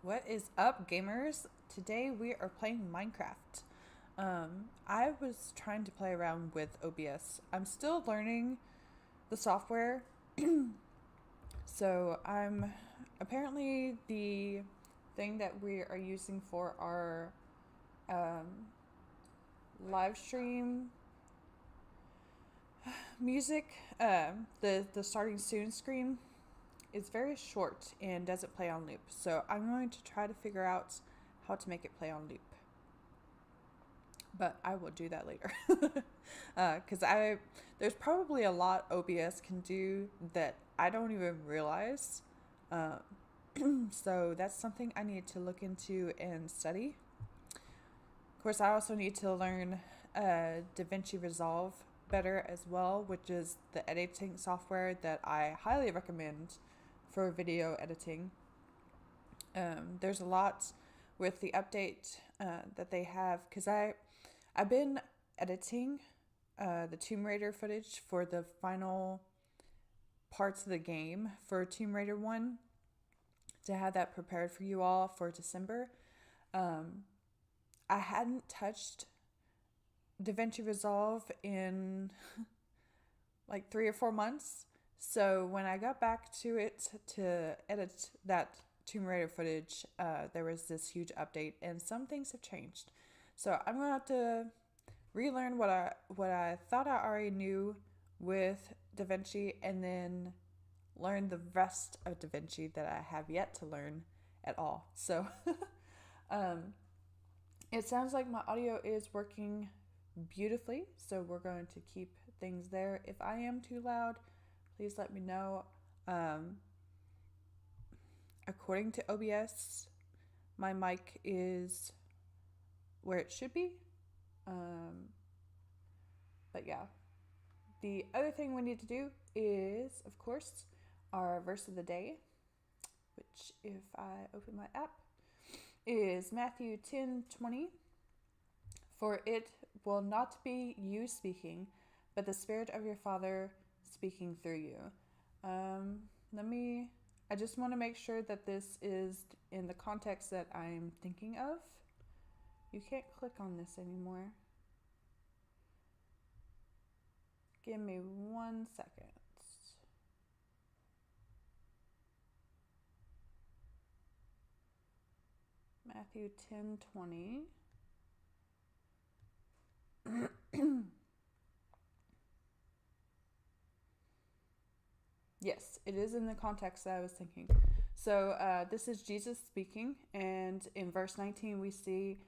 What is up, gamers? Today we are playing Minecraft. I was trying to play around with OBS. I'm still learning the software, so I'm apparently the thing that we are using for our live stream music, the starting soon screen is very short and doesn't play on loop. So I'm going to try to figure out how to make it play on loop. But I will do that later. Because there's probably a lot OBS can do that I don't even realize. Uh, so that's something I need to look into and study. Of course, I also need to learn DaVinci Resolve better as well, which is the editing software that I highly recommend for video editing. There's a lot with the update that they have because I've been editing the Tomb Raider footage for the final parts of the game for Tomb Raider 1 to have that prepared for you all for December. I hadn't touched DaVinci Resolve in like 3 or 4 months. So when I got back to it to edit that Tomb Raider footage, there was this huge update, and some things have changed. So I'm gonna have to relearn what I thought I already knew with DaVinci, and then learn the rest of DaVinci that I have yet to learn at all. So um, it sounds like my audio is working beautifully, so we're going to keep things there. If I am too loud, please let me know. Um, According to OBS, my mic is where it should be. Um, but yeah, the other thing we need to do is, of course, our verse of the day, which, if I open my app, is Matthew 10:20. For it will not be you speaking, but the Spirit of your Father speaking through you. I just want to make sure that this is in the context that I'm thinking of. You can't click on this anymore. Give me 1 second. Matthew 10:20. Yes, it is in the context that I was thinking. So this is Jesus speaking, and in verse 19 we see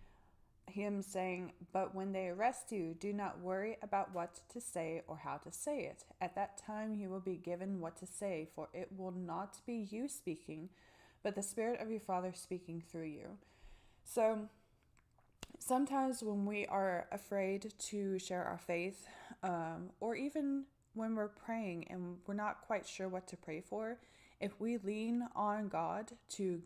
him saying, "But when they arrest you, do not worry about what to say or how to say it. At that time you will be given what to say, for it will not be you speaking, but the Spirit of your Father speaking through you." So sometimes when we are afraid to share our faith, or even when we're praying and we're not quite sure what to pray for, if we lean on God to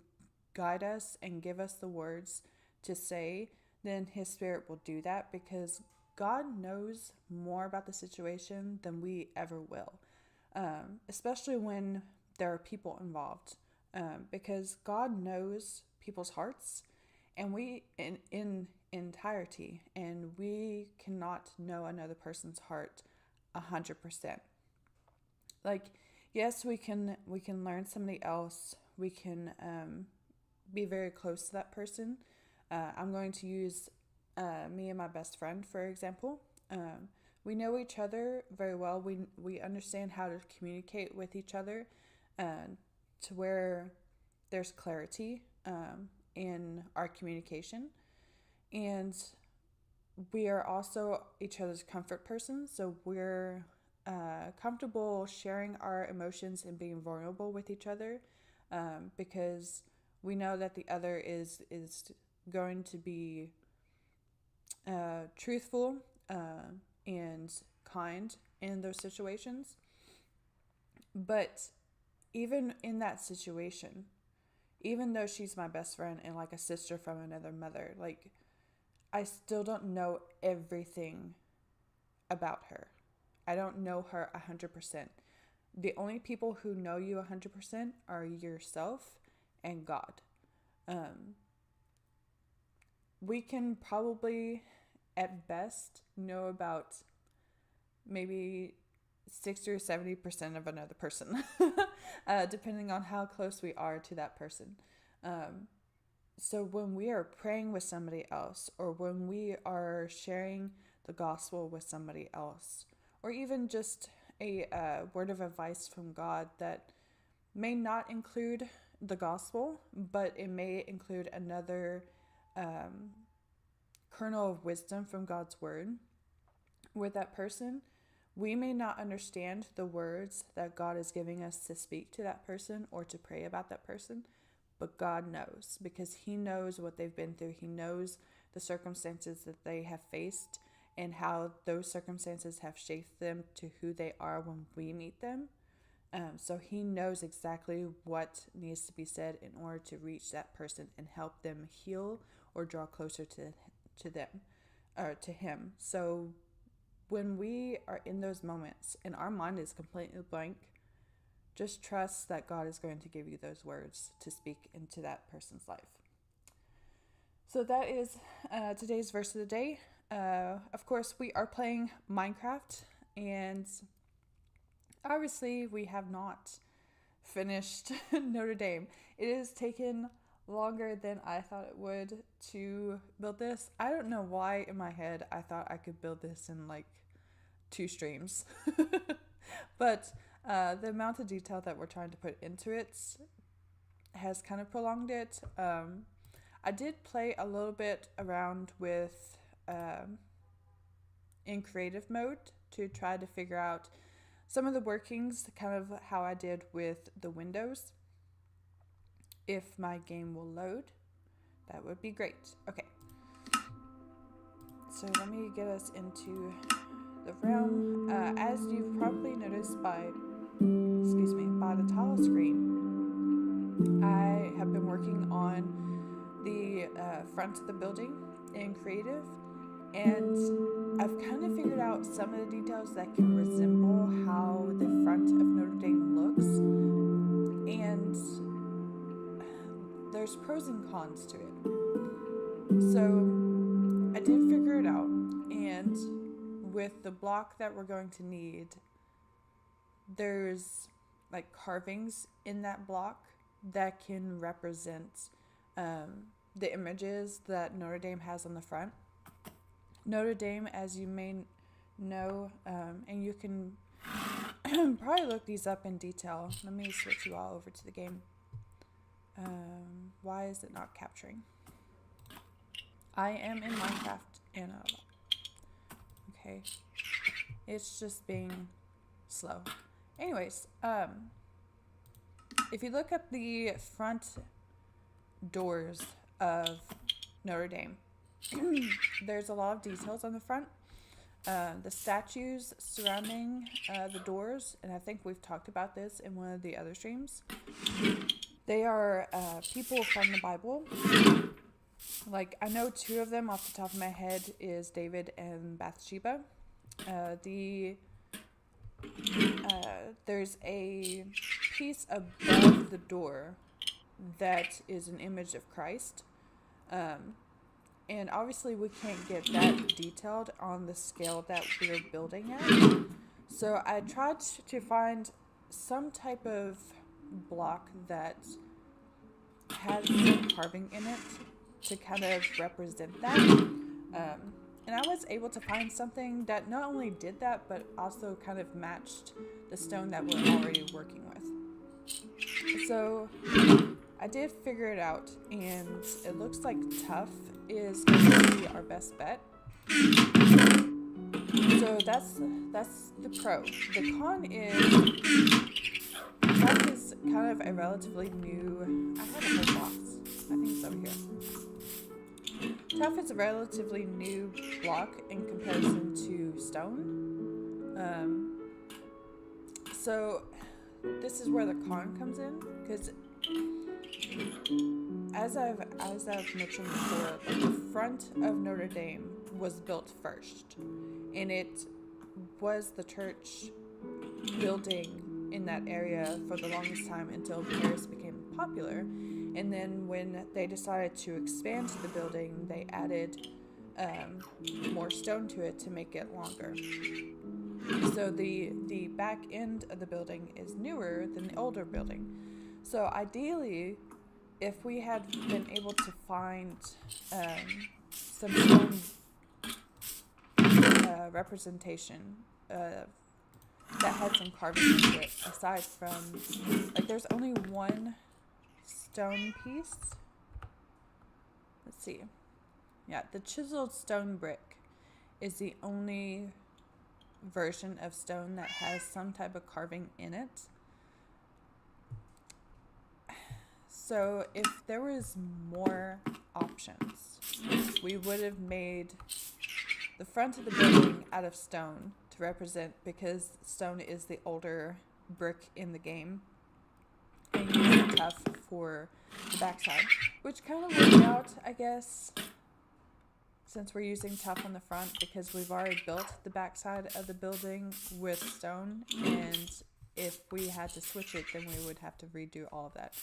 guide us and give us the words to say, then His Spirit will do that, because God knows more about the situation than we ever will, especially when there are people involved, because God knows people's hearts, and we in entirety, and we cannot know another person's heart 100%. Like, yes, we can learn somebody else. We can be very close to that person. I'm going to use me and my best friend, for example. We know each other very well. We understand how to communicate with each other, to where there's clarity in our communication, and we are also each other's comfort persons. So we're comfortable sharing our emotions and being vulnerable with each other, because we know that the other is going to be truthful and kind in those situations. But even in that situation, even though she's my best friend and like a sister from another mother, like, I still don't know everything about her. I don't know her 100%. The only people who know you 100% are yourself and God. We can probably, at best, know about maybe 60 or 70% of another person, depending on how close we are to that person. So when we are praying with somebody else, or when we are sharing the gospel with somebody else, or even just a word of advice from God that may not include the gospel, but it may include another kernel of wisdom from God's word with that person, we may not understand the words that God is giving us to speak to that person or to pray about that person, but God knows, because He knows what they've been through. He knows the circumstances that they have faced and how those circumstances have shaped them to who they are when we meet them. So He knows exactly what needs to be said in order to reach that person and help them heal or draw closer to them or to Him. So when we are in those moments and our mind is completely blank, just trust that God is going to give you those words to speak into that person's life. So that is today's verse of the day. Of course, we are playing Minecraft, and obviously we have not finished Notre Dame. It has taken longer than I thought it would to build this. I don't know why in my head I thought I could build this in like 2 streams. But the amount of detail that we're trying to put into it has kind of prolonged it. I did play a little bit around with in creative mode to try to figure out some of the workings, kind of how I did with the windows. If my game will load, that would be great. Okay. So let me get us into the realm. As you've probably noticed by the title screen, I have been working on the front of the building in creative, and I've kind of figured out some of the details that can resemble how the front of Notre Dame looks, and there's pros and cons to it. So I did figure it out, and with the block that we're going to need, there's like carvings in that block that can represent the images that Notre Dame has on the front. Notre Dame, as you may know, and you can probably look these up in detail. Let me switch you all over to the game. Why is it not capturing? I am in Minecraft and okay, it's just being slow. Anyways, if you look at the front doors of Notre Dame, there's a lot of details on the front. The statues surrounding the doors, and I think we've talked about this in one of the other streams, they are people from the Bible. Like, I know 2 of them off the top of my head is David and Bathsheba. There's a piece above the door that is an image of Christ. And obviously we can't get that detailed on the scale that we're building at. So I tried to find some type of block that has some carving in it to kind of represent that. And I was able to find something that not only did that, but also kind of matched the stone that we're already working with. So I did figure it out, and it looks like tough is going to be our best bet. So that's the pro. The con is tough is kind of a relatively new. I have a whole box. I think it's over here. Tough is a relatively new block in comparison to stone. So this is where the con comes in, because as I've mentioned before, like, the front of Notre Dame was built first, and it was the church building in that area for the longest time until Paris became popular. And then when they decided to expand to the building, they added more stone to it to make it longer. So the back end of the building is newer than the older building. So ideally, if we had been able to find some stone representation that had some carving into it, aside from, like, there's only one stone piece. Let's see. Yeah, the chiseled stone brick is the only version of stone that has some type of carving in it. So if there was more options, we would have made the front of the building out of stone to represent, because stone is the older brick in the game, and use tuff for the backside, which kind of worked out, I guess, since we're using tuff on the front, because we've already built the backside of the building with stone, and if we had to switch it, then we would have to redo all of that.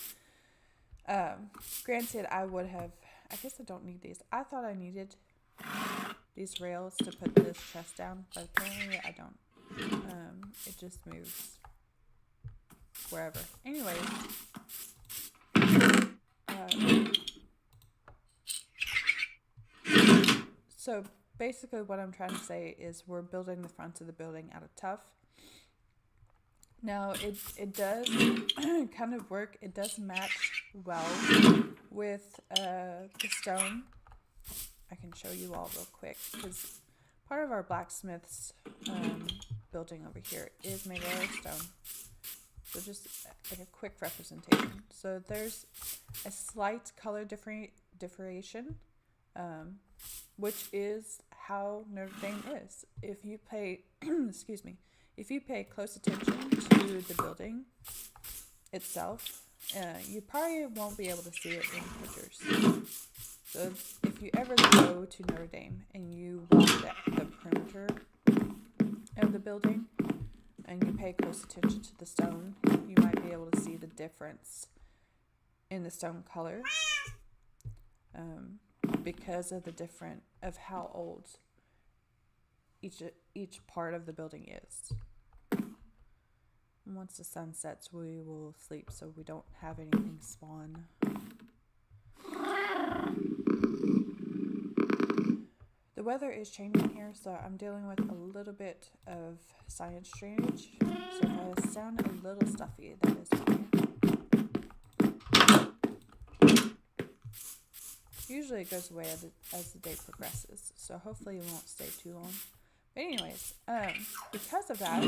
Granted, I guess I don't need these. I thought I needed these rails to put this chest down, but apparently I don't. It just moves wherever. Anyways, so basically what I'm trying to say is we're building the front of the building out of tuff. Now, it does kind of work. It does match well with the stone. I can show you all real quick, because part of our blacksmith's building over here is made out of stone. So just like a quick representation. So there's a slight color differentiation, which is how Notre Dame is. If you pay, excuse me, if you pay close attention to the building itself, you probably won't be able to see it in pictures. So if you ever go to Notre Dame and you walk the perimeter of the building and you pay close attention to the stone, you might be able to see the difference in the stone color, because of of how old each part of the building is. And once the sun sets, we will sleep so we don't have anything spawn. The weather is changing here, so I'm dealing with a little bit of science drainage. So if I sound a little stuffy, that is why. Usually it goes away as the day progresses, so hopefully it won't stay too long. But anyways, because of that,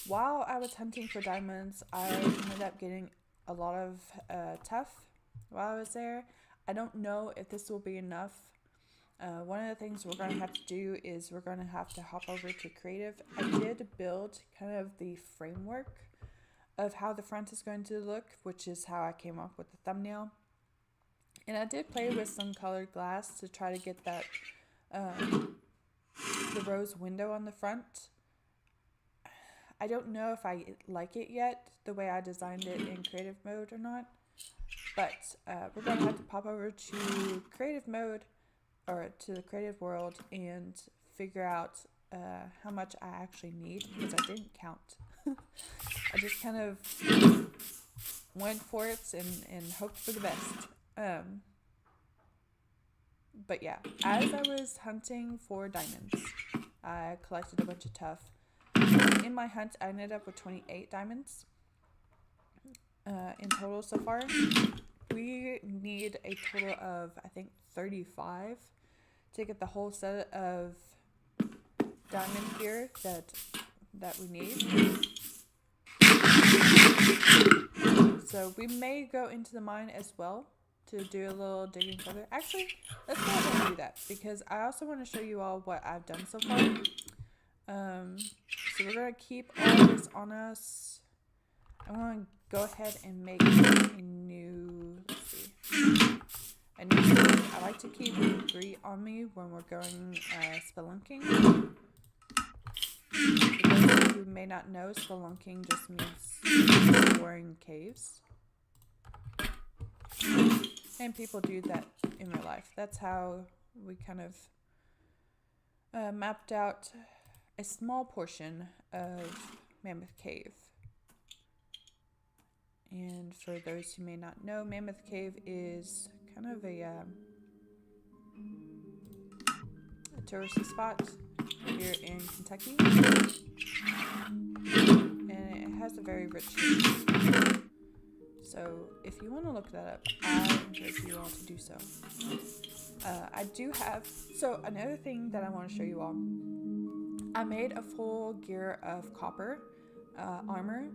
while I was hunting for diamonds, I ended up getting a lot of tuff while I was there. I don't know if this will be enough. One of the things we're going to have to do is we're going to have to hop over to creative. I did build kind of the framework of how the front is going to look, which is how I came up with the thumbnail. And I did play with some colored glass to try to get that the rose window on the front. I don't know if I like it yet, the way I designed it in creative mode or not. But we're going to have to pop over to creative mode, or to the creative world, and figure out how much I actually need, because I didn't count. I just kind of went for it and hoped for the best. But yeah, as I was hunting for diamonds, I collected a bunch of tuff. In my hunt, I ended up with 28 diamonds in total so far. We need a total of, I think, 35 to get the whole set of diamond gear that we need. So we may go into the mine as well to do a little digging further. Actually, let's go ahead and do that, because I also want to show you all what I've done so far. So we're going to keep all this on us. I'm going to go ahead and make a new, I like to keep Gree on me when we're going spelunking. For those of you who may not know, spelunking just means exploring caves. So And people do that in real life. That's how we kind of mapped out a small portion of Mammoth Cave. And for those who may not know, Mammoth Cave is kind of a touristy spot here in Kentucky. And it has a very rich history. So if you want to look that up, I encourage you all to do so. I do have, so another thing that I want to show you all, I made a full gear of copper armor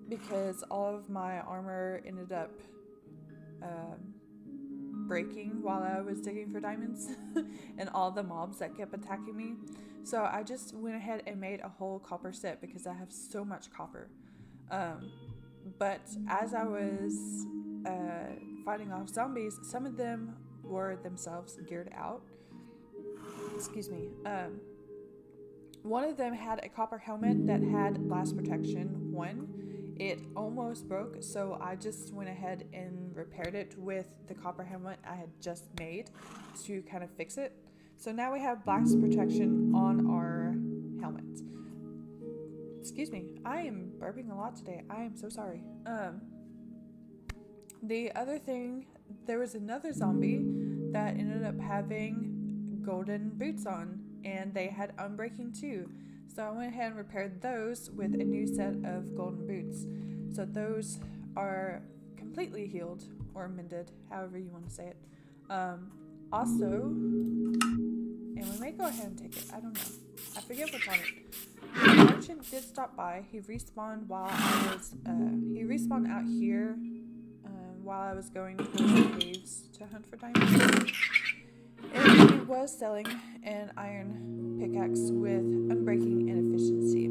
because all of my armor ended up breaking while I was digging for diamonds and all the mobs that kept attacking me. So I just went ahead and made a whole copper set because I have so much copper. But as I was fighting off zombies, some of them were themselves geared out. Excuse me. One of them had a copper helmet that had blast protection 1. It almost broke, so I just went ahead and repaired it with the copper helmet I had just made to kind of fix it. So now we have blast protection on our helmet. Excuse me, I am burping a lot today. I am so sorry. The other thing, there was another zombie that ended up having golden boots on, and they had unbreaking too. So I went ahead and repaired those with a new set of golden boots. So those are completely healed or mended, however you want to say it. Also, and we may go ahead and take it. I don't know. I forget what's on it. The merchant did stop by. He respawned while I was. He respawned out here while I was going to the caves to hunt for diamonds. And he was selling an iron pickaxe with unbreaking and efficiency.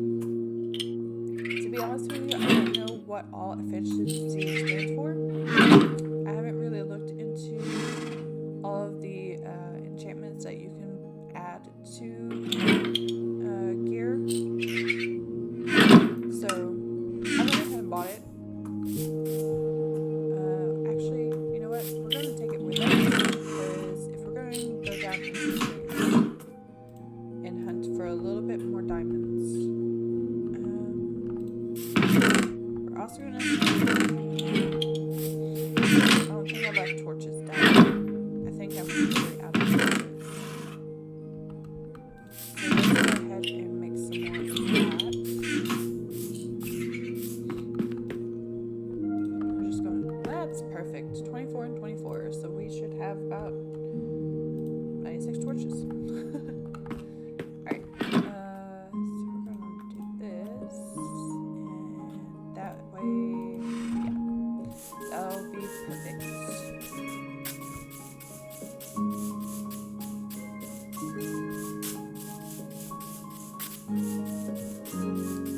To be honest with you, I don't know what all efficiency stands for. I haven't really looked into all of the enchantments that you can add to gear. So I went ahead and bought it. Actually, you know what? We're going to take it with us because if we're going to go down into the cave and hunt for a little bit more diamonds, we're also going to. I don't think I left torches down. I think I'm completely out of torches. So let's go ahead and make some more of that. We're just going, that's perfect. 24 and 24. So we should have about 96 torches. Alright. So we're going to do this. And that way, yeah. That'll be perfect.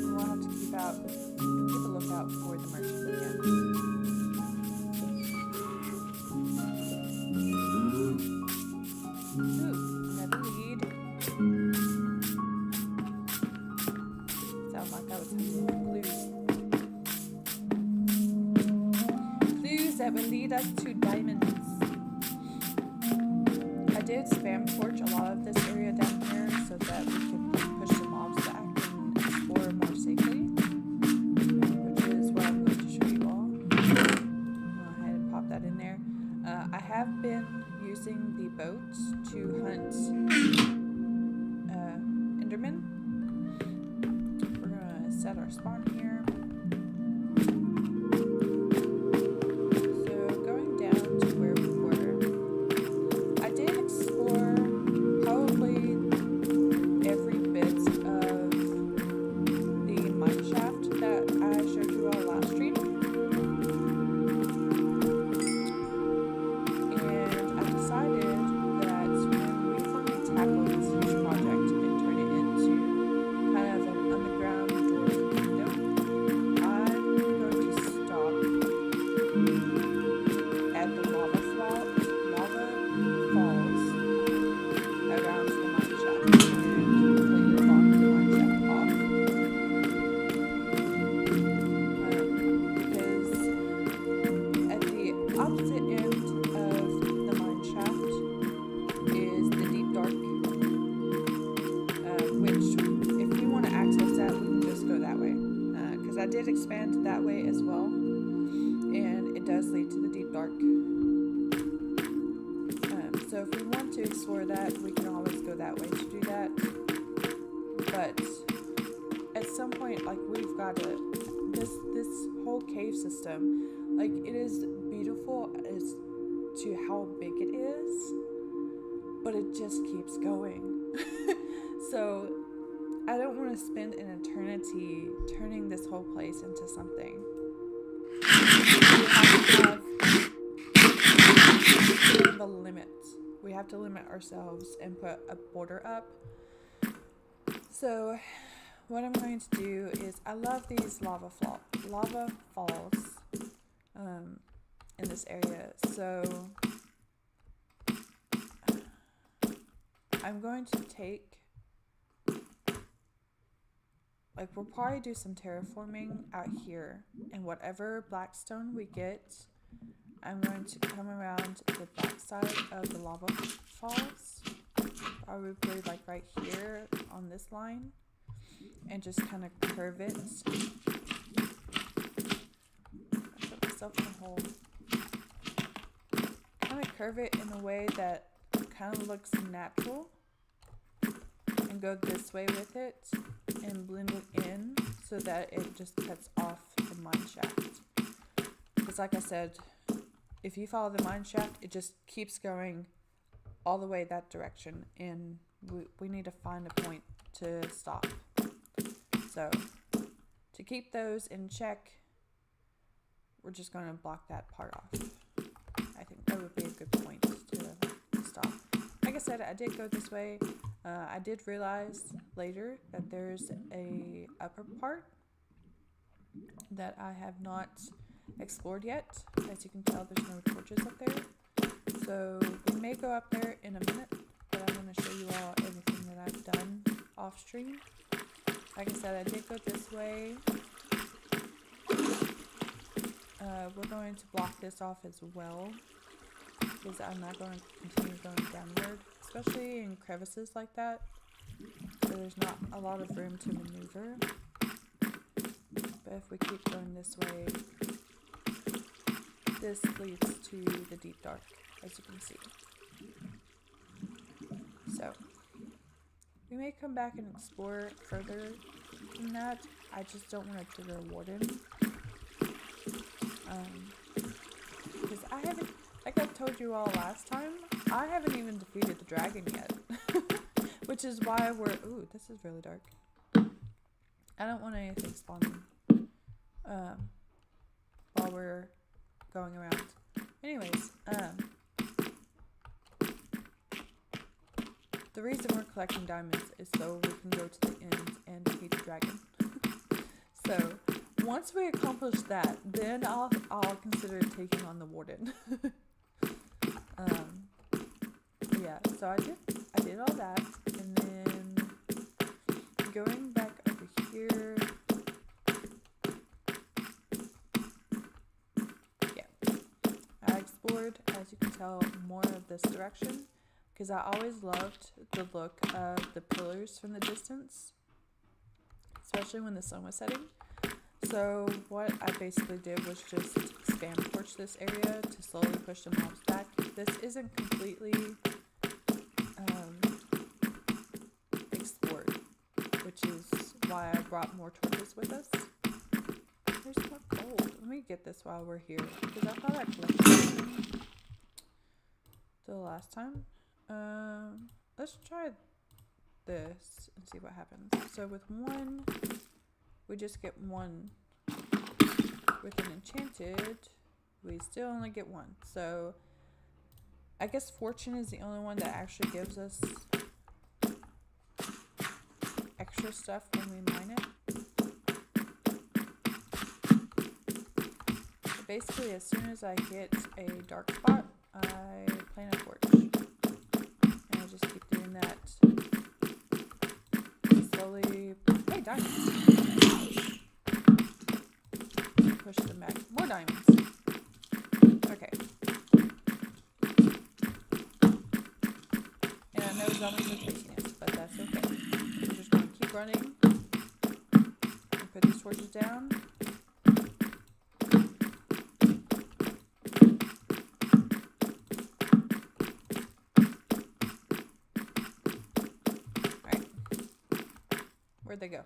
We'll have to keep a lookout for the merchant again. Ooh, another lead. Sound like I was having clues. Clues that would lead us to diamonds. I did spam torch a lot of this area down here so that we could push the mobs back and explore more safely, which is what I'm going to show you all. Go ahead and pop that in there. I have been using the boat to hunt Enderman. We're going to set our spawn here. So going down to where we were, I did explore probably every bit of the mine shaft that I showed you all last stream. And I decided that when we finally tackle this huge project and turn it into kind of an underground door kingdom, which if we want to access that, we can just go that way. Because I did expand that way as well, and it does lead to the deep dark. So if we want to explore that, we can always go that way to do that. But at some point, like, we've got to, this whole cave system, like, it is beautiful as to how big it is, but it just keeps going. So I don't want to spend an eternity turning this whole place into something. We have the limit. We have to limit ourselves and put a border up. So what I'm going to do is, I love these lava falls in this area. So I'm going to take, like, we'll probably do some terraforming out here, and whatever blackstone we get, I'm going to come around the back side of the lava falls, probably like right here on this line, and just kind of curve it. I put myself in a hole. Kind of curve it in a way that kind of looks natural, and go this way with it and blend it in so that it just cuts off the mine shaft. Because like I said, if you follow the mine shaft, it just keeps going all the way that direction, and we need to find a point to stop. So to keep those in check, we're just going to block that part off. I think that would be a good point to stop. Like I said, I did go this way. I did realize later that there's a upper part that I have not explored yet. As you can tell, there's no torches up there. So we may go up there in a minute, but I'm going to show you all everything that I've done off stream. Like I said, I did go this way. We're going to block this off as well, because I'm not going to continue going downward, especially in crevices like that, so there's not a lot of room to maneuver. But if we keep going this way, this leads to the deep dark, as you can see. So we may come back and explore further than that. I just don't want to trigger a warden, because I haven't, like I told you all last time, I haven't even defeated the dragon yet. Which is why we're, ooh, this is really dark. I don't want anything spawning while we're going around. Anyways, the reason we're collecting diamonds is so we can go to the end and defeat the dragon. So once we accomplish that, then I'll consider taking on the warden. Yeah, so I did all that, and then going back over here, yeah, I explored, as you can tell, more of this direction, because I always loved the look of the pillars from the distance, especially when the sun was setting. So what I basically did was just spam torch this area to slowly push the mobs back. This isn't completely explored, which is why I brought more torches with us. There's more gold. Let me get this while we're here, because I thought I collected the last time. Let's try this and see what happens. So with one, we just get one. With an enchanted, we still only get one. So I guess fortune is the only one that actually gives us extra stuff when we mine it. So basically, as soon as I hit a dark spot, I plant a torch. And I just keep doing that. Slowly. Hey, diamonds! Push them back. More diamonds. Okay. And I know zombies are chasing us, but that's okay. We're just going running. And put these torches down. Alright. Where'd they go?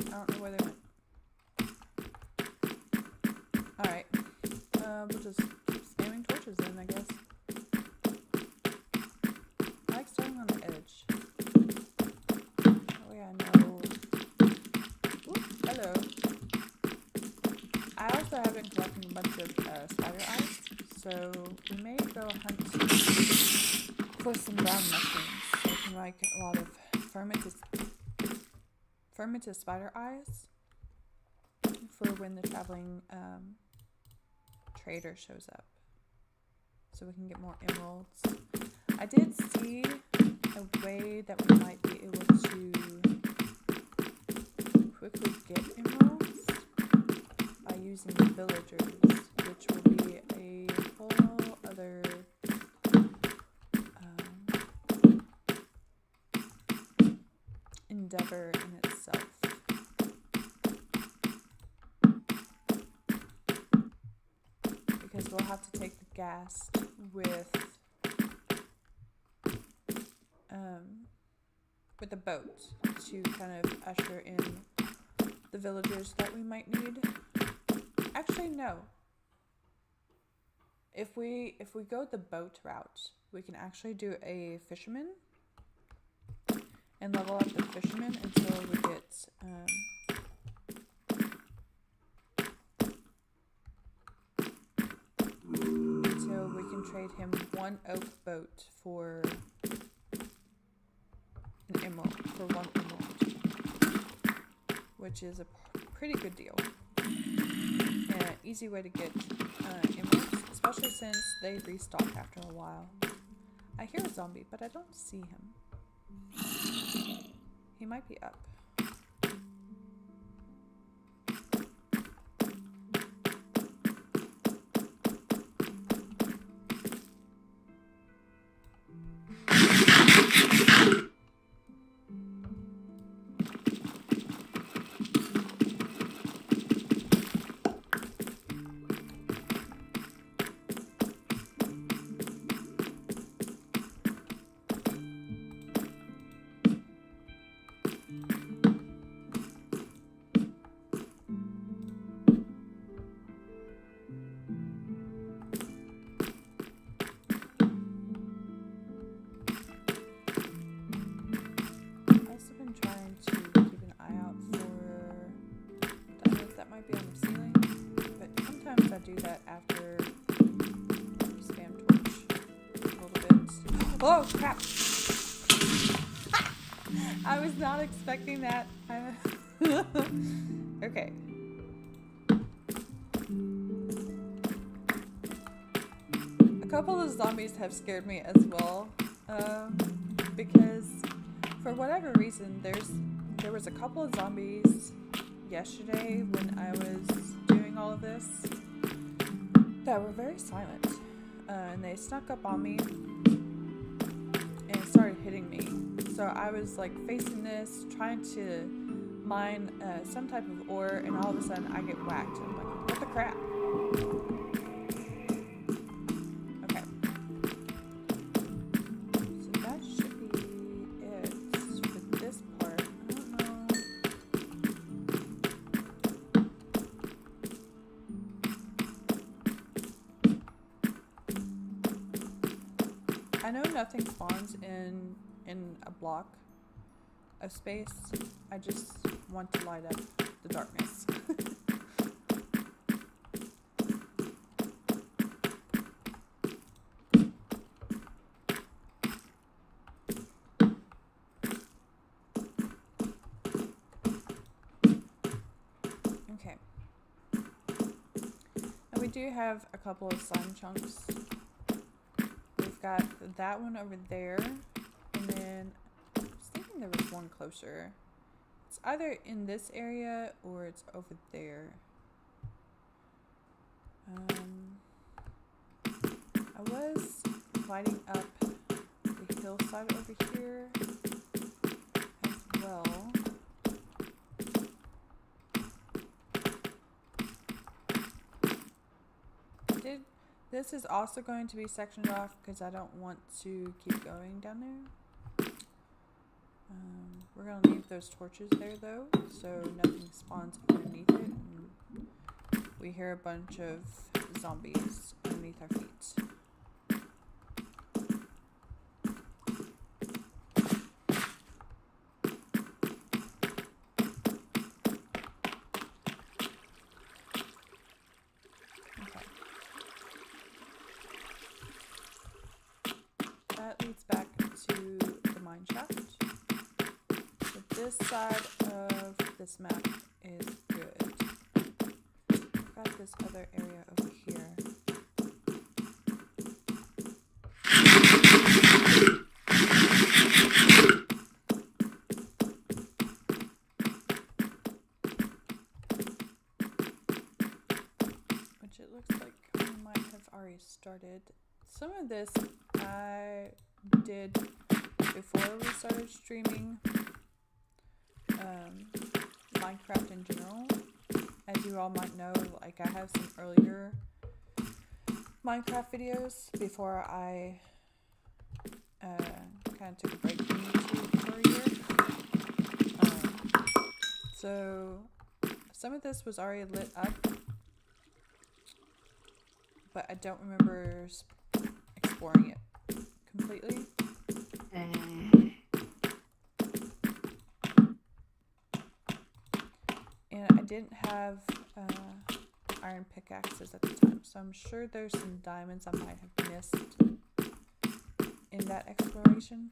I don't know where they went. Alright. We'll just keep spamming torches then, I guess. I like starting on the edge. Oh yeah, no. Ooh, hello. I also have been collecting a bunch of spider eyes, so we may go hunt for some brown mushrooms. So we can like a lot of fermented spider eyes for when the traveling trader shows up, so we can get more emeralds. I did see a way that we might be able to quickly get emeralds by using the villagers, which will be a whole other endeavor in itself. Because we'll have to take the ghast with a boat to kind of usher in the villagers that we might need. Actually, no. If we go the boat route, we can actually do a fisherman and level up the fisherman until we get until we can trade him one oak boat for an emerald, for one emerald, which is a pretty good deal and an easy way to get emeralds, especially since they restock after a while. I hear a zombie, but I don't see him. He might be up. Oh, crap. I was not expecting that. Okay. A couple of zombies have scared me as well. Because for whatever reason, there was a couple of zombies yesterday when I was doing all of this that were very silent. And they snuck up on me and started hitting me. So I was like facing this, trying to mine some type of ore, and all of a sudden I get whacked. And I'm like, what the crap? Okay. So that should be it for this part. I don't know. I know nothing spawns in a block of space. I just want to light up the darkness. Okay. And we do have a couple of slime chunks. We've got that one over there, and then I was thinking there was one closer. It's either in this area or it's over there. lighting up the hillside over here as well. This is also going to be sectioned off because I don't want to keep going down there. We're going to leave those torches there though, so nothing spawns underneath it. And we hear a bunch of zombies underneath our feet. That leads back to the mine shaft. So this side of this map is good. I've got this other area over here. Which it looks like we might have already started. Some of this I did before we started streaming Minecraft in general. As you all might know, like I have some earlier Minecraft videos before I kind of took a break from YouTube for a year. So some of this was already lit up, but I don't remember exploring it completely. And I didn't have iron pickaxes at the time, so I'm sure there's some diamonds I might have missed in that exploration.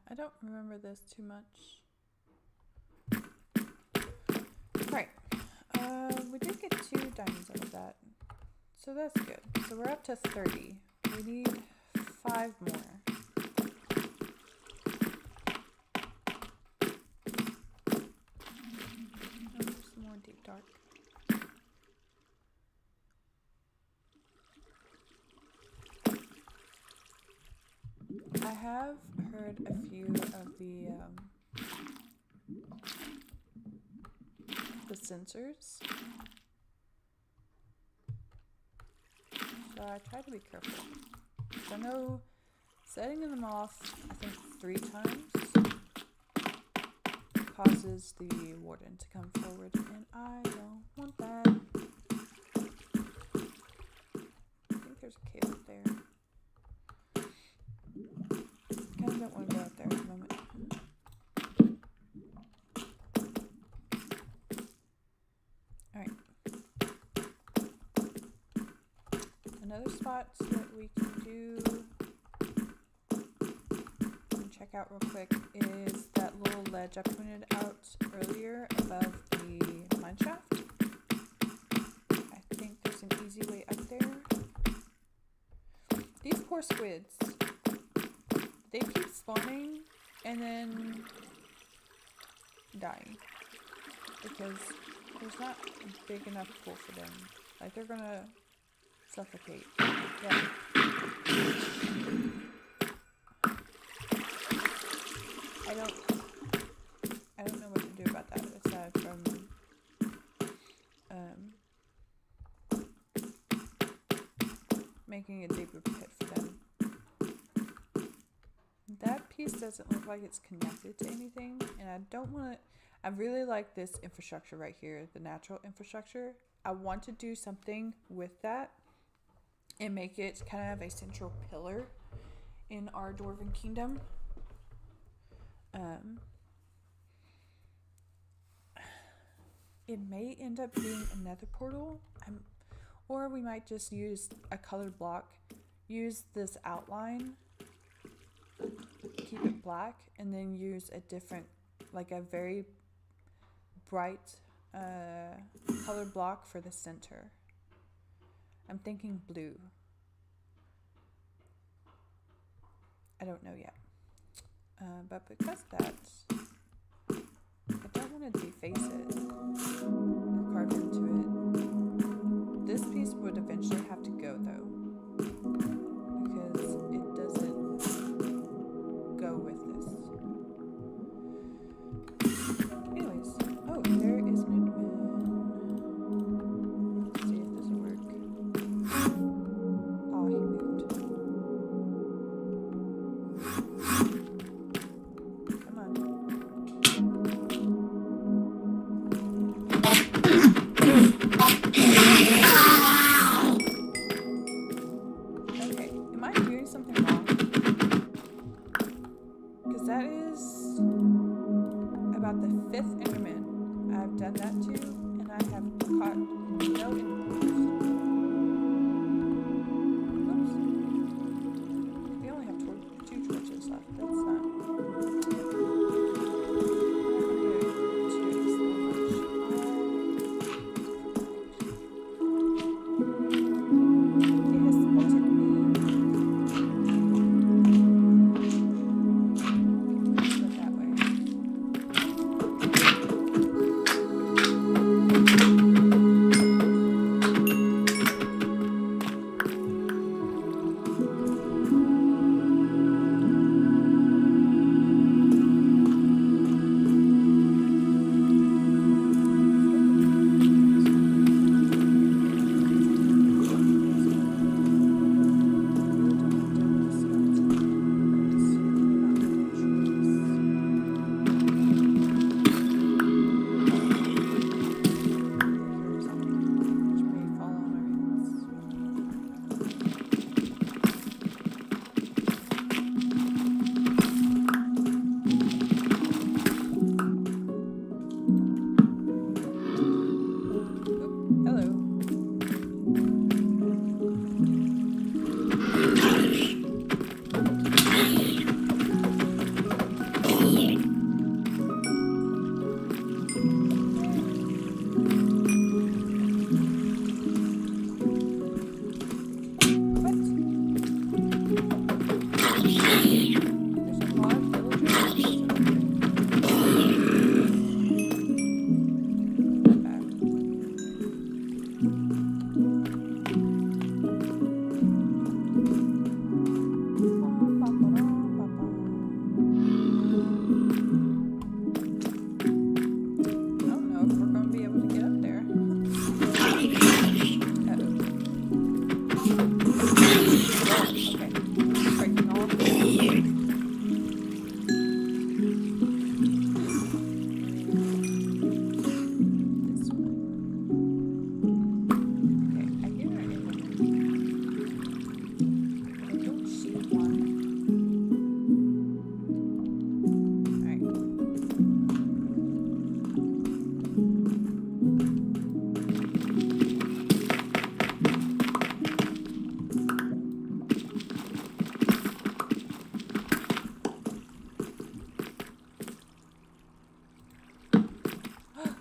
I don't remember this too much. Right. We did get 2 diamonds out of that. So that's good. So we're up to 30. We need 5 more. Oh, some more deep dark. I have heard a few of the sensors, so I try to be careful. So I know setting them off, I think 3 times, causes the warden to come forward, and I don't want that. I think there's a cave up there. I don't want to go out there at the moment. Alright. Another spot that we can do and check out real quick is that little ledge I pointed out earlier above the mine shaft. I think there's an easy way up there. These poor squids. They keep spawning and then dying because there's not a big enough pool for them. Like they're gonna suffocate. Yeah. I don't know what to do about that aside from making a deeper pit for them. That piece doesn't look like it's connected to anything, and I don't want to. I really like this infrastructure right here, the natural infrastructure. I want to do something with that and make it kind of a central pillar in our Dwarven Kingdom. It may end up being another portal, or we might just use a colored block use this outline, keep it black, and then use a different, like a very bright color block for the center. I'm thinking blue. I don't know yet. But because that, I don't want to deface it or carve into it. This piece would eventually have to go though, because it doesn't go with this. Anyways, oh, there is an Enderman. Let's see if this will work. Oh, he moved. Come on. Okay, am I doing something wrong? Because that is about the 5th Enderman I've done that to, and I have caught no Endermans. Oops. We only have 2 torches left. That's not... He has spotted me. Let's go that way.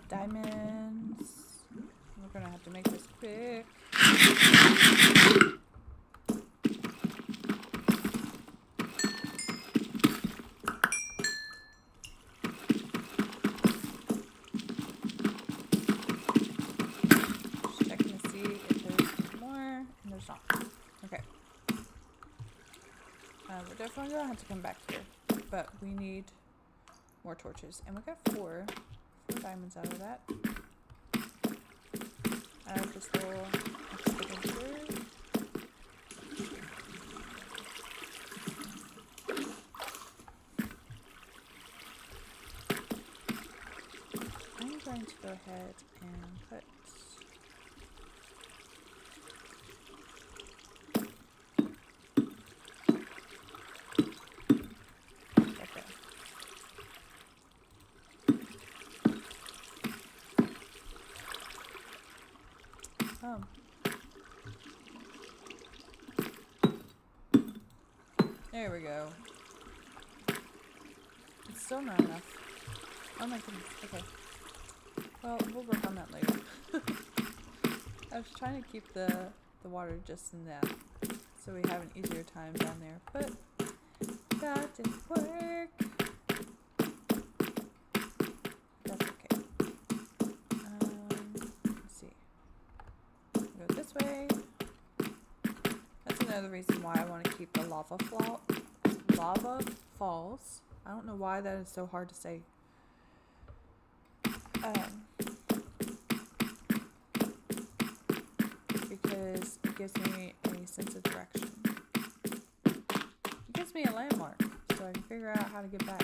Diamonds. We're gonna have to make this quick. Just checking to see if there's more, and there's not. Okay. We're definitely gonna have to come back here, but we need more torches, and we got 4 diamonds out of that. This little expenditure. I'm going to go ahead and put There we go. It's still not enough. Oh my goodness. Okay. Well, we'll work on that later. I was trying to keep the water just in that, so we have an easier time down there, but that didn't work. That's okay. Let's see. Go this way. That's another reason why I want to keep the lava falls. I don't know why that is so hard to say. Because it gives me a sense of direction. It gives me a landmark, so I can figure out how to get back.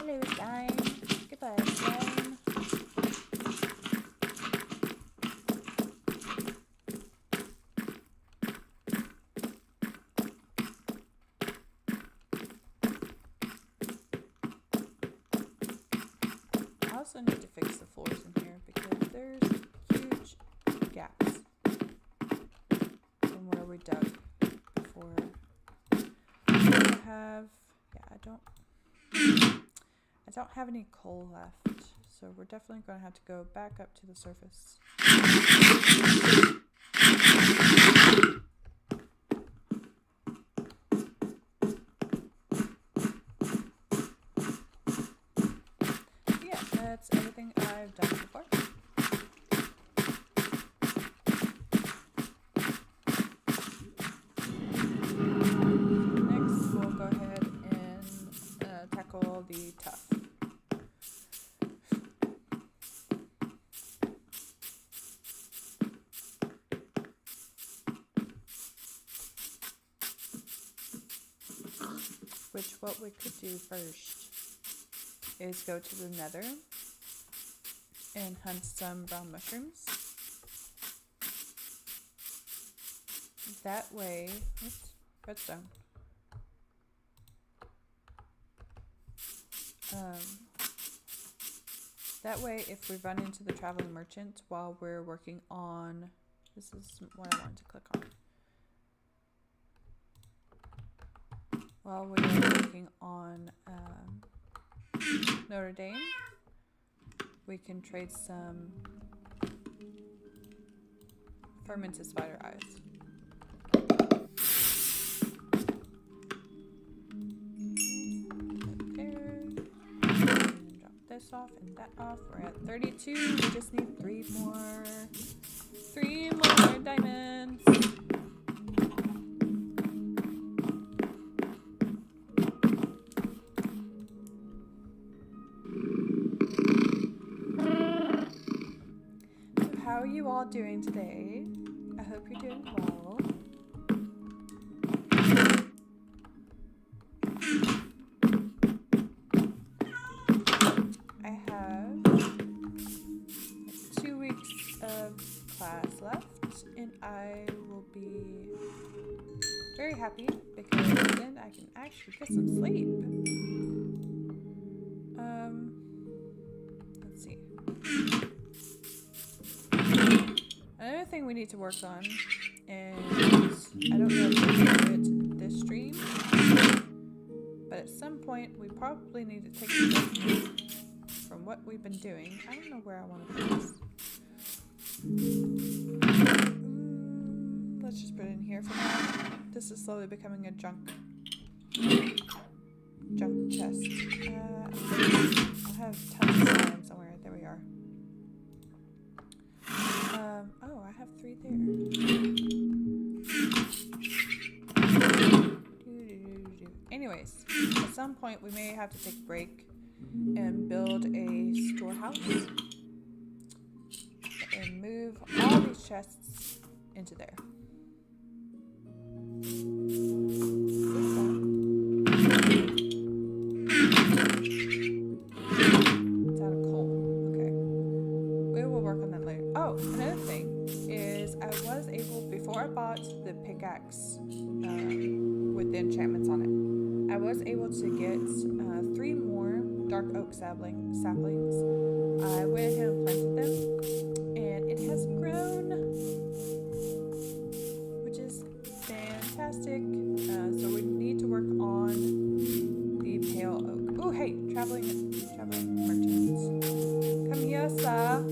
Hello, slime. Goodbye, slime. I also need to fix the floors in here because there's huge gaps from where we dug before. I don't have any coal left, so we're definitely going to have to go back up to the surface. Yeah, that's everything I've done so far. Next, we'll go ahead and tackle the tuff. Which, what we could do first is go to the nether and hunt some brown mushrooms. That way, oops, redstone. That way, if we run into the traveling merchant while we're working on, this is what I wanted to click on. While we are working on Notre Dame, we can trade some fermented spider eyes. There. And drop this off and that off. We're at 32. We just need 3 more. 3 more diamonds. How are you all doing today? I hope you're doing well. I have 2 weeks of class left, and I will be very happy because then I can actually get some sleep. Let's see. Another thing we need to work on, and I don't know if we can do it this stream, but at some point we probably need to take a break from what we've been doing. I don't know where I want to put this. Let's just put it in here for now. This is slowly becoming a junk chest. I'll have tons of slime somewhere. There we are. Oh, I have 3 there. Anyways, at some point we may have to take a break and build a storehouse and move all these chests into there. It's out of coal. Okay. We will work on that later. Oh, another thing is I was able before I bought the pickaxe with the enchantments on it, I was able to get 3 more dark oak saplings. I went ahead and planted them, and it has grown, which is fantastic. So we need to work on the pale oak. Oh, hey, traveling merchants. Come here, sir.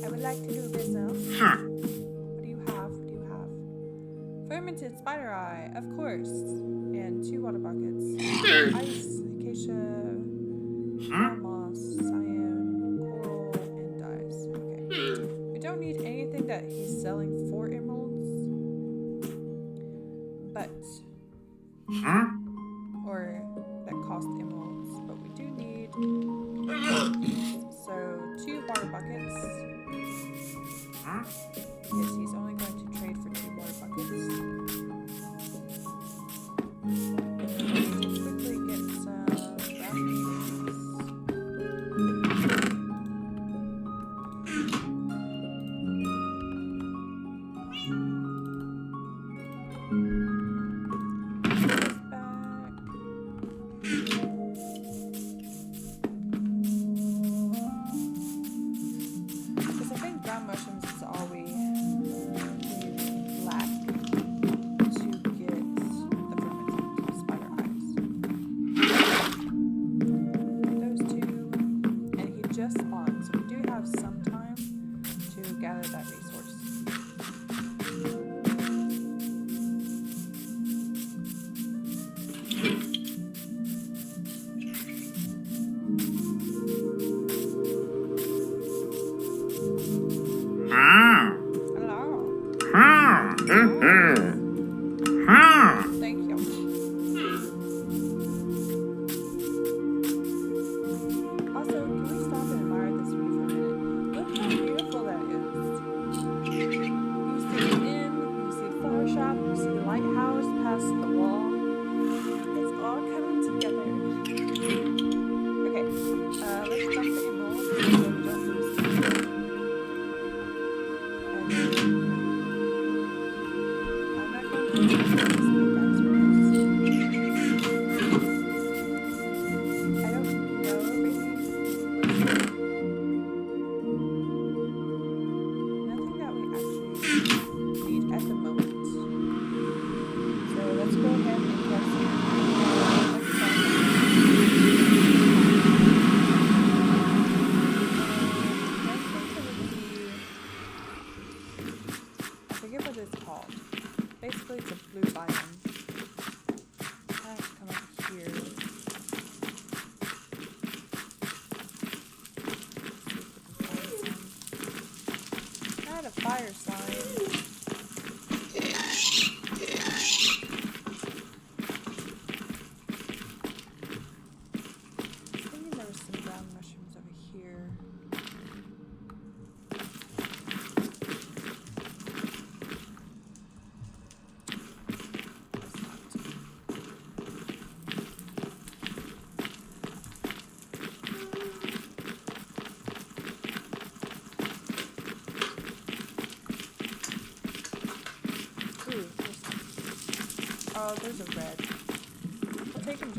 I would like to do business. What do you have? What do you have? Fermented spider eye, of course. And 2 water buckets. Ice, acacia, moss, cyan, coral, and dyes. Okay. We don't need anything that he's selling for emeralds. But or that cost emeralds. But we do need so 2 water buckets. Yes, he's only going to trade for 2 water buckets. To quickly get some raspberries. Because I think ground mushrooms is all we lack to get the fermented spider eyes. Those 2, and he just spawned, so we do have some time to gather that resource. Thank you. Also, can we stop and admire this view for a minute? Look how beautiful that is. You see the inn, you see the flower shop, you see the lighthouse past the wall. It's all coming together. Okay, let's dump the emeralds so we don't lose them. I'm not going to use this pickaxe for this. I don't know, maybe. Nothing that we actually need at the moment. So let's go ahead and get I forget what it's called. Basically, it's a blue biome. I have to come up here. I had a fire sign. I was thinking there was some ground mushrooms over here. Ooh, oh, there's a red. I'll take him.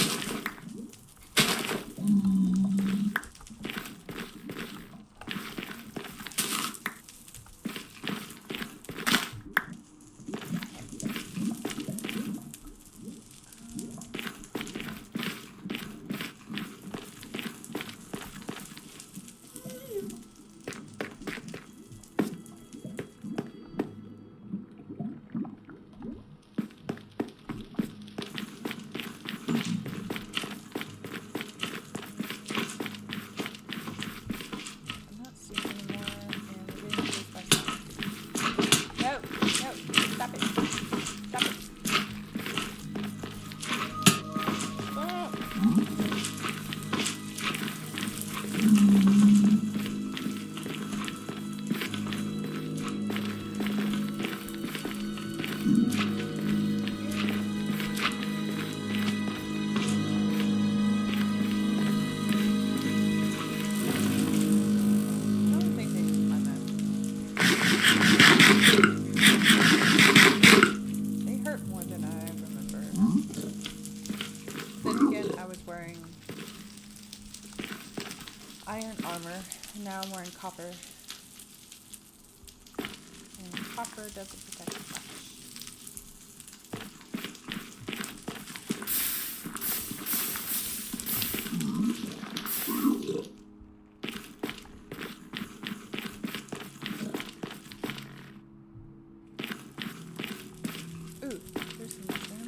Now I'm wearing copper. And copper doesn't protect as much. Ooh, there's some mushroom.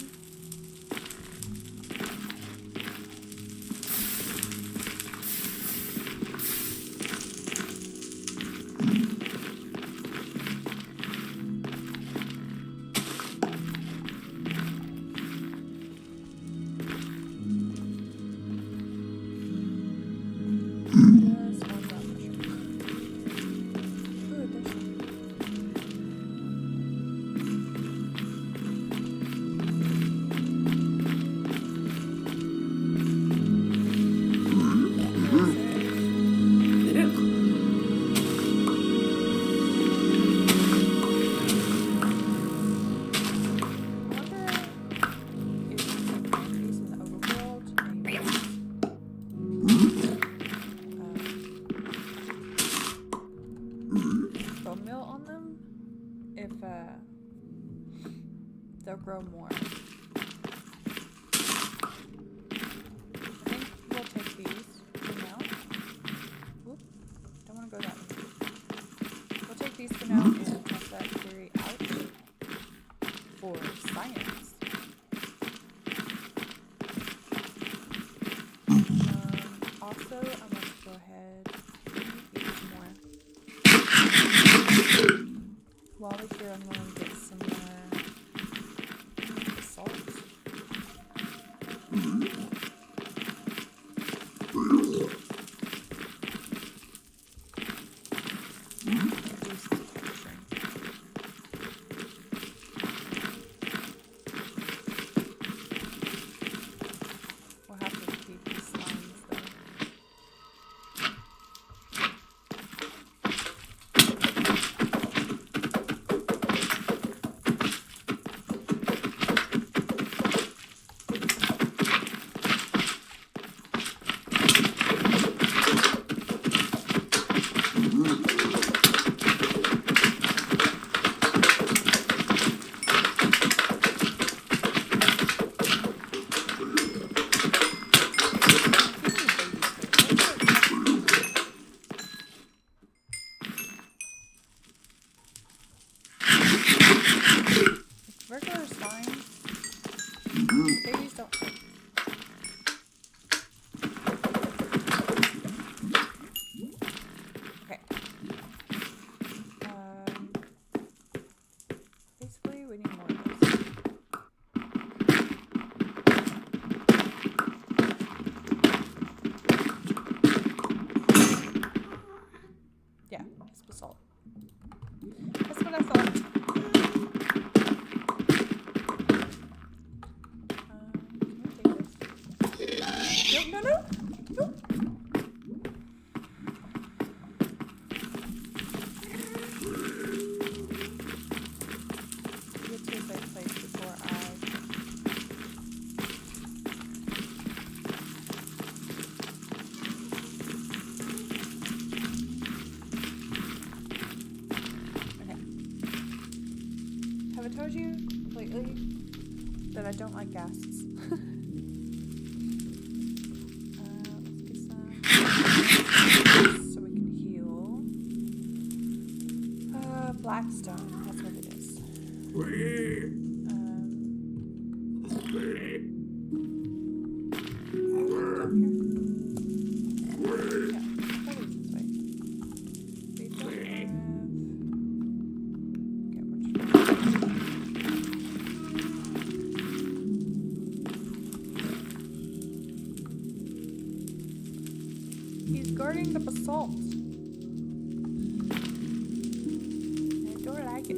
Just one more mushroom. Ooh, there's some. Bone meal on them if they'll grow more. I think we'll take these for now. Whoop, don't want to go that way. We'll take these for now and test that theory out for science. Also, I'm going to go ahead and eat some more. While we're here, I'm going to get some more salt. Reduce the texture. We'll have to keep these slimes though. Regular slimes, babies don't hurt. Okay. Basically, we need more of this. Yeah, it's basalt. That's what I thought. No, no, no. Get to a safe place before Okay. Have I told you lately that I don't like gases? So we can heal. Blackstone, that's what it is. Down here. Yeah, probably this way. We don't have... He's guarding the basalt. I don't like it.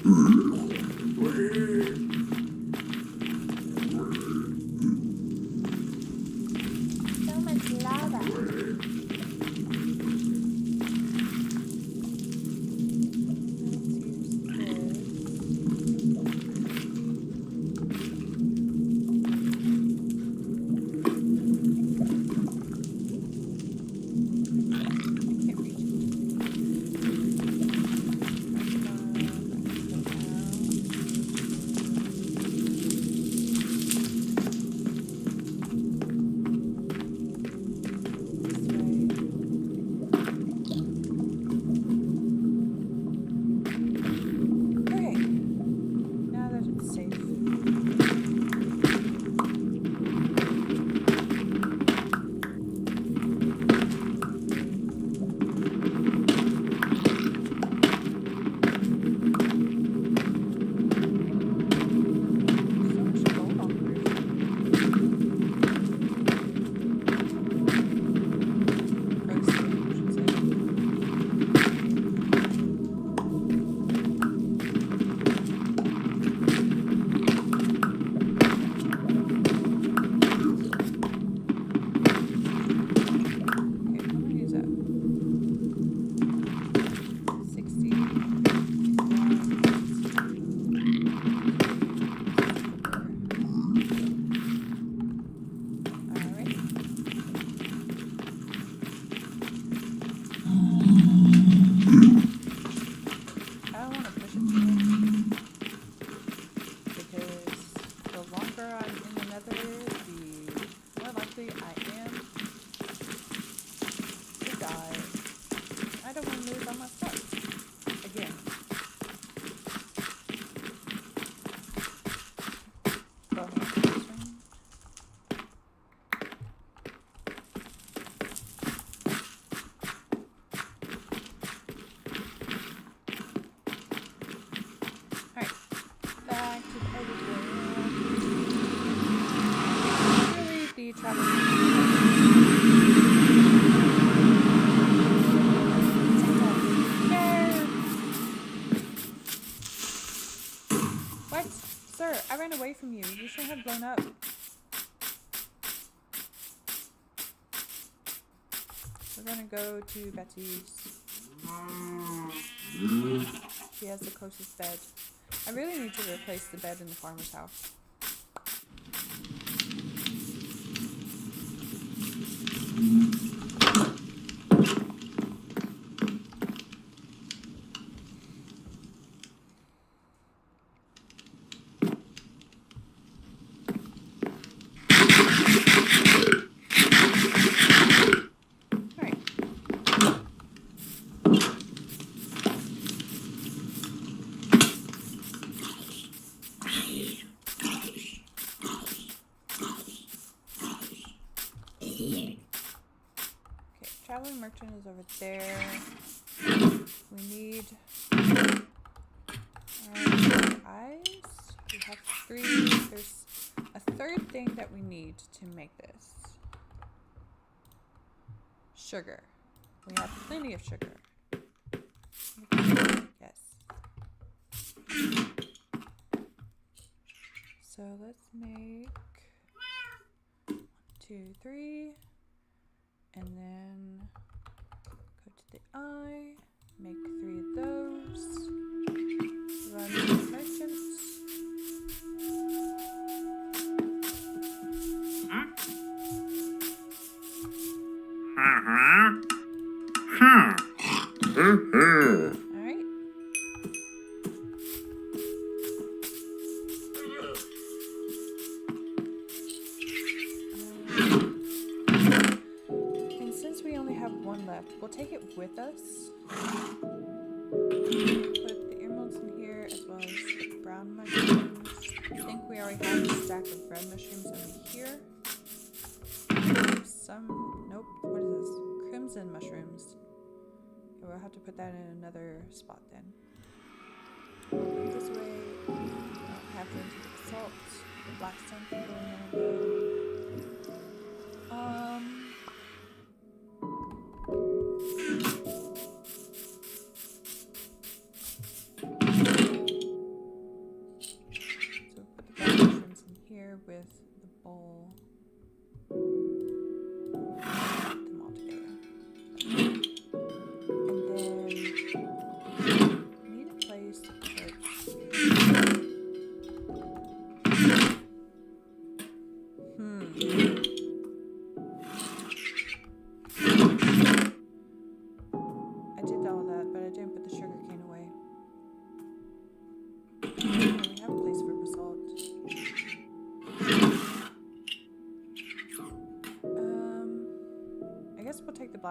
So much lava. What? Sir, I ran away from you. You shouldn't have blown up. We're gonna go to Betsy's. She has the closest bed. I really need to replace the bed in the farmer's house. Traveling merchant is over there. We need eyes. We have 3. There's a third thing that we need to make this. Sugar. We have plenty of sugar. Yes. So let's make 1, 2, 3. And then go to the eye, make 3 of those, run to the merchants. Alright. We'll take it with us. Put the emeralds in here as well as the brown mushrooms. I think we already have a stack of red mushrooms over here. Nope, what is this? Crimson mushrooms. Okay, we'll have to put that in another spot then. We'll go this way. Have to into the salt. The black stone can go in there.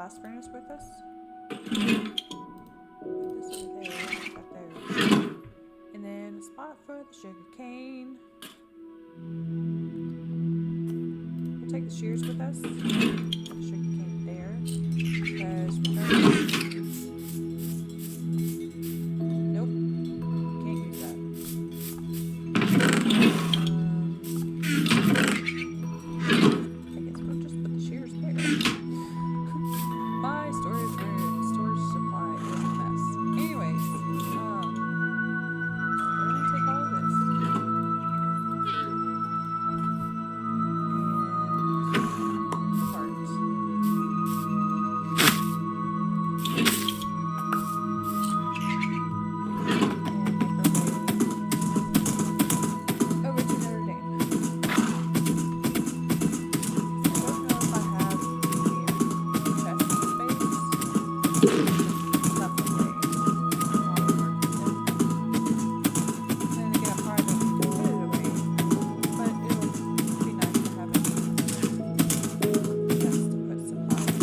blast furnace with us. Put this over there, right there. And then a spot for the sugar cane. We'll take the shears with us. Put the sugar cane there. Because we're going to use... Nope. Can't use that. I guess we'll just put the shears there. My storage supply is a mess. Anyways, we're gonna take all of this and parts. Over to Notre Dame. I don't know if I have the chest space. That's okay. And again, I'm probably going to put it away, but it'll be nice to have it in another chest to put supplies.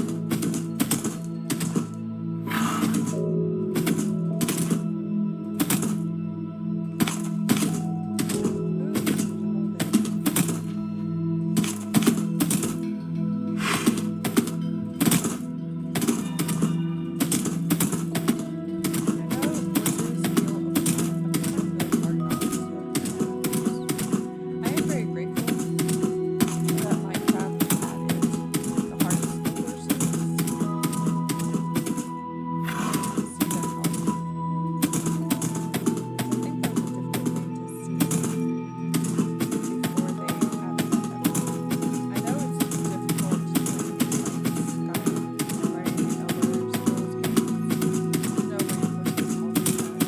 I am very grateful that Minecraft added the hardest horses. See that help? I think that was a difficult thing to see before they added that. I know it's difficult to like Skyrim, right? You know, where there's skills games. No reinforcements all the time.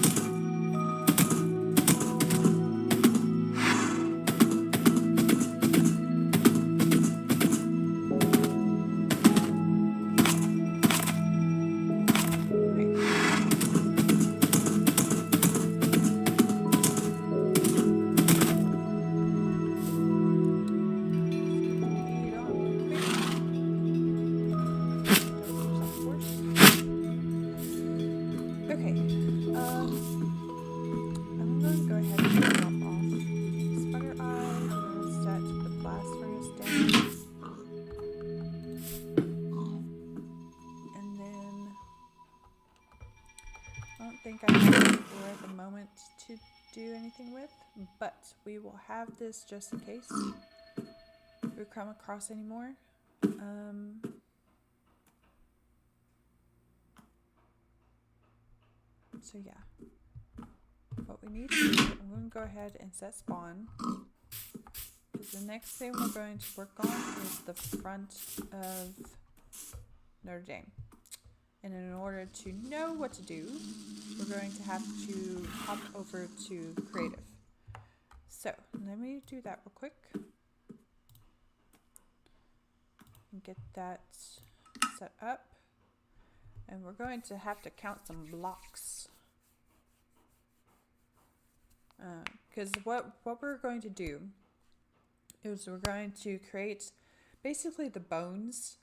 Okay, I'm going to go ahead and drop off Spider Eye. We're going to set the blast furnace down. And then I don't think I have any ore at the moment to do anything with, but we will have this just in case we come across any more. So yeah, what we need to do, I'm going to go ahead and set spawn, because the next thing we're going to work on is the front of Notre Dame. And in order to know what to do, we're going to have to hop over to creative. So let me do that real quick and get that set up. And we're going to have to count some blocks. Because what we're going to do is we're going to create basically the bones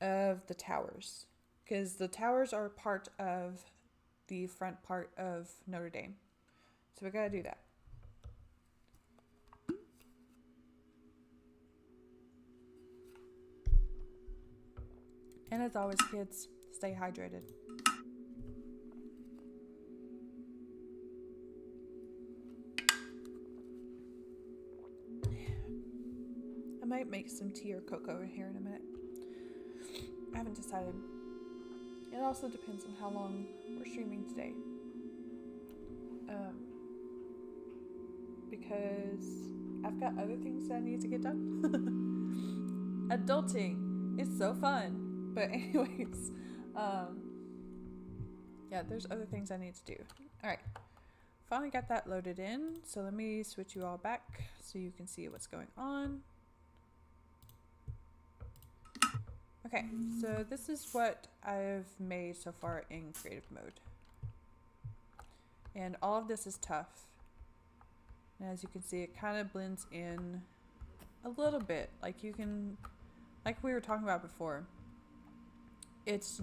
of the towers. Because the towers are part of the front part of Notre Dame. So we gotta do that. And as always, kids, stay hydrated. I might make some tea or cocoa in here in a minute. I haven't decided. It also depends on how long we're streaming today. Because I've got other things that I need to get done. Adulting is so fun. But anyways, yeah, there's other things I need to do. Alright, finally got that loaded in. So let me switch you all back so you can see what's going on. Okay, so this is what I've made so far in creative mode. And all of this is tough. And as you can see, it kind of blends in a little bit. Like you can, like we were talking about before, it's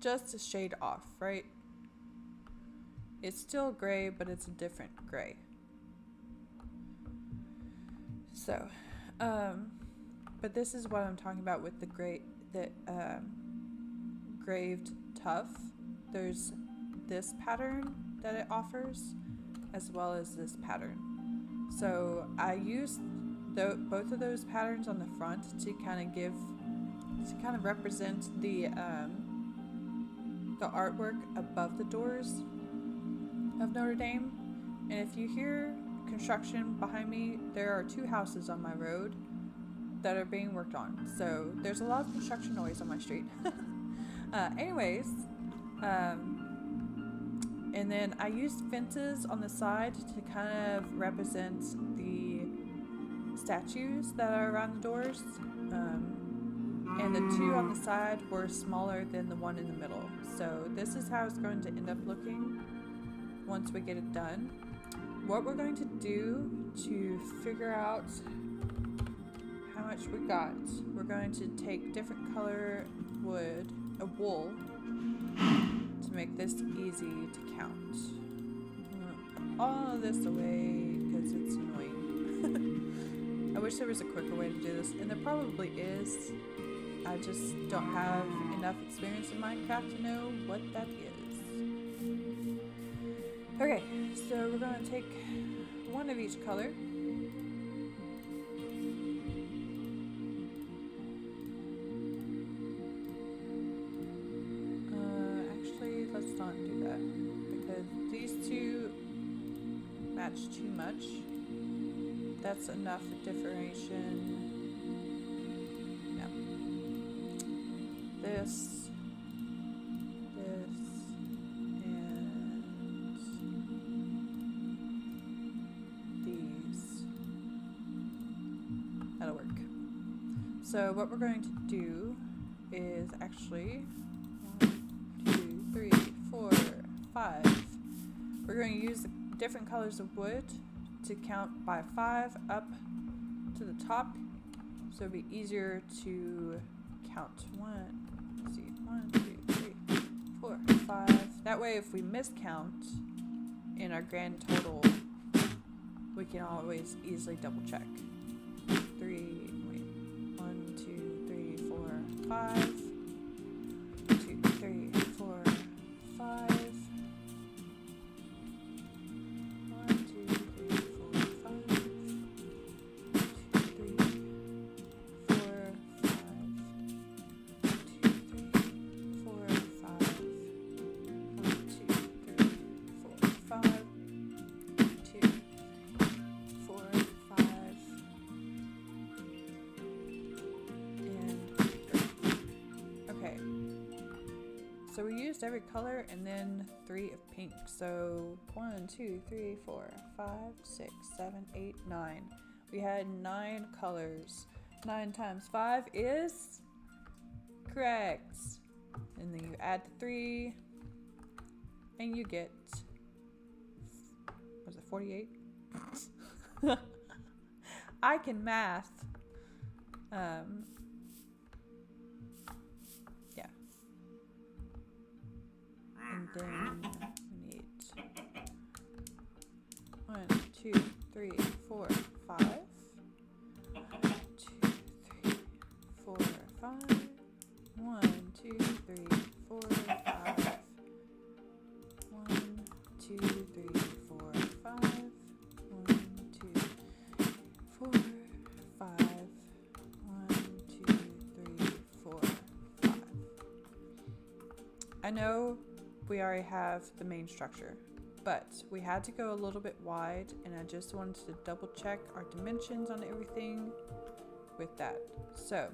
just a shade off, right? It's still gray, but it's a different gray. So, but this is what I'm talking about with the graved tuff. There's this pattern that it offers, as well as this pattern. So I used both of those patterns on the front to kind of represent the artwork above the doors of Notre Dame. And if you hear construction behind me, there are 2 houses on my road that are being worked on. So there's a lot of construction noise on my street. Anyways, and then I used fences on the side to kind of represent the statues that are around the doors. And the 2 on the side were smaller than the one in the middle. So this is how it's going to end up looking once we get it done. What we're going to do to figure out how much we got, we're going to take different color wool, to make this easy to count. I'm gonna put all of this away because it's annoying. I wish there was a quicker way to do this, and there probably is. I just don't have enough experience in Minecraft to know what that is. Okay, so we're going to take one of each color. Actually, let's not do that, because these 2 match too much. That's enough differentiation. This, and these. That'll work. So what we're going to do is actually 1, 2, 3, 4, 5. We're going to use the different colors of wood to count by 5 up to the top, so it'll be easier to count. 1, 2, 3, 4, 5. That way, if we miscount in our grand total, we can always easily double check. 1, 2, 3, 4, 5. 2, 3, 4, 5. 1, 2, 3, 4, 5. 2, 3, 4, 5. 2, 3, 4, 5. 1, 2, 3, 4, 5. 2, 4, 5. And 3. Okay. So we used every color and then 3 of pink. So 1, 2, 3, 4, 5, 6, 7, 8, 9. We had 9 colors. 9 times 5 is correct. And then you add the 3 and you get, was it 48? I can math. Yeah. And then we need 1, 2, 3, 4, 5. 2, 3, 4, 5. 1, 2, 3, 4, 5. 1, 2, 3, 4, 5. 1, 2, 4, 5. 1, 2, 3, 4, 5. I know we already have the main structure, but we had to go a little bit wide, and I just wanted to double check our dimensions on everything with that. So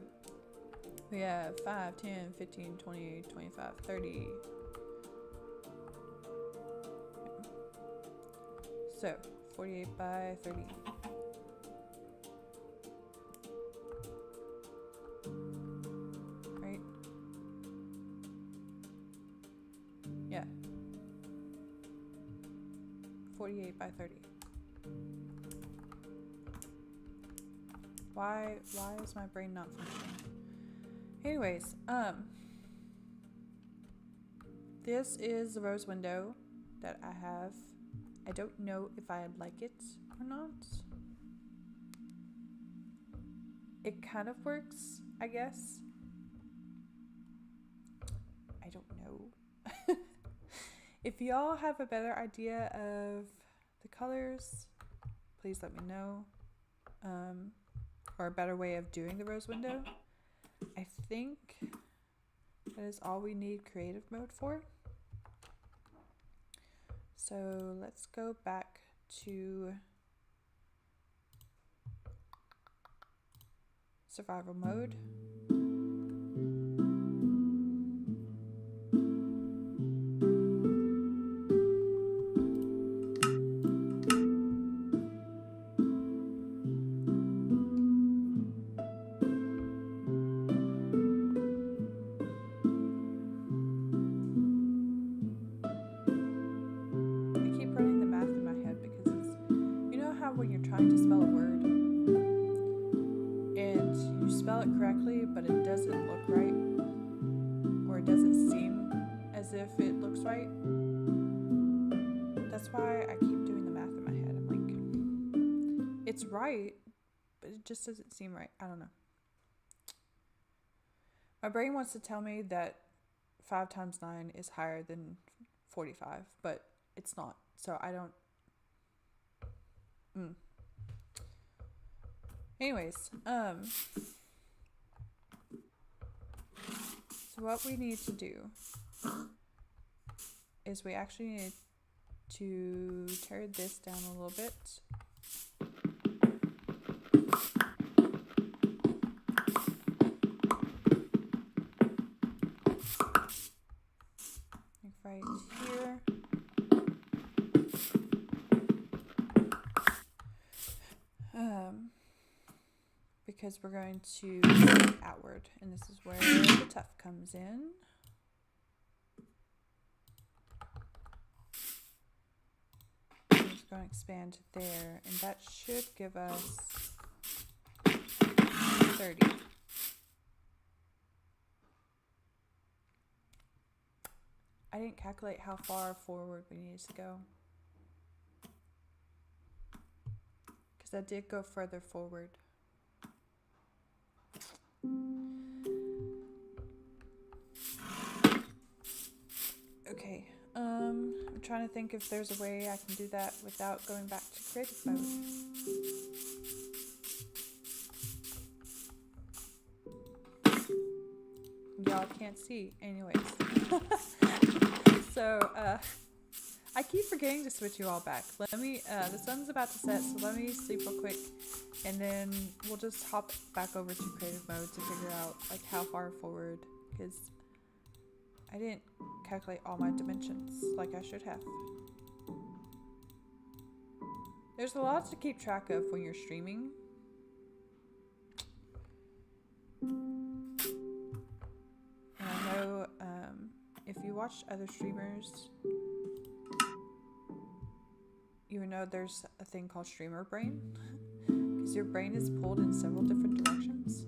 we have 5, 10, 15, 20, 25, 30. So 48 by 30. Right? Yeah. 48 by 30. Why is my brain not functioning? Anyways, this is the rose window that I have. I don't know if I like it or not. It kind of works, I guess. I don't know. If y'all have a better idea of the colors, please let me know. Or a better way of doing the rose window. I think that is all we need creative mode for. So let's go back to survival mode. When you're trying to spell a word and you spell it correctly but it doesn't look right, or it doesn't seem as if it looks right, that's why I keep doing the math in my head. I'm like, it's right, but it just doesn't seem right. I don't know. My brain wants to tell me that 5 times 9 is higher than 45, but it's not, so I don't. Anyways, so what we need to do is we actually need to tear this down a little bit. Like right here. Because we're going to go outward, and this is where the tuft comes in. I'm just going to expand there, and that should give us 30. I didn't calculate how far forward we needed to go, because I did go further forward. Okay, I'm trying to think if there's a way I can do that without going back to creative mode. Y'all can't see, anyways. So, I keep forgetting to switch you all back. Let me, the sun's about to set, so let me sleep real quick, and then we'll just hop back over to creative mode to figure out, like, how far forward, because I didn't calculate all my dimensions like I should have. There's a lot to keep track of when you're streaming. And I know, if you watch other streamers, you know there's a thing called streamer brain, because your brain is pulled in several different directions.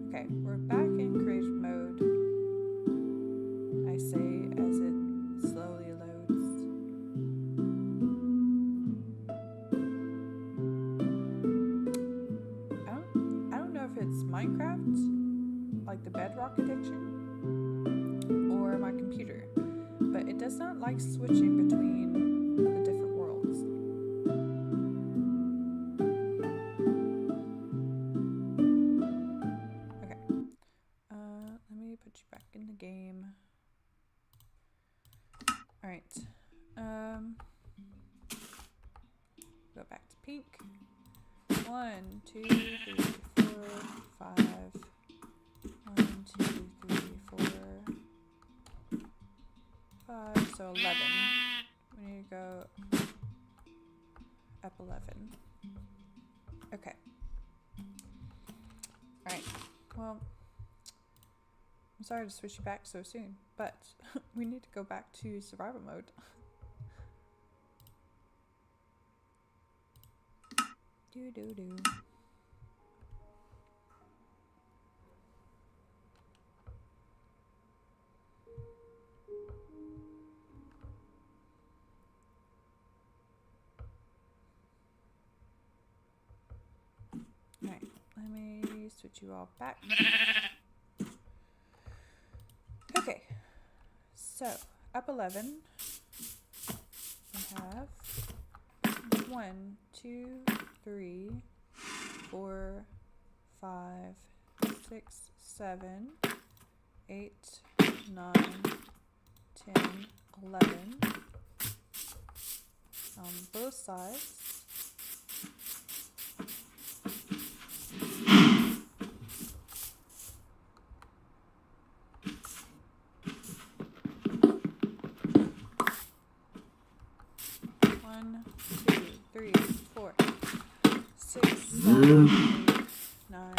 Okay, we're back in creative mode. I say as it slowly loads. I don't know if it's Minecraft, like the Bedrock addiction, or my computer, but it does not like switching between the different worlds. Okay, let me put you back in the game. All right, go back to pink. 1, 2, 3, 4, 5. 1, 2, 3, 4, 5. So 11. We need to go up 11. Okay. All right. Well, I'm sorry to switch you back so soon, but we need to go back to survival mode. Do. switch you all back. Okay, so up 11, we have 1, 2, 3, 4, 5, 6, 7, 8, 9, 10, 11 on both sides. One, 2, 3, 4, 6, 7, 8, 9,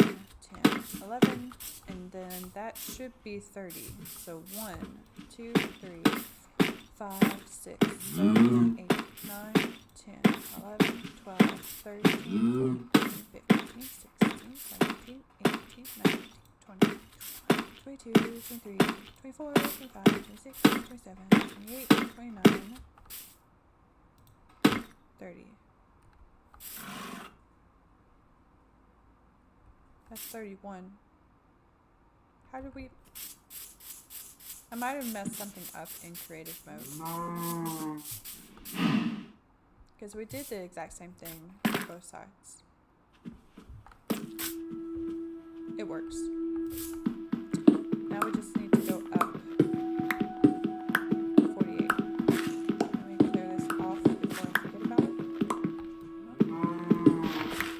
10, 11, and then that should be 30. So 1, 2, 3, 5, 6, 7, 8, 9, 10, 11, 12, 13, 14, 15, 16, 17, 18, 19, 20, 22, 23, 24, 25, 26, 27, 28, 29, 30. That's 31. How did we... I might have messed something up in creative mode. Because we did the exact same thing on both sides. It works. Now we just need to go up 48. Let me clear this off before I forget about it.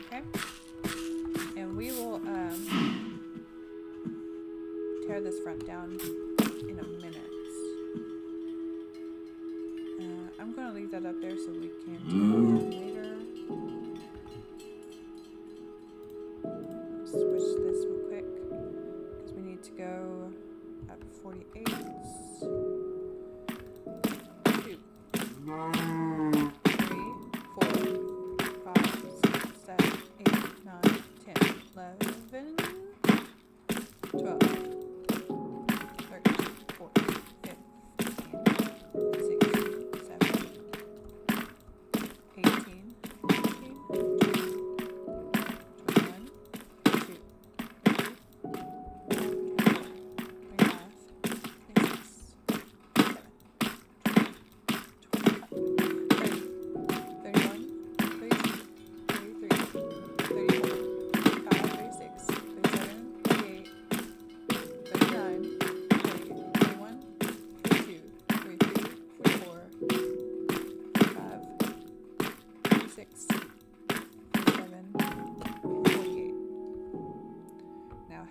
Okay. And we will tear this front down in a minute. I'm going to leave that up there so we can do it later. Switch this real quick because we need to go up 48. 2, 3, 4, 5, 6, 7, 8, 9, 10, 11, 12, 13, 14, 15, 16, 17, 18, 19, 20, 21, 22,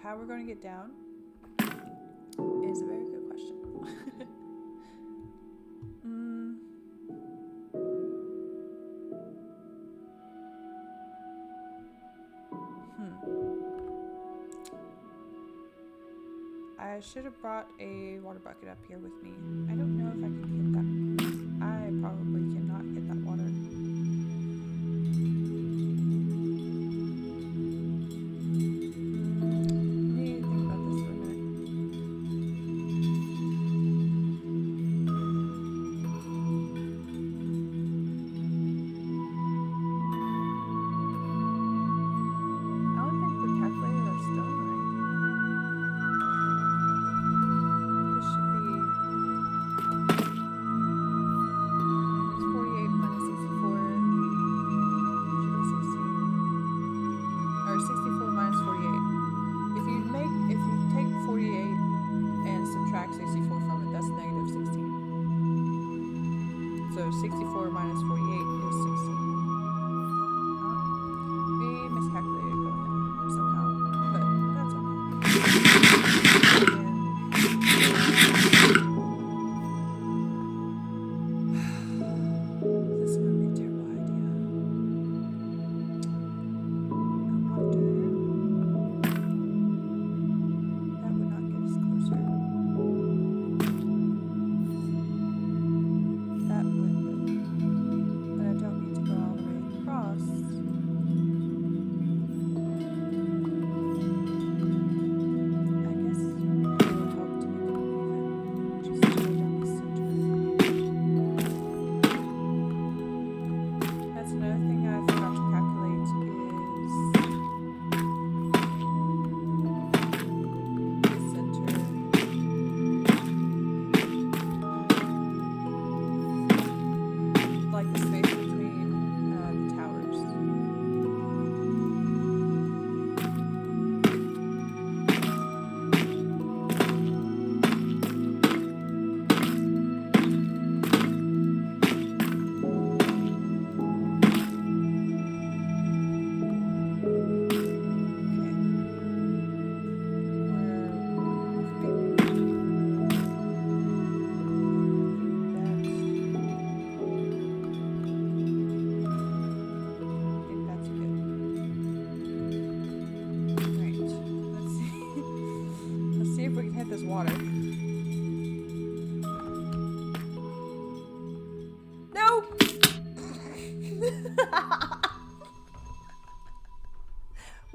how we're going to get down is a very good question. I should have brought a water bucket up here with me. I don't know if I can hit that. I probably cannot hit that water.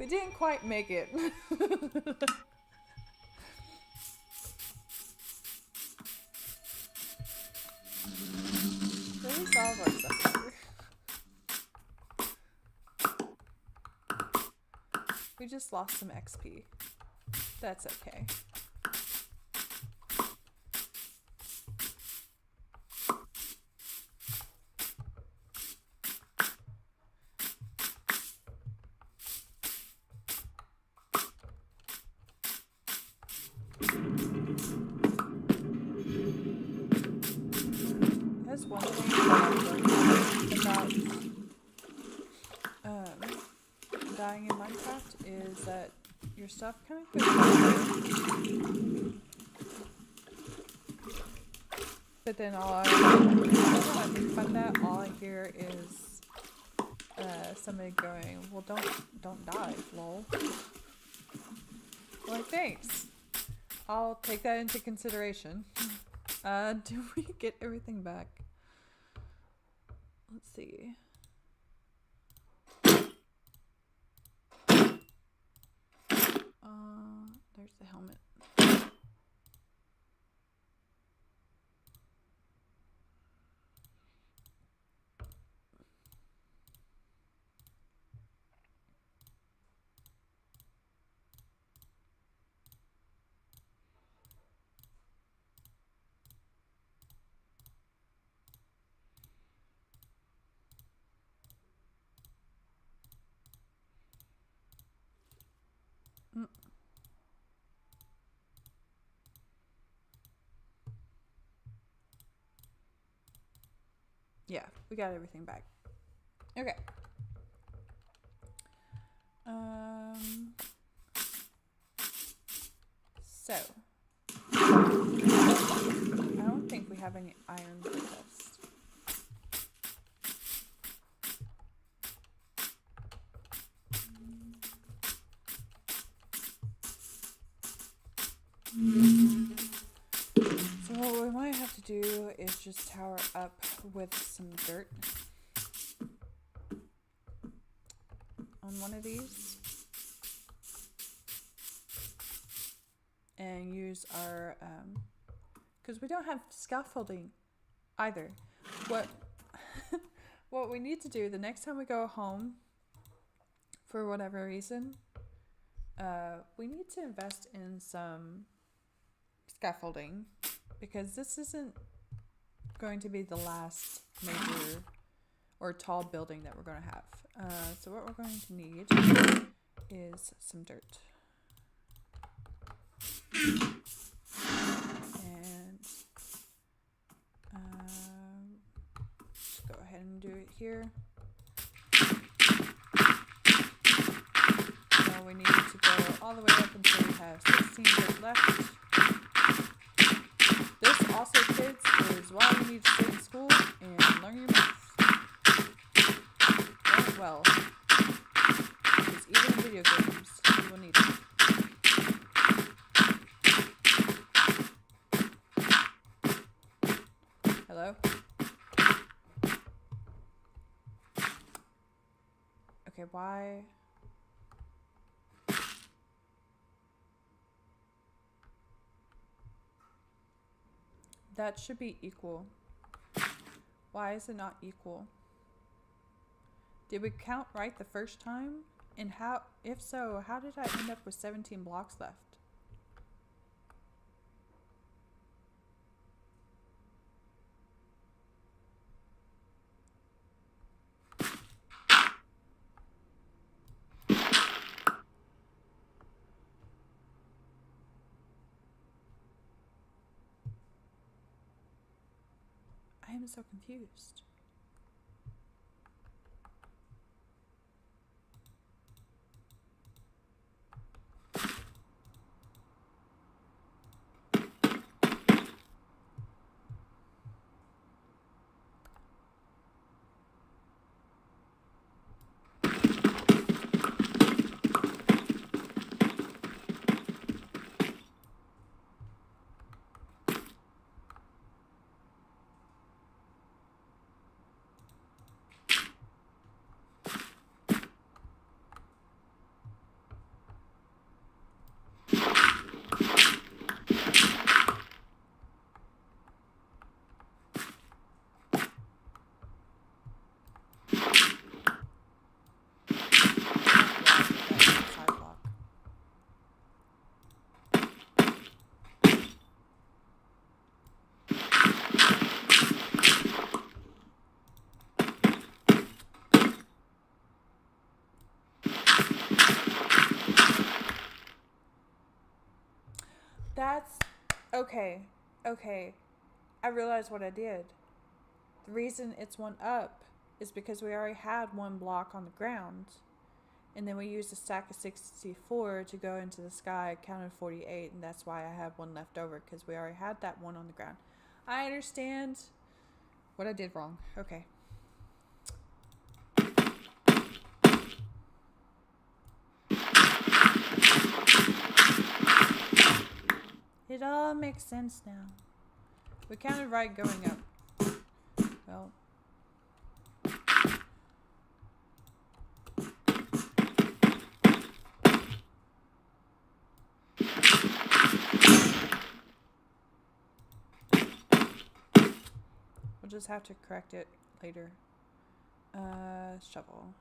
We didn't quite make it. Really solve our stuff here. We just lost some XP. That's okay. That's one thing that I've learned about dying in Minecraft is that your stuff kind of goes. But then when I think about that, all I hear is somebody going, "Well, don't die, lol." Like, thanks. I'll take that into consideration. Do we get everything back? Let's see. There's the helmet. Yeah, we got everything back. Okay. So I don't think we have any iron with us. So what we might have to do is just tower up with some dirt on one of these and use our because we don't have scaffolding either. What we need to do the next time we go home, for whatever reason, we need to invest in some scaffolding, because this isn't going to be the last major or tall building that we're going to have. So what we're going to need is some dirt. And just go ahead and do it here. So we need to go all the way up until we have 16 dirt left. This also, kids, is why you need to stay in school and learn your math. Learn it well. Because even in video games, you will need it. Hello? Okay, why? That should be equal. Why is it not equal? Did we count right the first time? And how, if so, how did I end up with 17 blocks left? I am so confused. Okay. Okay. I realized what I did. The reason it's one up is because we already had one block on the ground. And then we used a stack of 64 to go into the sky, counted 48, and that's why I have one left over, because we already had that one on the ground. I understand what I did wrong. Okay. It all makes sense now. We counted right going up. Well. We'll just have to correct it later. Shovel.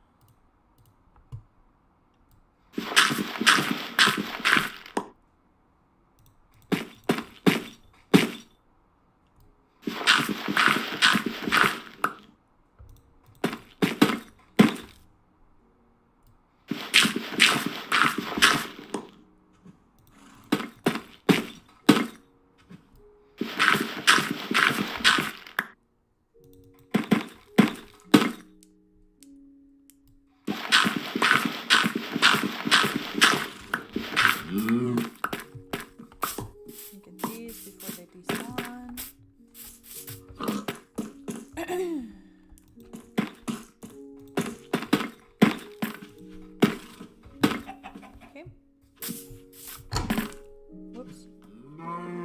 Get these before they despawn. Okay. Whoops. Alright.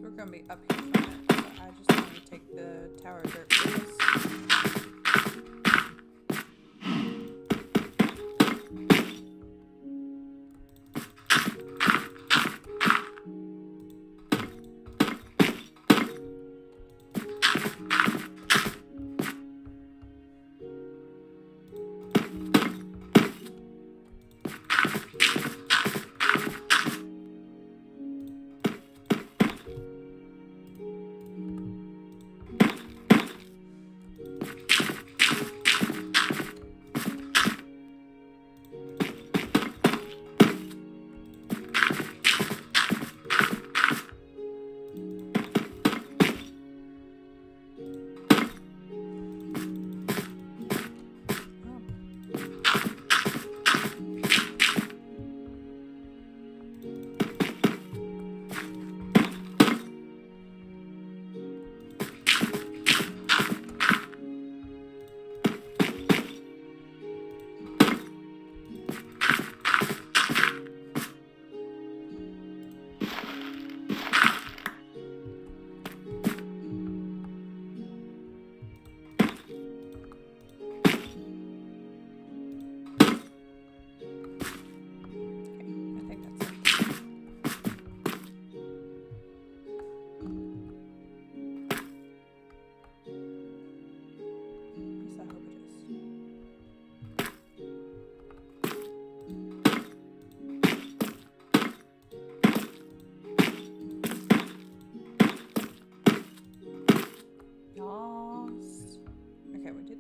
And then be up here for a minute, but I just want to take the tower dirt first.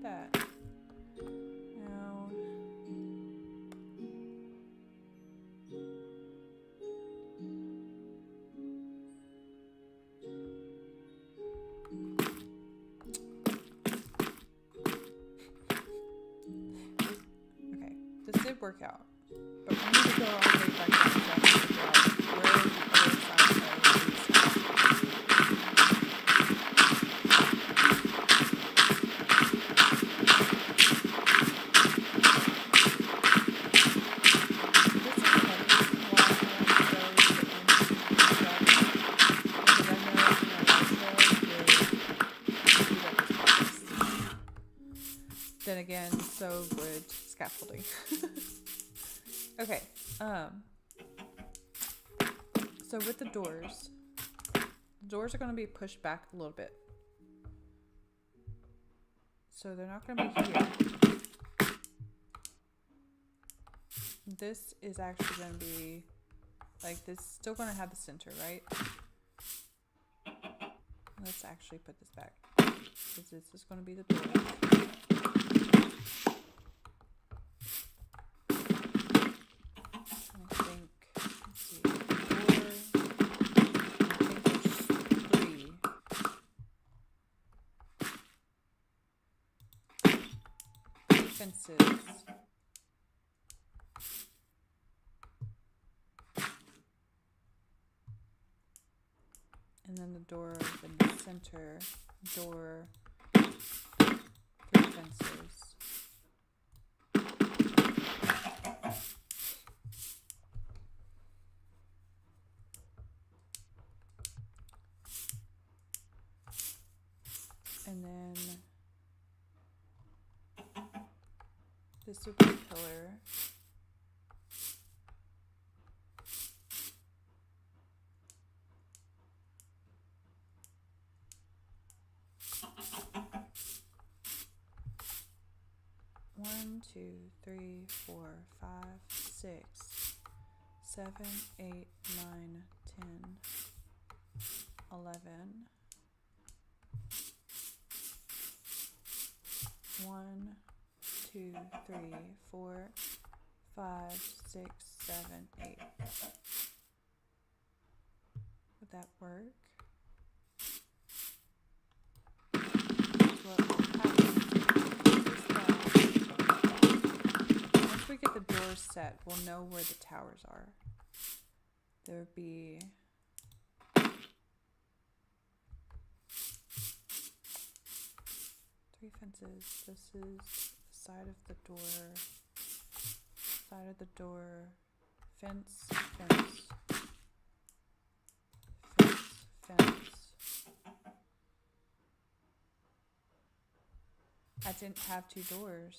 That. Now, okay, this did work out, but we need to go all the way back down so I can figure out where the other side of Then again, so would scaffolding. Okay, so with the doors are going to be pushed back a little bit. So they're not going to be here. this is actually going to be, like, this still going to have the center, right? Let's actually put this back, because this is going to be the door. I think, let's see, door, I think there's 3 fences. And then the door in the center, door, 3 fences. And then this would be a pillar. One, 2, 3, 4, 5, 6, 7, 8, 9, 10, 11. 1, 2, 3, 4, 5, 6, 7, 8. Would that work? What will happen is that once we get the doors set, we'll know where the towers are. There would be 3 fences. This is the side of the door, fence, fence, fence, fence. I didn't have 2 doors.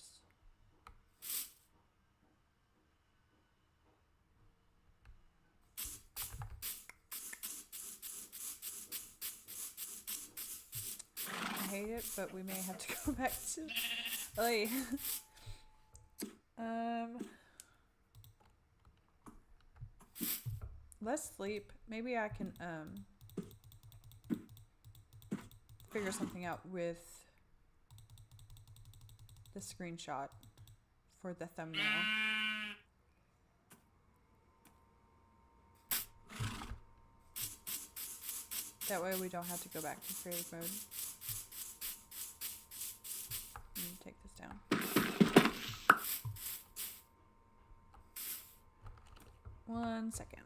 I hate it, but we may have to go back to like let's sleep. Maybe I can figure something out with the screenshot for the thumbnail. That way we don't have to go back to creative mode. Let me take this down. 1 second.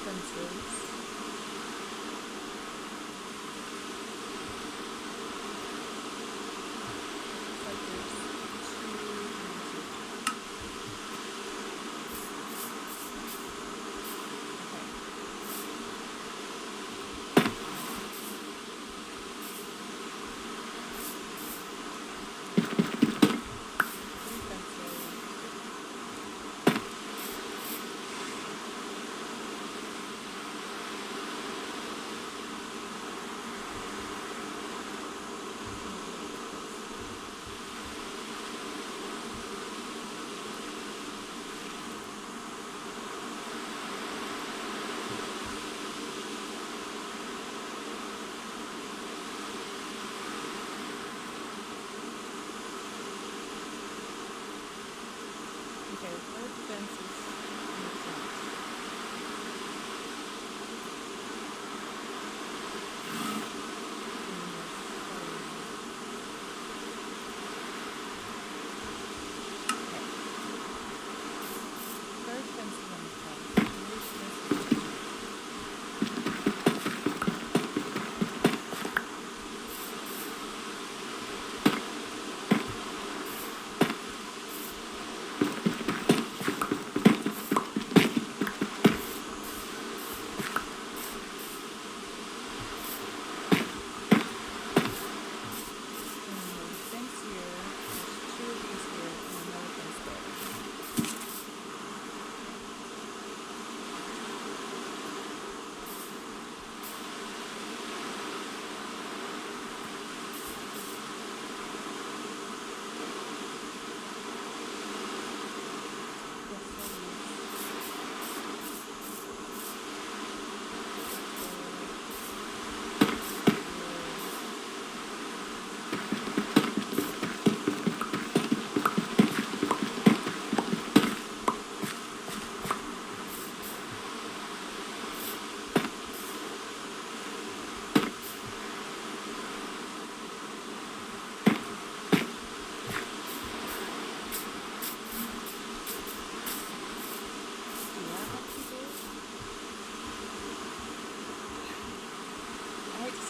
Fences.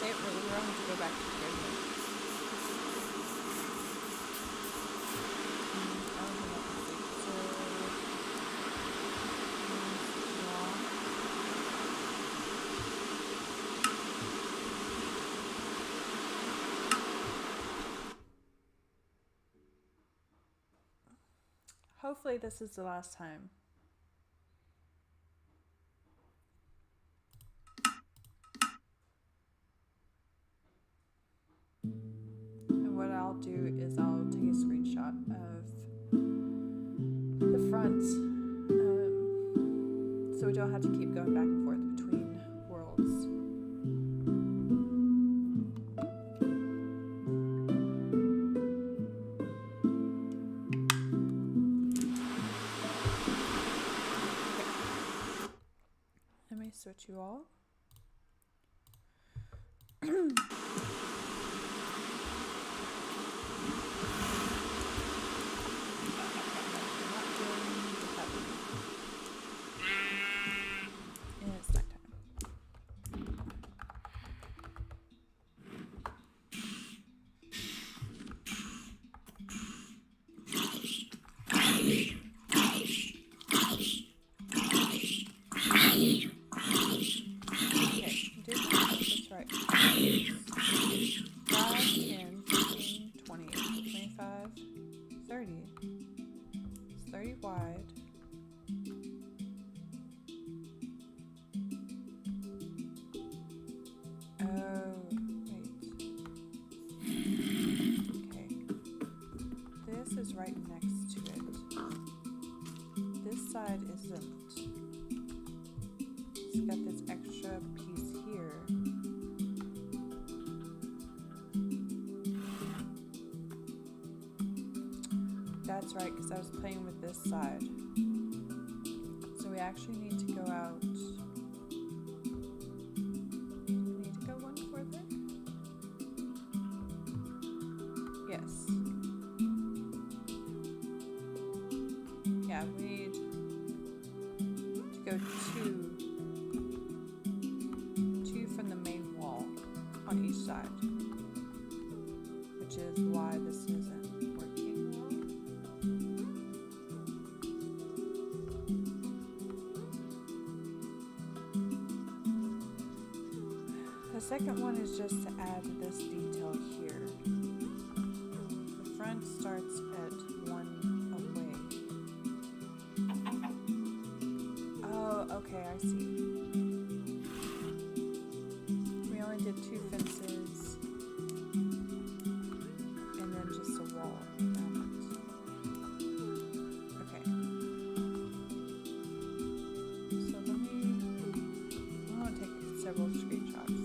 say it really wrong to go back to the beginning. Hopefully this is the last time. And what I'll do is I'll take a screenshot of the front, so we don't have to keep going back and forth between worlds. Switch you all. And it's nighttime. Wide. Oh, wait. Okay. This is right next to it. This side isn't. It's got this extra piece here. That's right, because I was playing with this side. So we actually need to go out. Do we need to go one further? Yes. Yeah, we need to go two from the main wall on each side, which is why this isn't working well. The second one is just to add this detail here. The front starts at one away. Oh, okay, I see. We only did 2 fences and then just a wall around it. Okay. So I'm going to take several screenshots.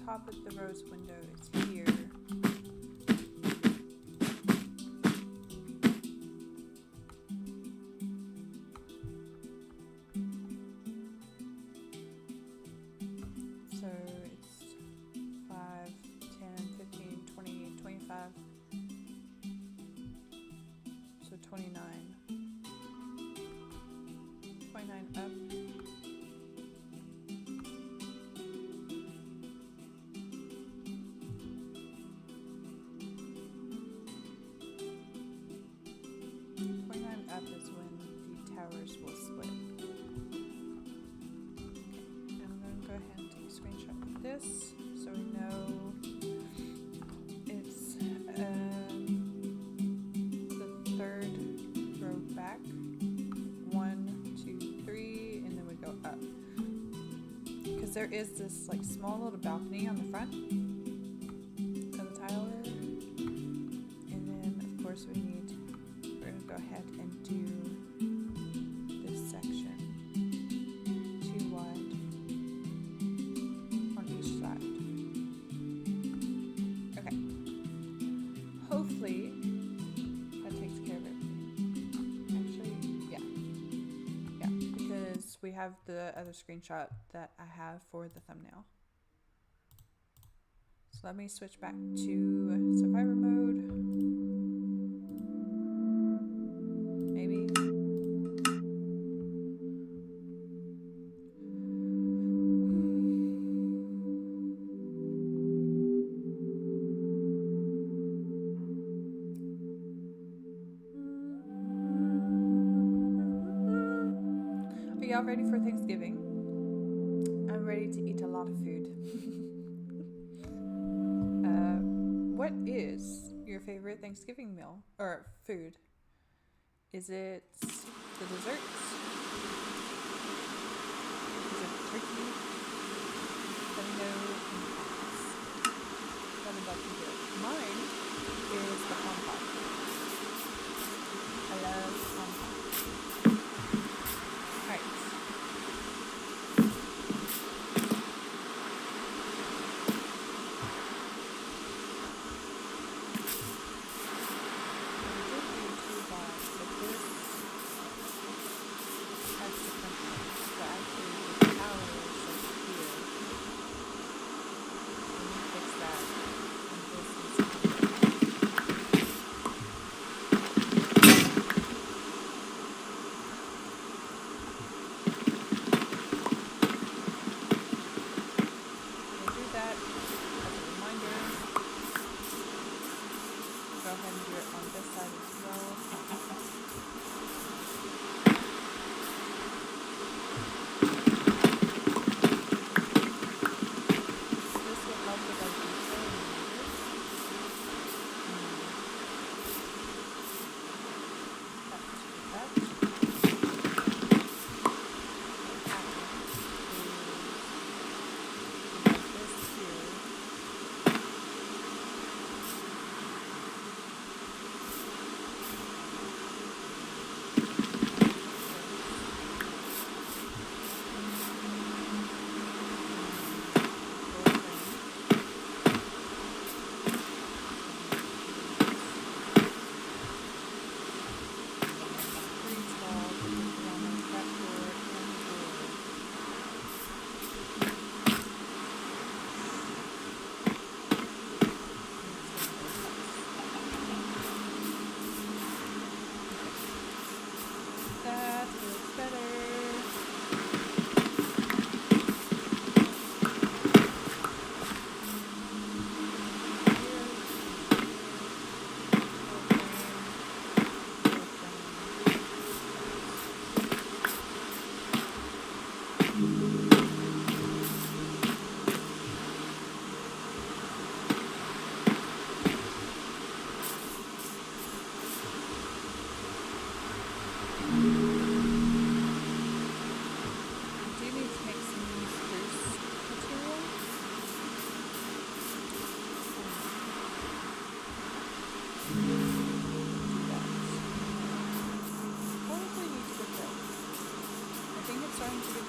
Top of the rose window is here. So it's 5, 10, 15, 20, 25. So 29. 29 up. Up is when the towers will split. Okay. I'm going to go ahead and take a screenshot of this so we know it's the third row back. 1, 2, 3, and then we go up. Because there is this like small little balcony on the front of the tile area. And then of course we're going to go ahead and do we have the other screenshot that I have for the thumbnail. So let me switch back to survivor mode. Maybe. Are y'all ready for Thanksgiving? I'm ready to eat a lot of food. What is your favorite Thanksgiving meal or food? Is it the desserts? Is it turkey? Let me know in the comments. Let me know if you do it. Mine is the palm pot. I love palm pot. Alright.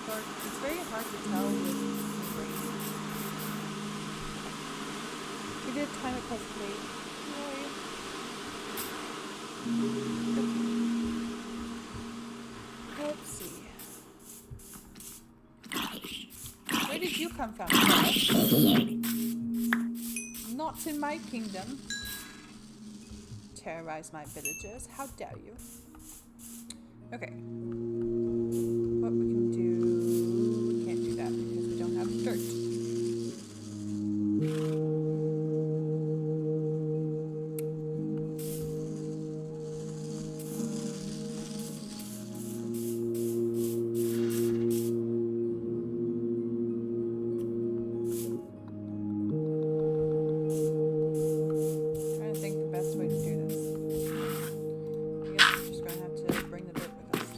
It's very hard to tell with the rain. We did time it perfectly. Yay. Let's see. Where did you come from? Not in my kingdom. Terrorize my villagers. How dare you? Okay. What we can do... We can't do that because we don't have dirt. Trying to think the best way to do this. I guess we're just gonna have to bring the dirt with us.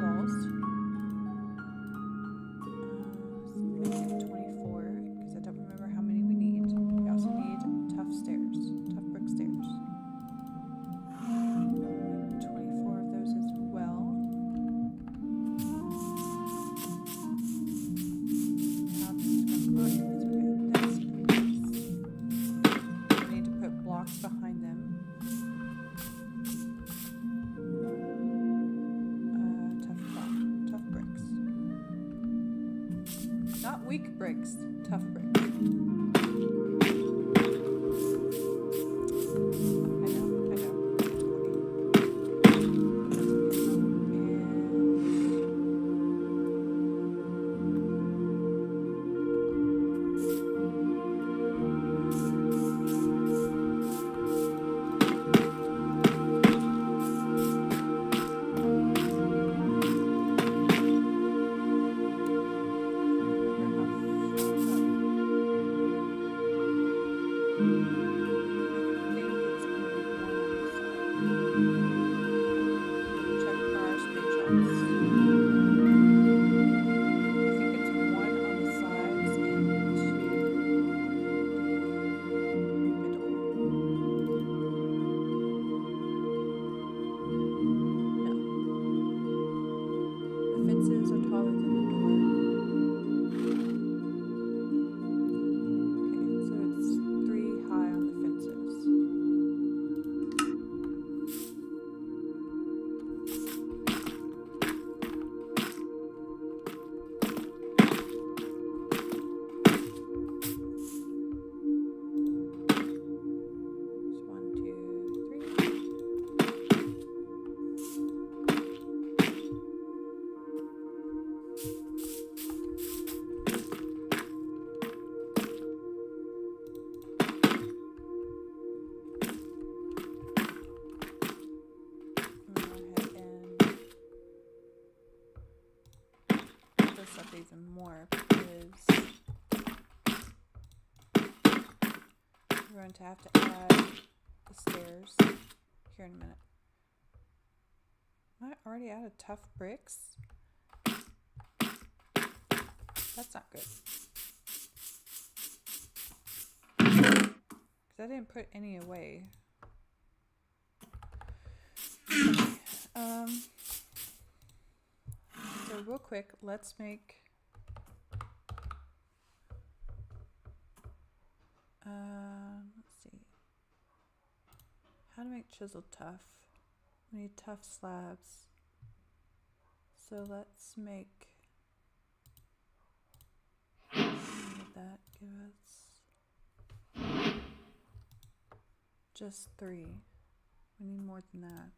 walls. Let's make it 24 because I don't remember how many we need. We also need tough stairs, tough brick stairs. 24 of those as well. How this is going to look is okay. That's nice. We need to put blocks behind them. Tough bricks. Not weak bricks, tough bricks. Fences are taller than the door. Okay, so it's 3 high on the fences. It's 1, 2, 3. This up even more because we're going to have to add the stairs here in a minute. Am I already out of tough bricks? That's not good. Because I didn't put any away. So real quick, let's make let's see how to make chisel tough. We need tough slabs. So let's make that give us just 3. We need more than that.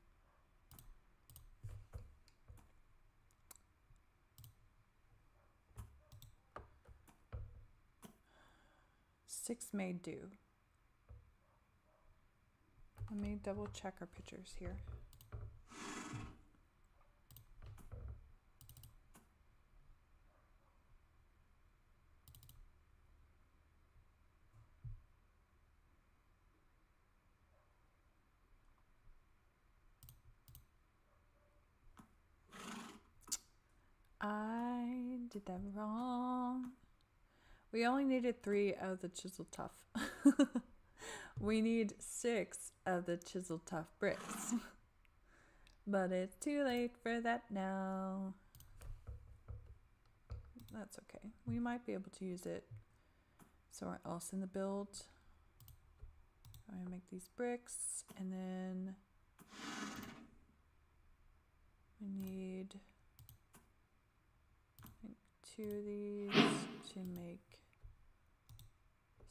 Six may do. Let me double check our pictures here. I did that wrong. We only needed 3 of the chisel tough. We need 6 of the chisel tough bricks. But it's too late for that now. That's okay. We might be able to use it somewhere else in the build. I'm going to make these bricks, and then we need 2 of these to make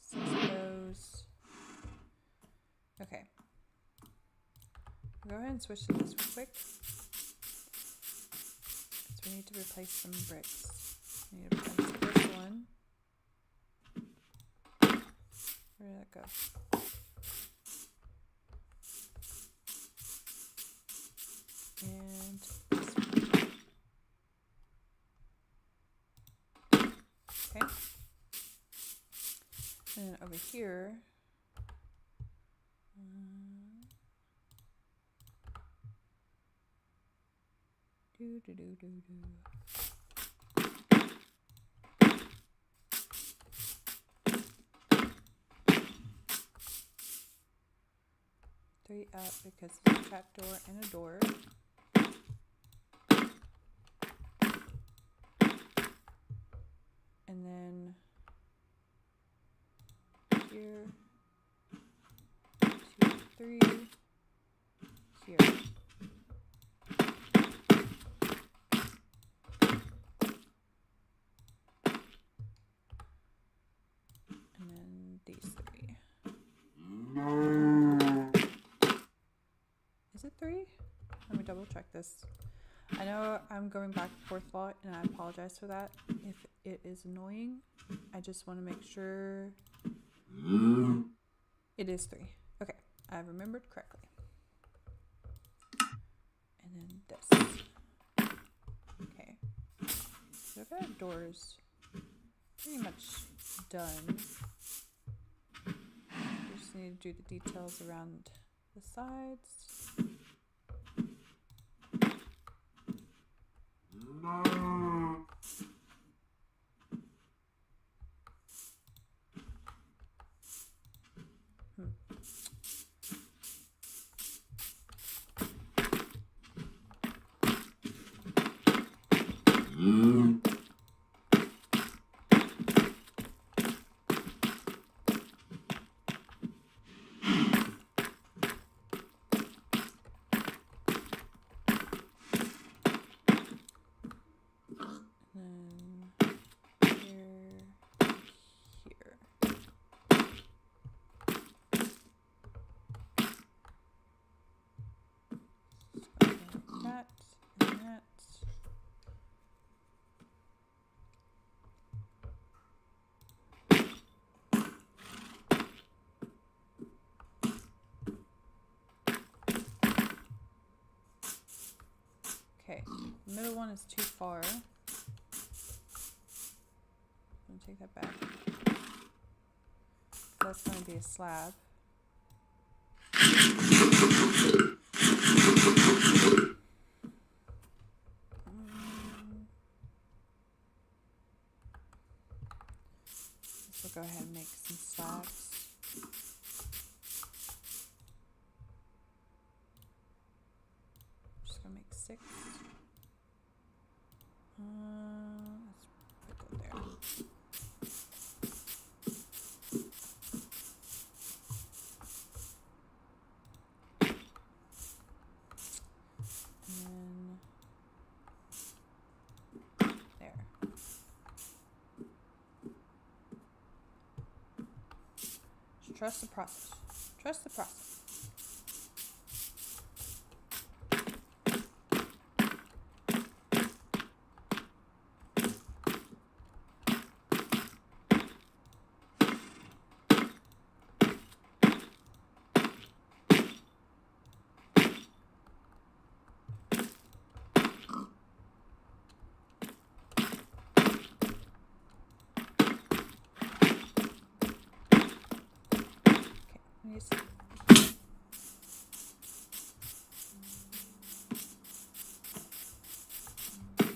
6 of those. Okay. Go ahead and switch to this real quick. So we need to replace some bricks. We need to replace this one. Where did that go? And this one. Okay. And then over here, Do, do, do, do, do. 3 up because it's a trapdoor and a door. And then here, 2, 3, here. And then these 3. Is it 3? Let me double check this. I know I'm going back and forth a lot, and I apologize for that. If it is annoying, I just want to make sure it is 3. Okay, I remembered correctly. And then this. Okay, so I've got doors pretty much done. We just need to do the details around the sides. Okay, the middle one is too far. I'm gonna take that back. That's gonna be a slab. So we'll go ahead and make some slabs. Just gonna make 6. Let's put it there. And then there. Just trust the process. Trust the process.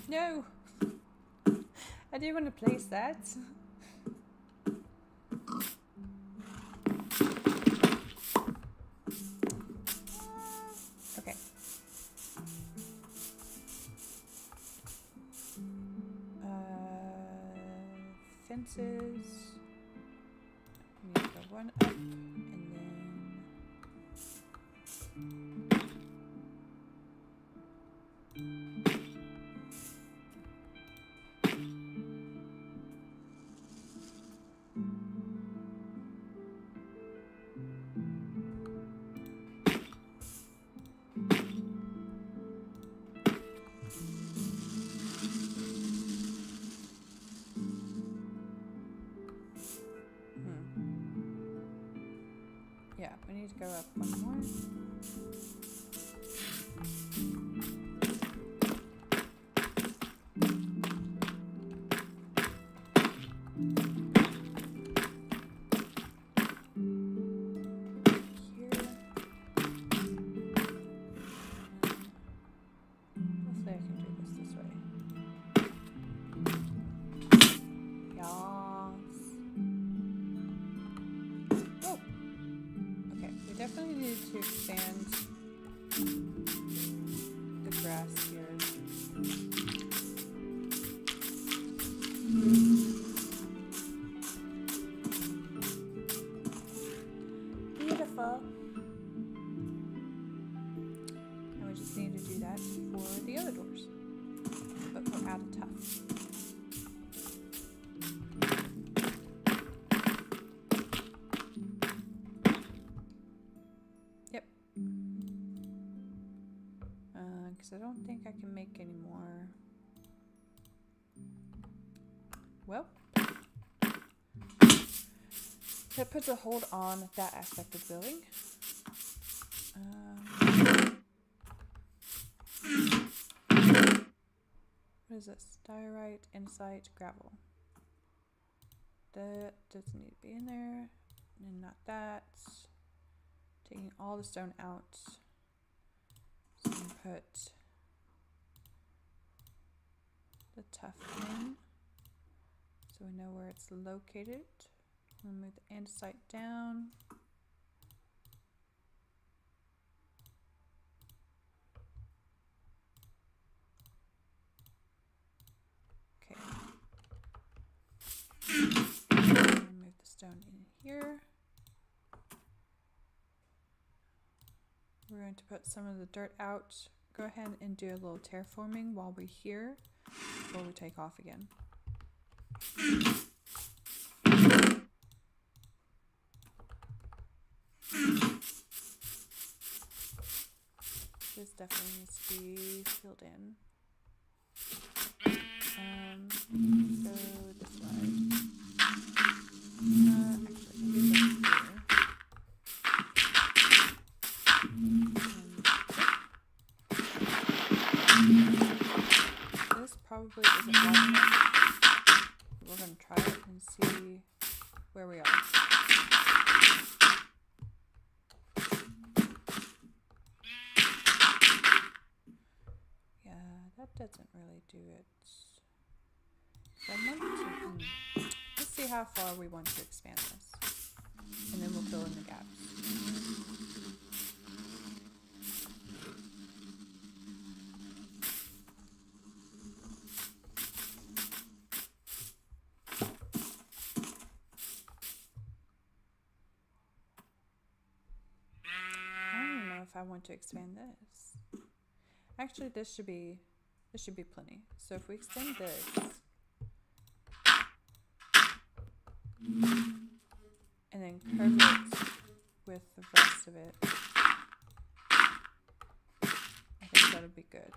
No! I didn't want to place that. Okay. Fences. We need to go 1 up and then yeah, we need to go up 1 more. Hopefully I can do need to expand the grass here. Beautiful. And we just need to do that for the other doors. But we're out of time. Yep. Because I don't think I can make any more. Well, that puts a hold on that aspect of the building. What is this? Diorite, insight, gravel. That doesn't need to be in there. And not that. Taking all the stone out. So I'm going to put the tuff in. So we know where it's located. We'll move the andesite down. Okay. Move the stone in here. We're going to put some of the dirt out. Go ahead and do a little terraforming while we're here before we take off again. This definitely needs to be filled in. So this way. This probably isn't large enough. We're going to try it and see where we are. That doesn't really do it. So I want to, let's see how far we want to expand this. And then we'll fill in the gaps. I don't know if I want to expand this. Actually, this should be plenty. So if we extend this and then curve it with the rest of it, I think that'll be good.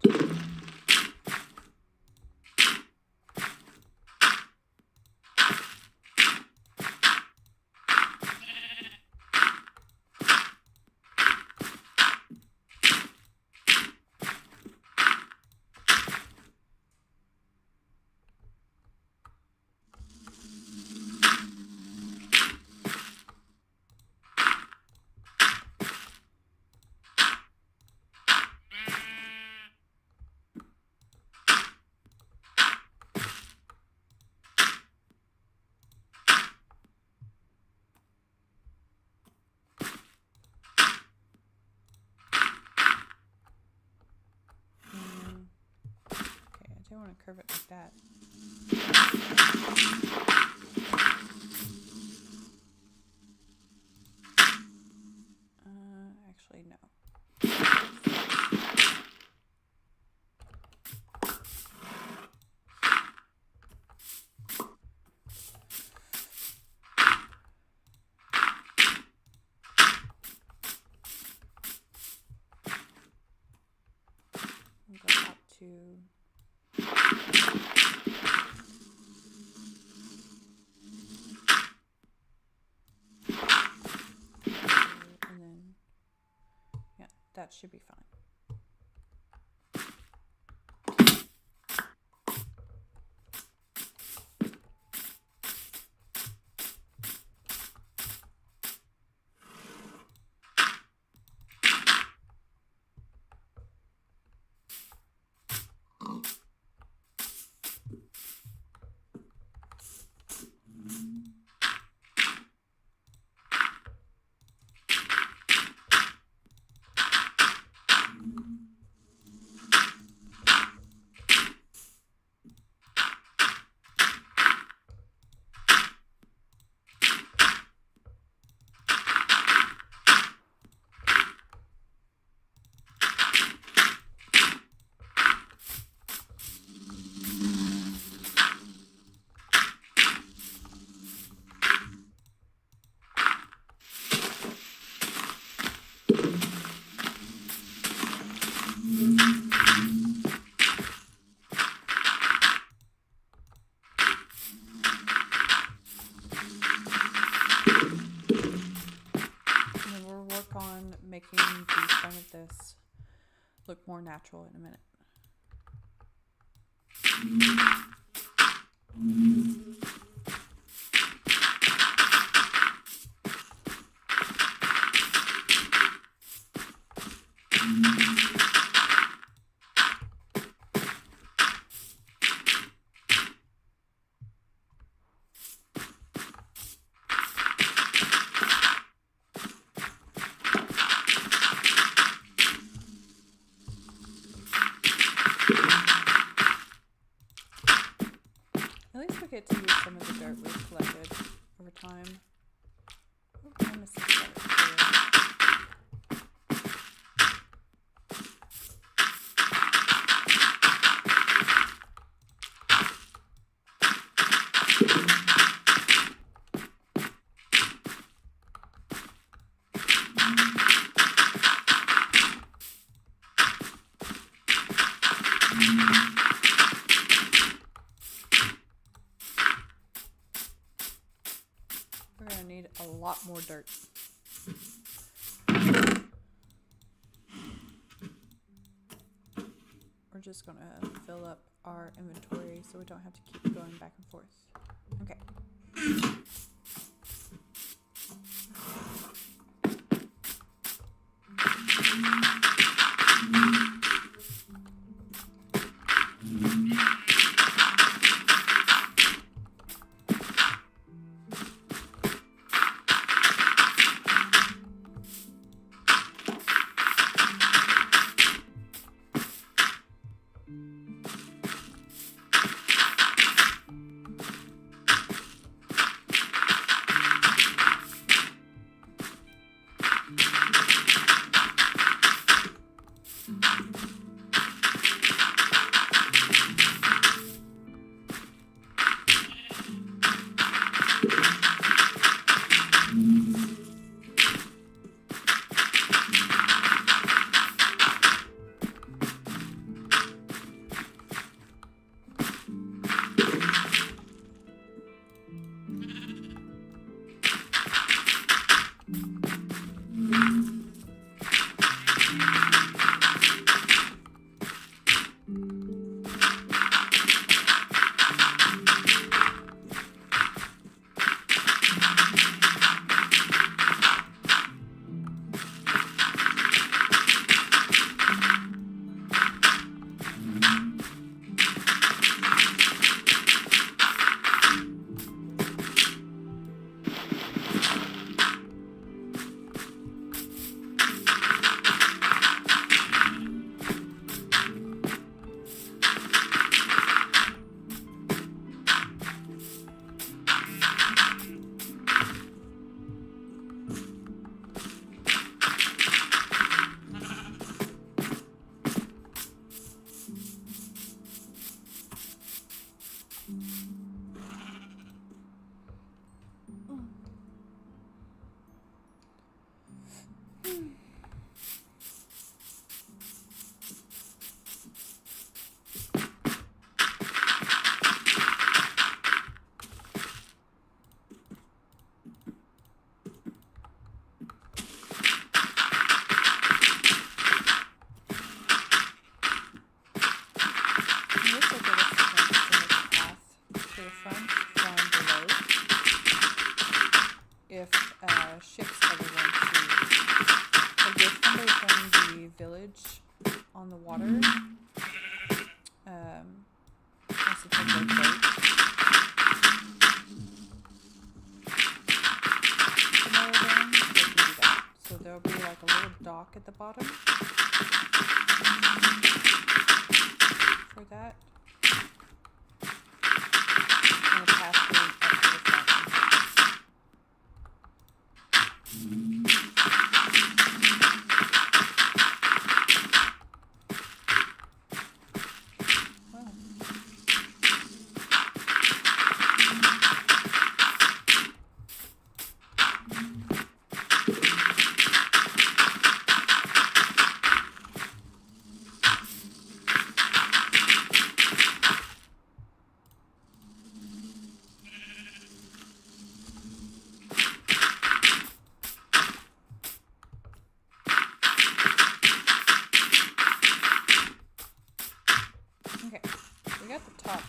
I don't want to curve it like that. Actually, no. We'll go up to that should be fine. making the front of this look more natural in a minute. At least we get to use some of the dirt we've collected over time. Oh, I missed this dirt. We're going to need a lot more dirt. We're just going to fill up our inventory so we don't have to keep going back and forth. Okay. If ships ever want to, like if somebody from the village on the water wants to take their boat, then they can do that. So there'll be like a little dock at the bottom for that. And a pathway up to the front.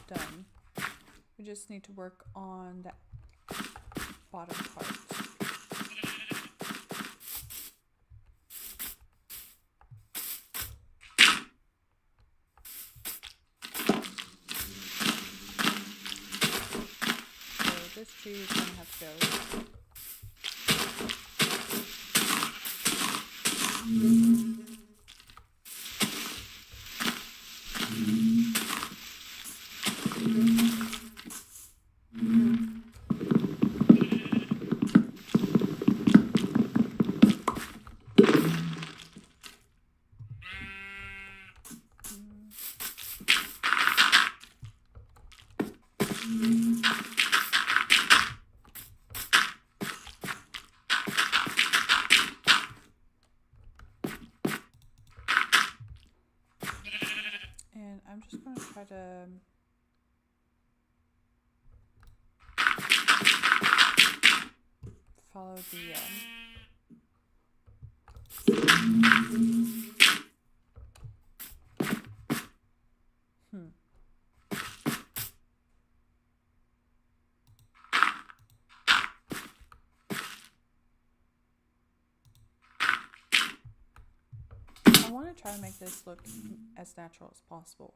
done. We just need to work on the bottom part. So this tree is going to have to go. And I'm just going to try to follow the I want to try to make this look as natural as possible.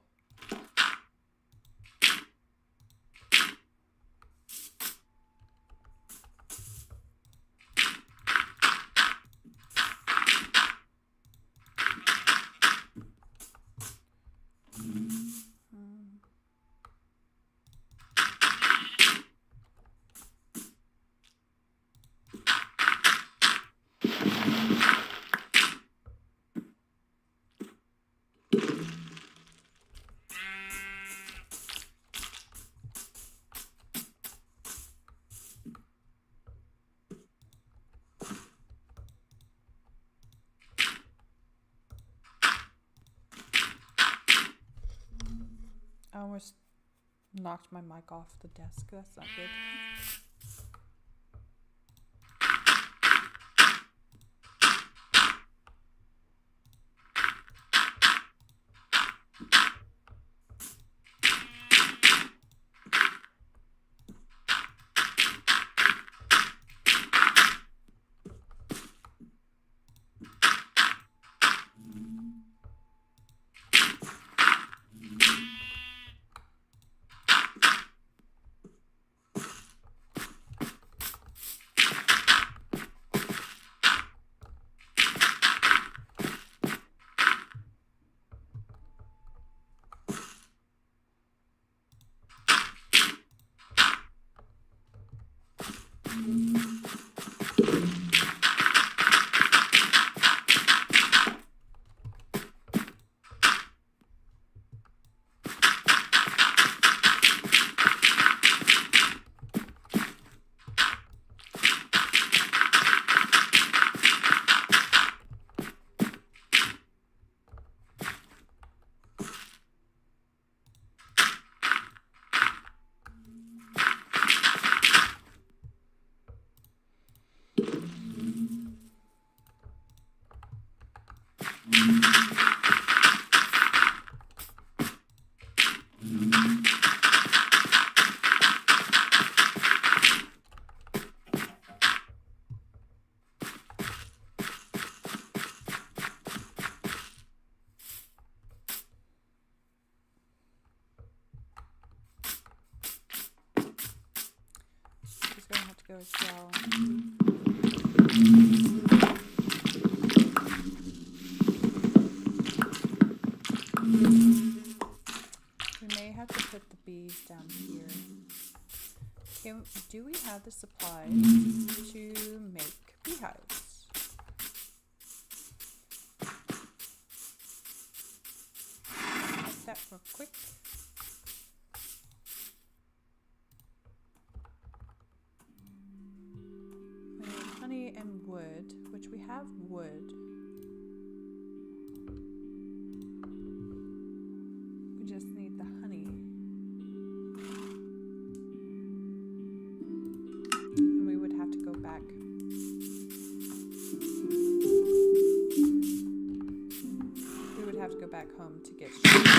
I almost knocked my mic off the desk. That's not good. Go as well. We may have to put the bees down here. Do we have the supplies to make beehives? Check that real quick. And wood, which we have wood. We just need the honey. And we would have to go back. We would have to go back home to get sugar.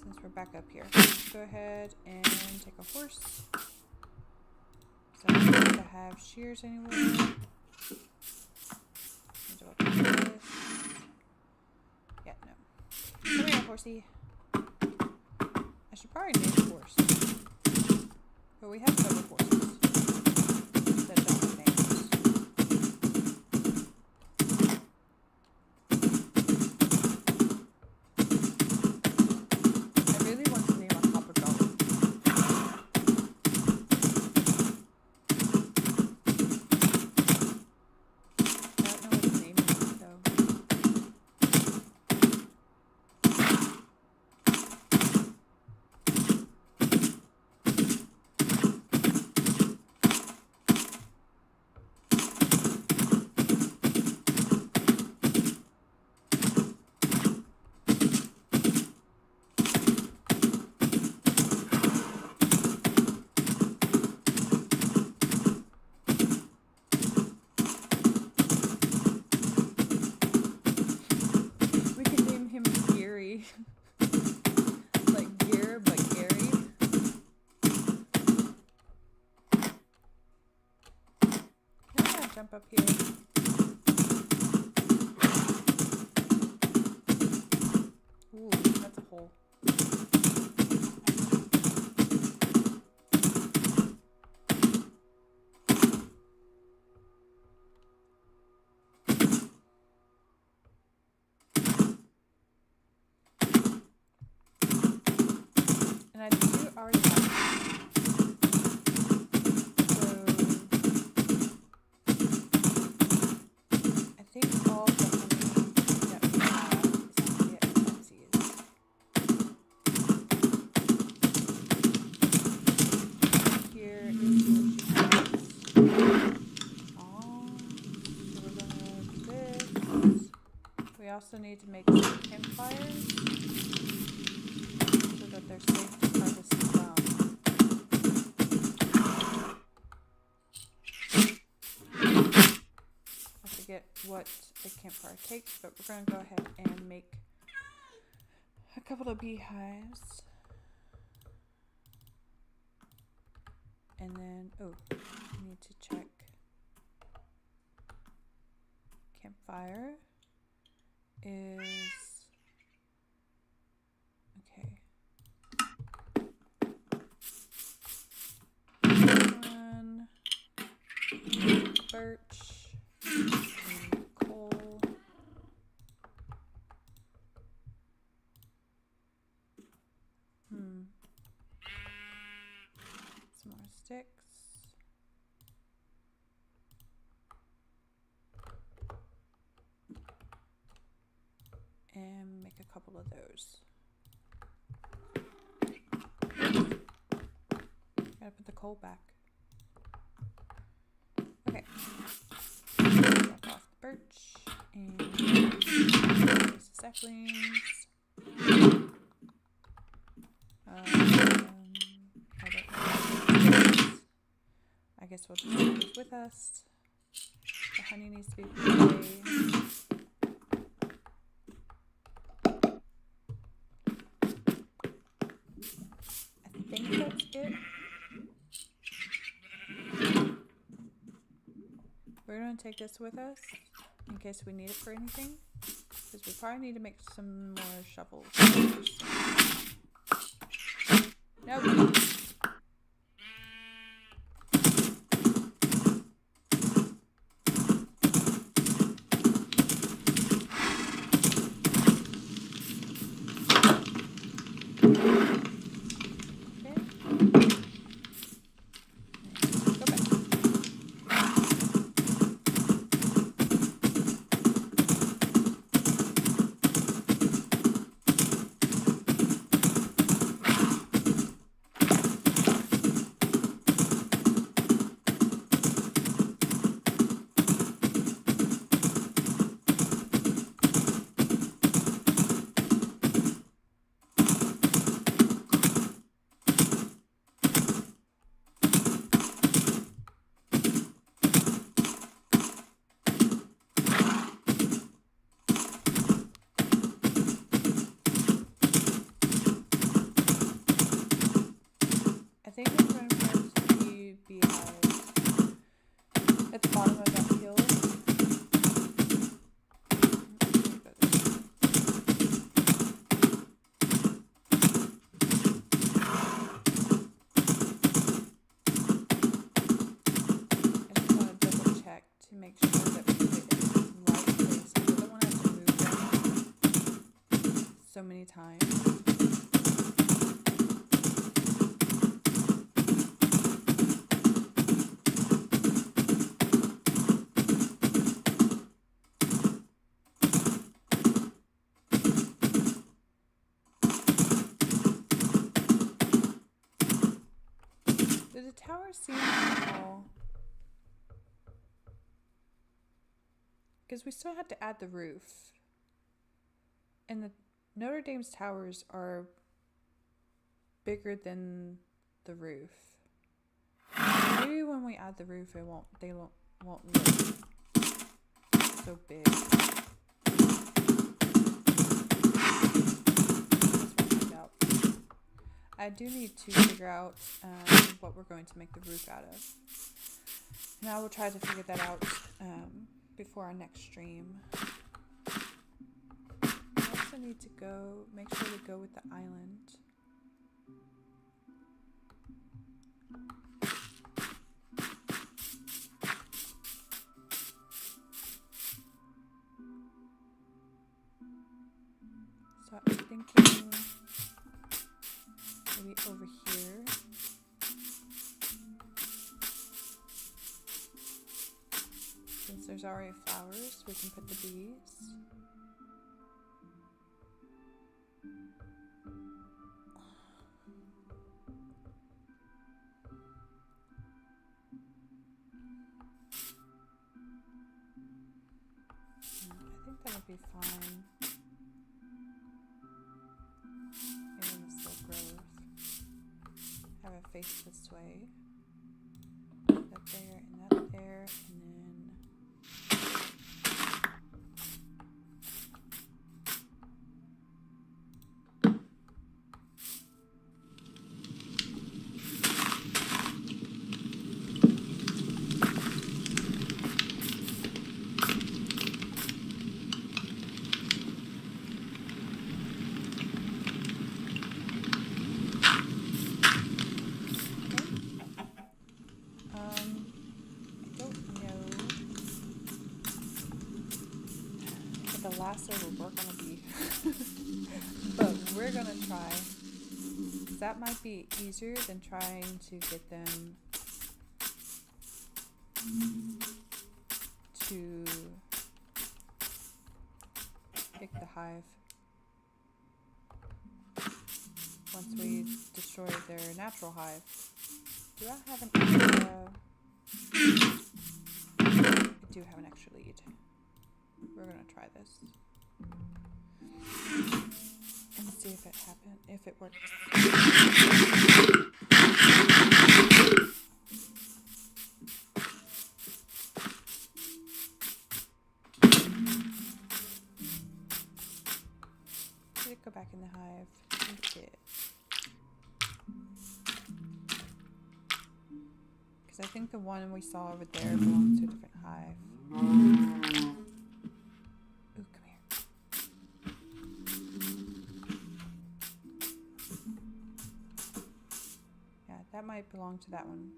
since we're back up here. Let's go ahead and take a horse. So I don't have to have shears anywhere. Yeah, no. Come here, horsey. I should probably name a horse. But we have several horses that don't have names. I really want to name a copper dog. I don't know what his name is, though. We could name him Gary. Like Gear, but Gary. Can I jump up here? Ooh, that's a hole. And I do already have it. So I think all the honey that we have is actually at Betsy's. Here is what she has. So we're gonna do this. We also need to make some campfires so that they're safe to harvest from. I forget what a campfire takes, but we're going to go ahead and make a couple of beehives. And then, oh, I need to check. Campfire is, okay. One, birch, and coal. Some more sticks. And make a couple of those. Gotta put the coal back. Okay. Drop off the birch and the saplings. I don't know. I guess we'll just take these with us. The honey needs to be put away. I think that's it. We're going to take this with us in case we need it for anything. Because we probably need to make some more shovels. Nope. make sure that we put it in the right place. I don't want to have to move them so many times. Do the towers seem tall? Because we still had to add the roof. And the Notre Dame's towers are bigger than the roof. Maybe when we add the roof, they won't look so big. I do need to figure out what we're going to make the roof out of. And I will try to figure that out before our next stream. I also need to make sure to go with the island. So I'm thinking maybe over here. Since there's already flowers, we can put the bees. I think that'll be fine. Maybe in the Silk Grove. Have it face this way. That there and that there, and then lasso will work on a bee. But we're gonna try. That might be easier than trying to get them to pick the hive once we destroy their natural hive. Do I have an extra? I do have an extra lead. We're gonna try this and see if it works. Did it go back in the hive? I think it did. Because I think the one we saw over there belongs to a different hive. That might belong to that one.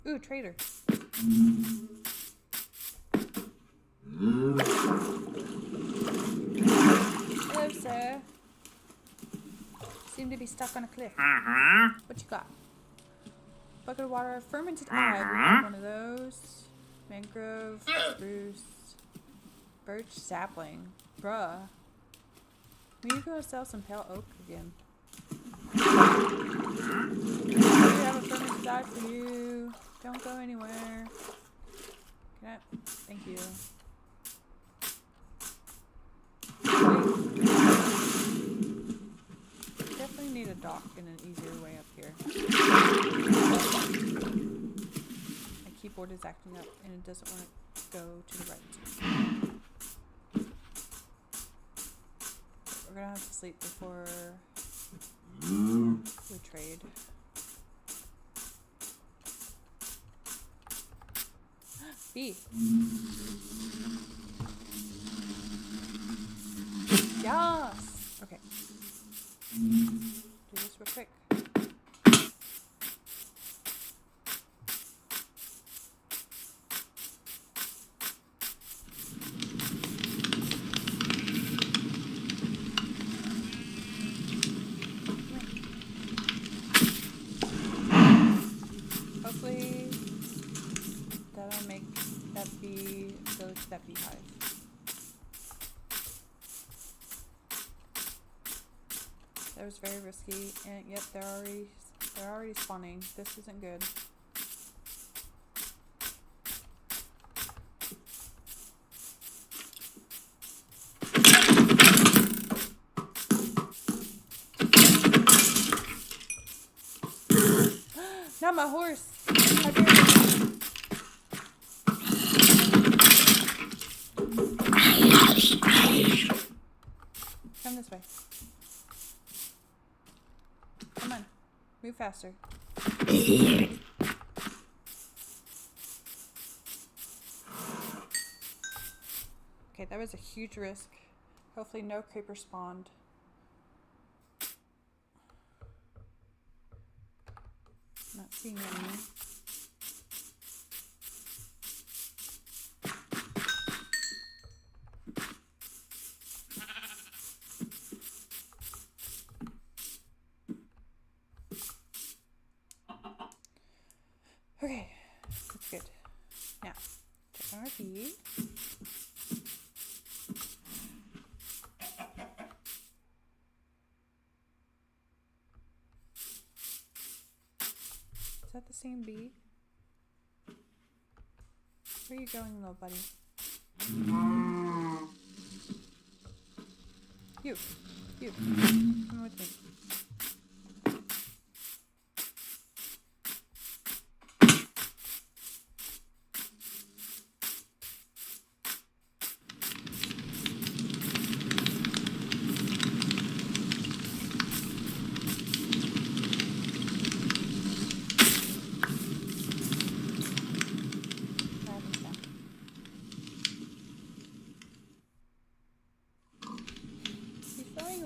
Ooh, trader. Hello, sir. Seem to be stuck on a cliff. What you got? Bucket of water, fermented eye. We have one of those. Mangrove, spruce, birch, sapling. Bruh. We need to go sell some pale oak again. We have a fermented eye for you. Don't go anywhere. Can I? Thank you. Definitely need a dock and an easier way up here. My keyboard is acting up and it doesn't want to go to the right. We're gonna have to sleep before we trade. Bee. Yes! Okay. Do this real quick. Hopefully that'll make that bee go to that beehive. That was very risky, and yep, they're already spawning. This isn't good. Not my horse! How dare you! Come this way. Come on. Move faster. Okay, that was a huge risk. Hopefully no creeper spawned. Not seeing any. Okay, that's good. Now, check on our bee. Is that the same bee? Where are you going, little buddy? You, come with me.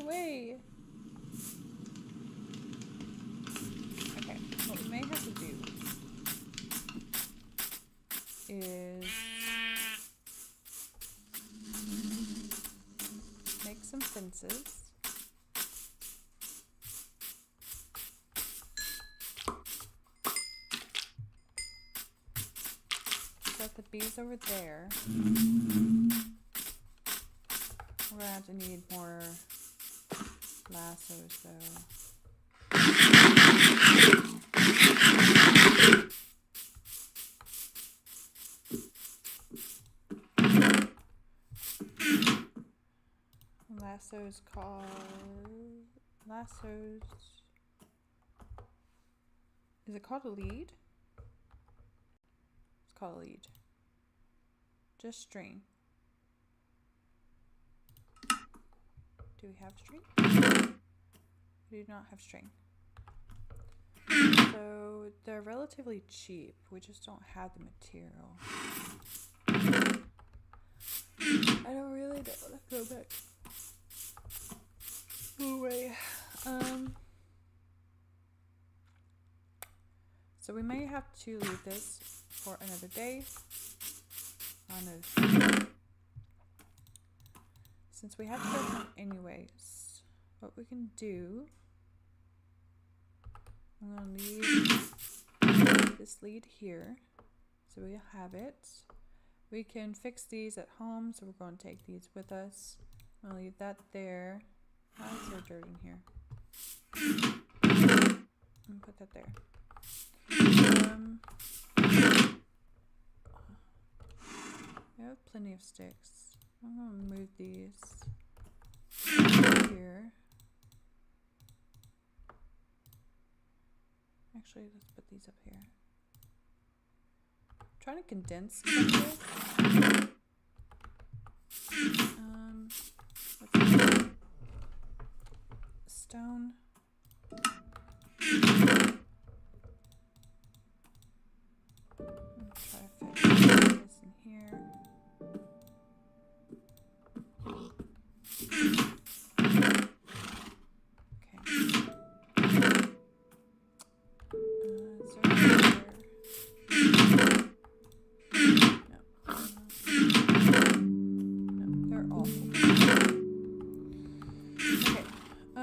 Away. Okay, what we may have to do is make some fences. Set the bees over there. We're gonna have to need more lassos though. Lassos called lassos. Is it called a lead? It's called a lead. Just string. Do we have string? We do not have string. So they're relatively cheap. We just don't have the material. I don't really know what to go back. Anyway, so we may have to leave this for another day. Since we have to go home anyways, what we can do, I'm going to leave this lead here so we have it. We can fix these at home, so we're going to take these with us. I'm going to leave that there. Why is there dirt in here? I'm going to put that there. We have plenty of sticks. I'm going to move these here. Actually, let's put these up here. I'm trying to condense some of this. What's this? Stone. Try to fit this in here.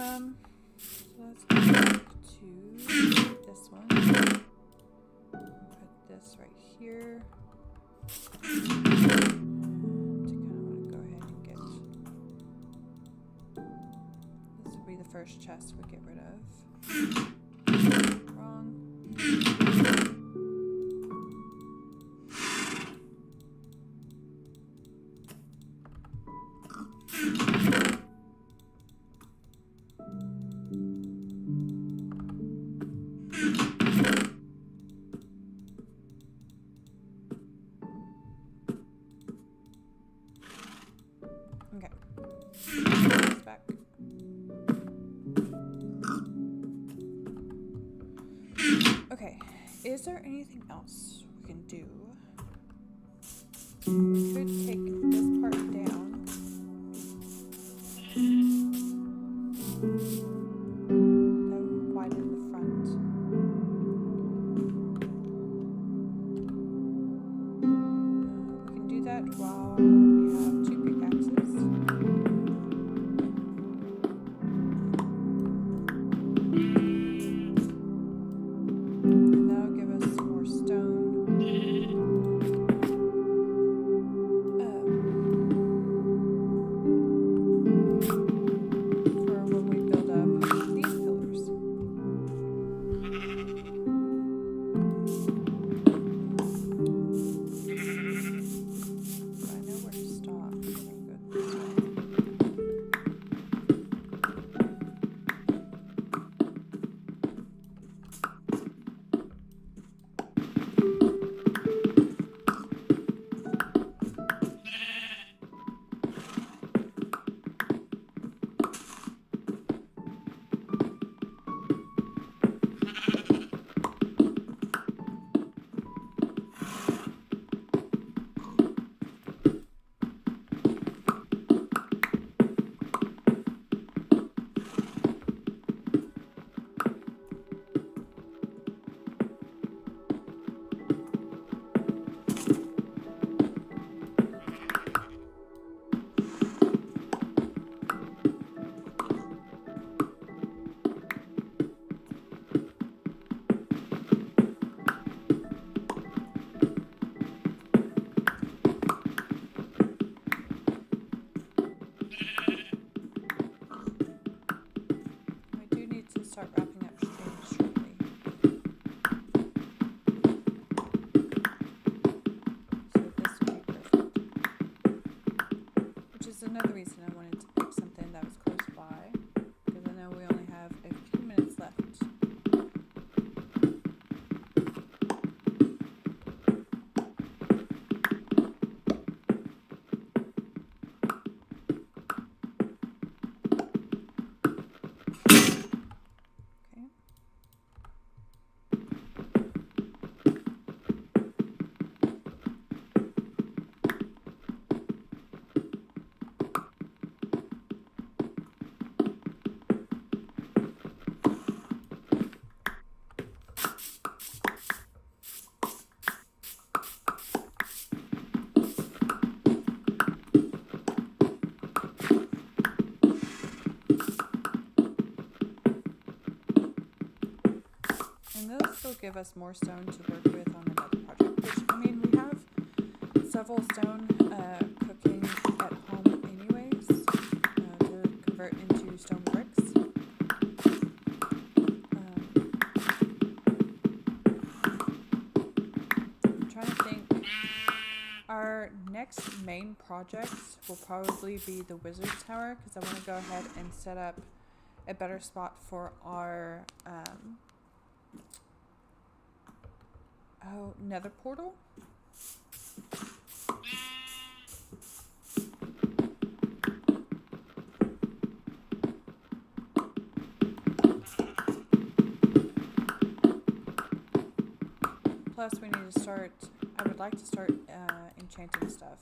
So let's go back to this one. Put this right here. And kind of want to go ahead and get. This will be the first chest we get rid of. Wrong. Okay. It's back. Okay. Is there anything else we can do? We could take this part down. That would widen the front. We can do that while we have 2 pickaxes. And that'll give us some more stone. For when we build up these pillars. So I know where to stop. I'm gonna go this way. I do need to start wrapping up streams shortly. So this would be perfect. Which is another reason I wanted to pick something that was close by. Because I know we only have a few minutes left. Okay. And they'll still give us more stone to work with on another project. Which, I mean, we have several stone cooking at home anyways to convert into stone bricks. I'm trying to think. Our next main project will probably be the Wizard's Tower because I want to go ahead and set up a better spot for our nether portal. Plus we need to start, I would like to start enchanting stuff.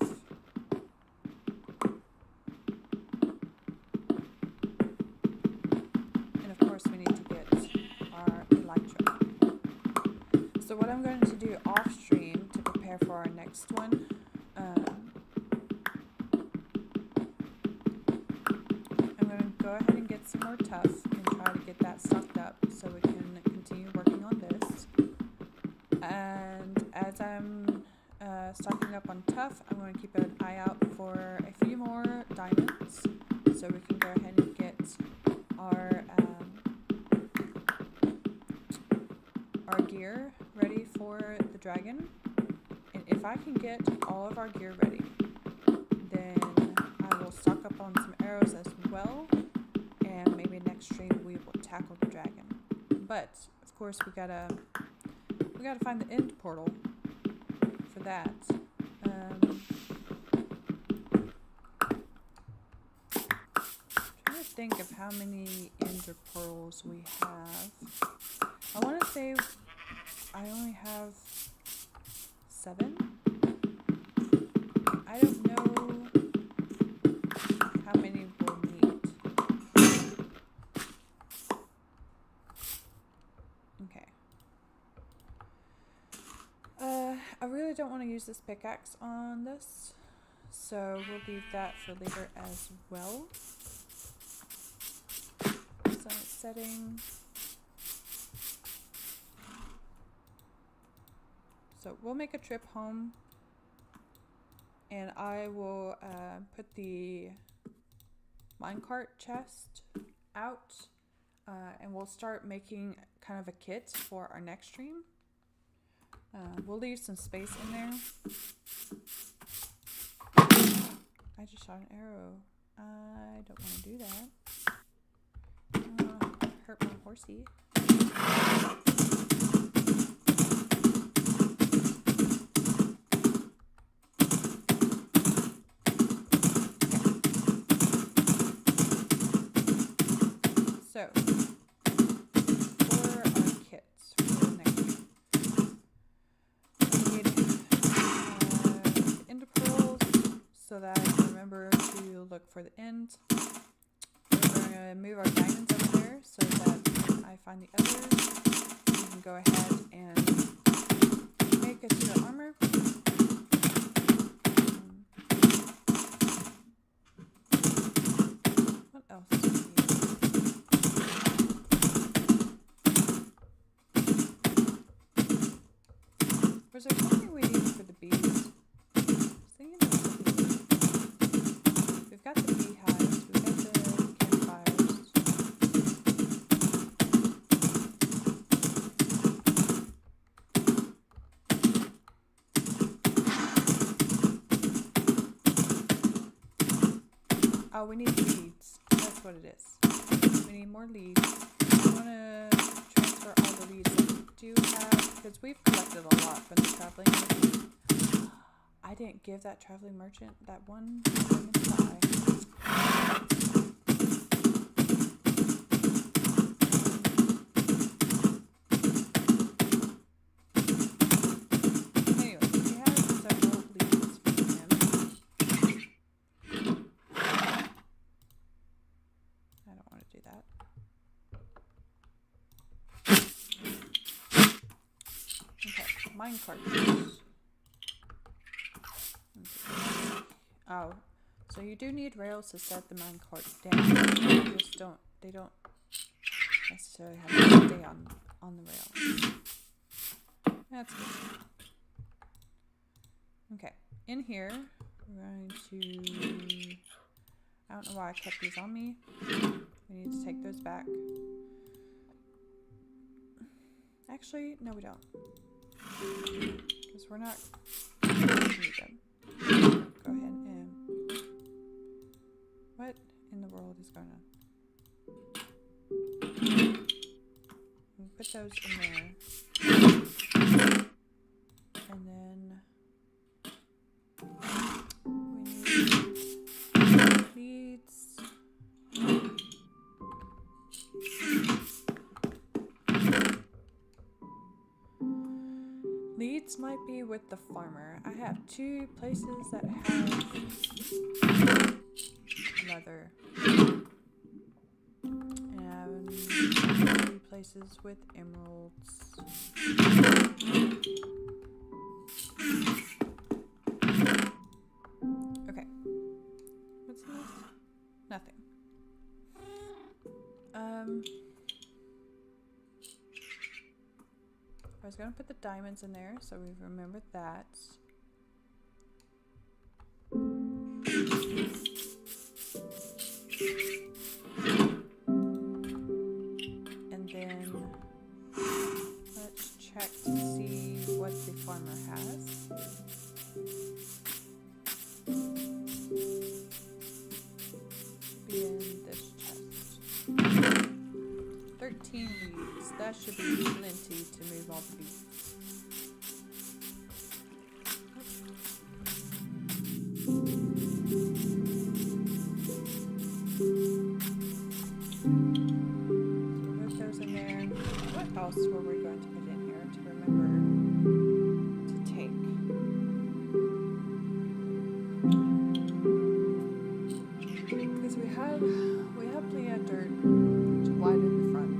And of course we need to get our elytra. So what I'm going to do off stream to prepare for our next one, I'm going to go ahead and get some more tuff. up on tough. I'm going to keep an eye out for a few more diamonds so we can go ahead and get our gear ready for the dragon. And if I can get all of our gear ready, then I will stock up on some arrows as well, and maybe next stream we will tackle the dragon. But of course we gotta find the end portal for that. Trying to think of how many ender pearls we have. I want to say I only have 7. I don't know how many we'll need. Okay. I really don't want to use this pickaxe on this, so we'll leave that for later as well. Sun is setting. So we'll make a trip home, and I will put the minecart chest out, and we'll start making kind of a kit for our next stream. We'll leave some space in there. I just shot an arrow. I don't want to do that. I don't want to hurt my horsey. So, for our kits for the next week, we need the ender pearls so that I can remember to look for the end. We're going to move our diamonds over there so that when I find the others, we can go ahead and make a suit of armor. What else do we need? Was there something we need for the bees? We've got the beehives, we've got the campfires. Oh, we need leads. That's what it is. We need more leads. I want to transfer all the leads that we do have, because we've collected a lot from the traveling merchant. I didn't give that traveling merchant that one diamond to anyway, we have several leads from him. I don't want to do that. Okay, minecart. Oh, so you do need rails to set the minecart down. They don't necessarily have to stay on the rail. That's good. Okay, in here, we're going to, I don't know why I kept these on me. We need to take those back. Actually, no we don't. Because we're not going to need them. Go ahead and... What in the world is going on? We'll put those in there. And then... we need leads. Leads might be with the farmer. I have 2 places that have leather. And 3 places with emeralds. Okay. What's this? Nothing. I was going to put the diamonds in there, so we remembered that. farmer has. Be in this chest. 13 leaves. That should be plenty to move all the beasts. Move those in there. What else were we going to put in here to remember to take? Because we have plenty of dirt to widen the front.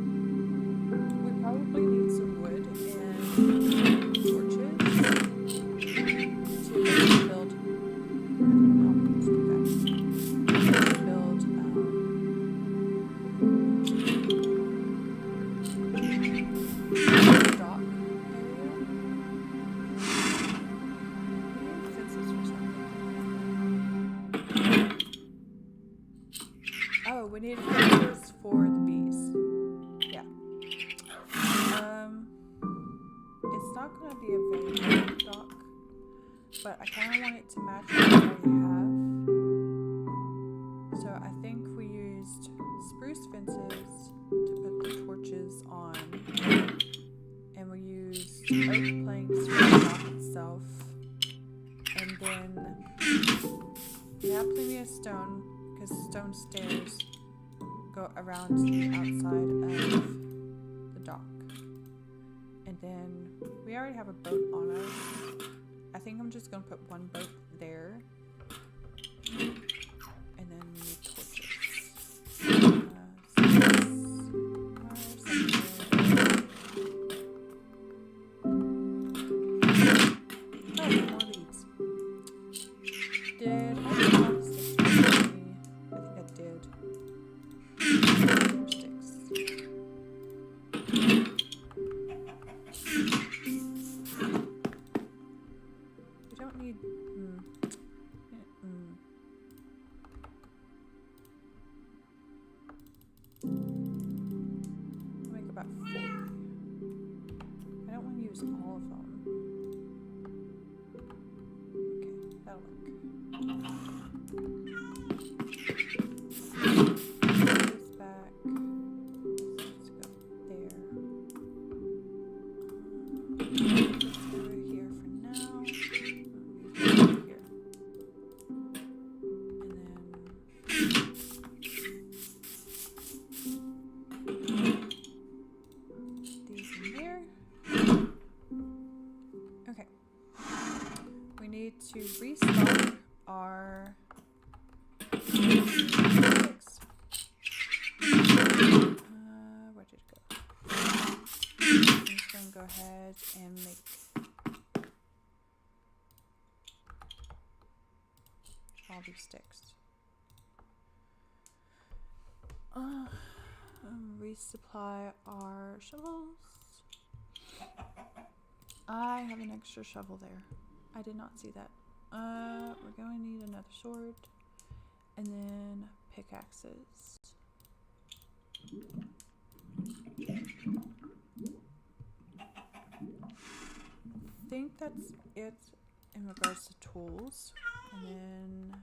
We probably need some wood and torches to build. No, let's do that. Build dock area. We need fences for something. Oh, we need fences for the bees. Yeah. It's not going to be a very big dock, but I kind of want it to match what we already have. So I think we used spruce fences to put the torches on, and we used oak planks for the dock itself, and then we have plenty of stone because stone stairs go around the outside of the dock. And then we already have a boat on us. I think I'm just going to put one boat there. And then we need torches. Oh, more leaves. Did I put all the sticks with me? I think I did. More sticks. We don't need. I'll make about 40. I don't want to use all of them. Okay, that'll work. This back. Let's go there. Let's go here for now. Here. And then these in there. Okay. We need to restock our sticks. Where did it go? I'm just going to go ahead and make all these sticks. Resupply our shovels. I have an extra shovel there. I did not see that. We're going to need another sword and then pickaxes. I think that's it in regards to tools. And then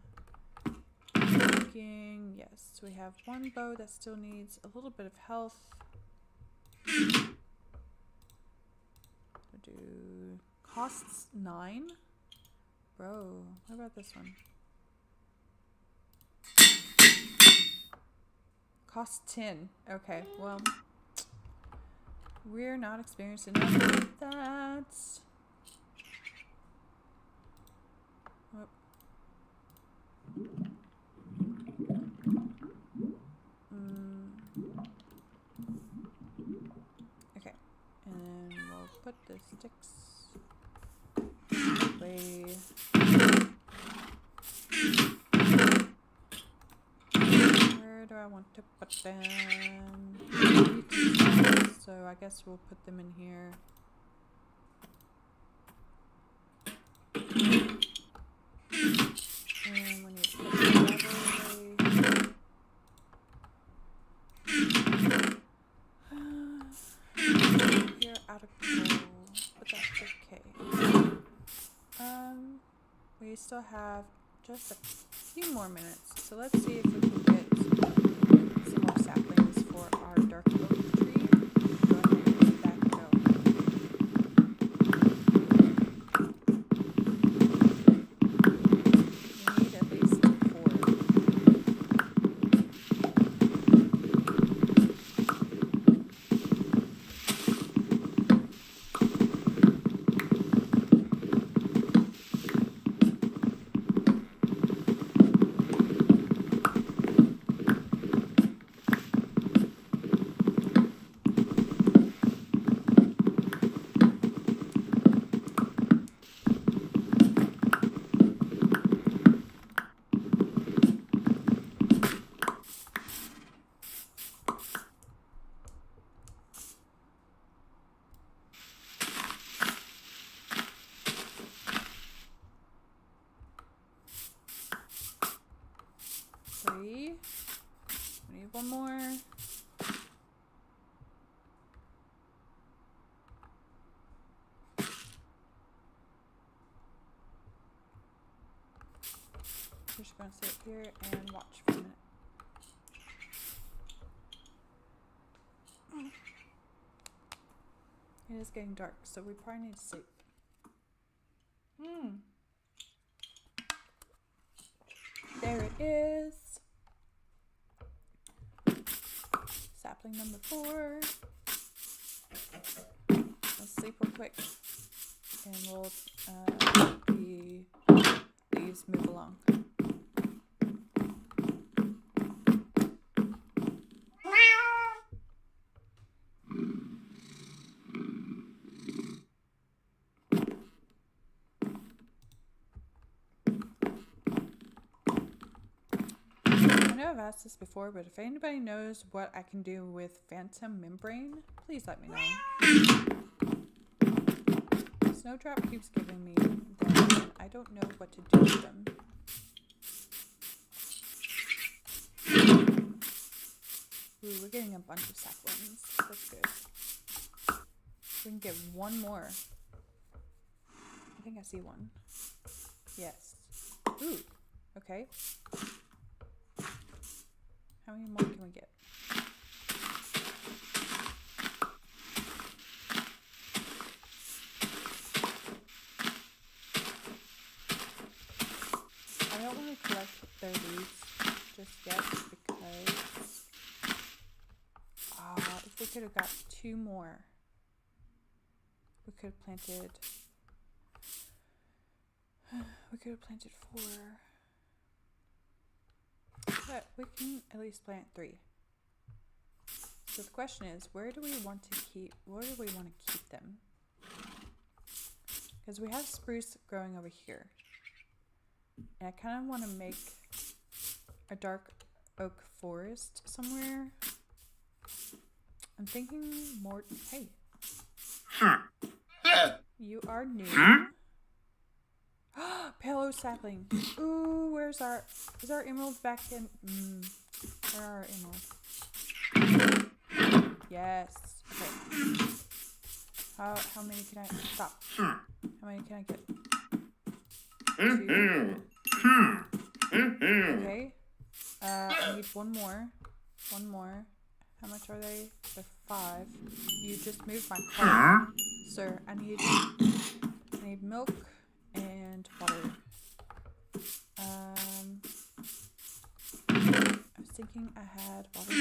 making, yes, we have one bow that still needs a little bit of health. Do costs 9. Bro, what about this one? Costs 10. Okay, well, we're not experienced enough with that. Whoop. Okay, and then we'll put the sticks away. Where do I want to put them? So I guess we'll put them in here. And we need to put the level away. You're out of control, but that's okay. still have just a few more minutes. So let's see if we can get some more saplings for our dark oak tree. Go ahead and let that go. We need at least 4. We need one more. We're just going to sit here and watch for a minute. It is getting dark, so we probably need to sleep. There it is. Sapling number 4. Let's sleep real quick, and we'll the leaves move along. I know I've asked this before, but if anybody knows what I can do with phantom membrane, please let me know. Snowdrop keeps giving me them, and I don't know what to do with them. Ooh, we're getting a bunch of saplings. That's good. We can get one more. I think I see one. Yes. Ooh, okay. How many more can we get? I don't want to collect their leaves just yet because if we could have got 2 more, we could have planted 4. But we can at least plant 3. So the question is, where do we want to keep them? Because we have spruce growing over here. And I kind of want to make a dark oak forest somewhere. I'm thinking more, hey. You are new. Palo sapling. Ooh, is our emeralds back in? Where are our emeralds? Yes. Okay. How many can I stop? How many can I get? 2. Okay. I need one more. How much are they? They're 5. You just moved my cart. Sir, I need milk and water. I was thinking I had water.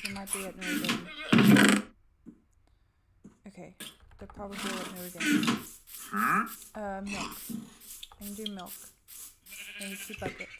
They might be at no again. Okay, they're probably at no again. Milk. I can do milk. I need 2 buckets.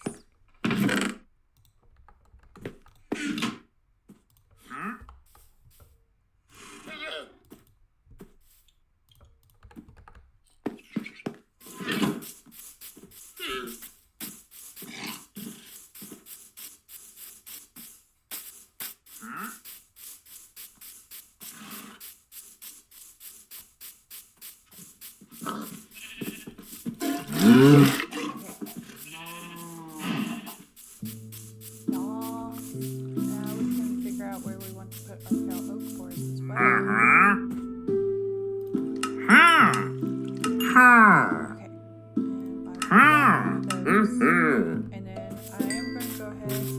Okay. And I will grab those. And then I am going to go ahead and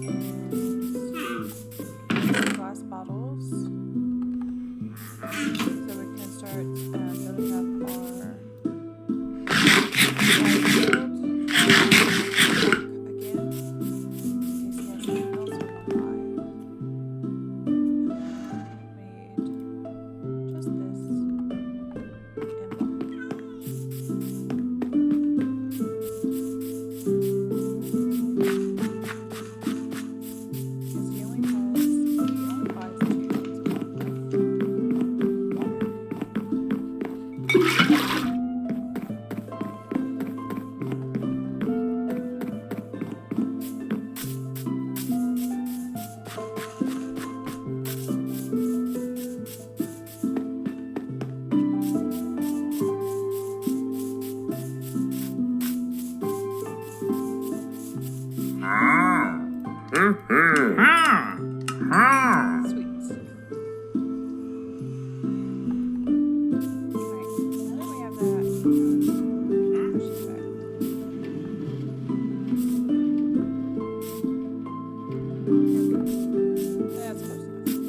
get glass bottles so we can start building up our light build again. In case he has something else we want to buy. Made just this and because he only buys 2 things a month of water. Sweet. Alright, now that we have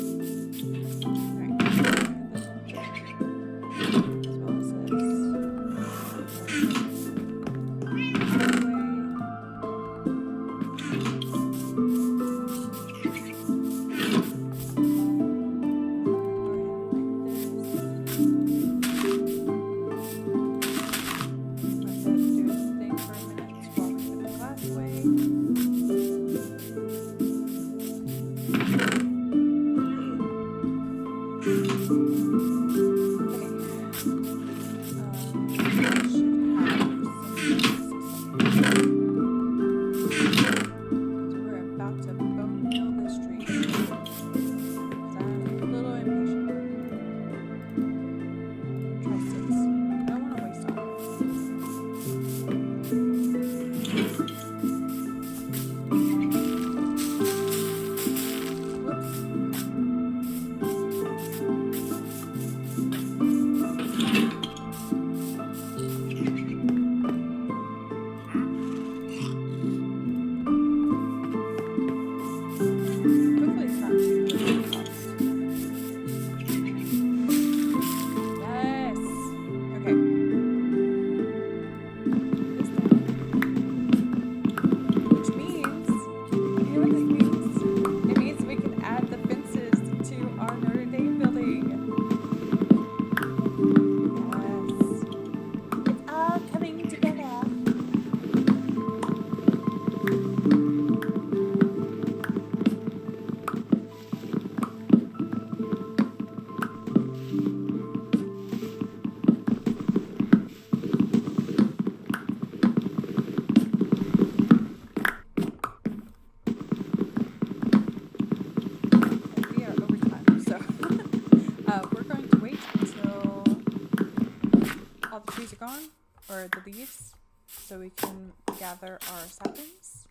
that, push this back. That's close enough. Alright, this one. As well as gone, or the leaves, so we can gather our saplings.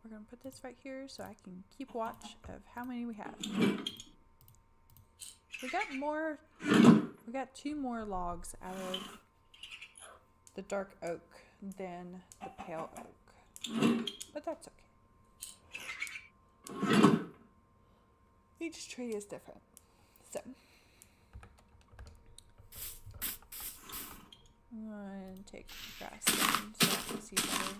We're going to put this right here so I can keep watch of how many we have. We got 2 more logs out of the dark oak than the pale oak, but that's okay. Each tree is different. So, I'm going to take the grass down so I can see better.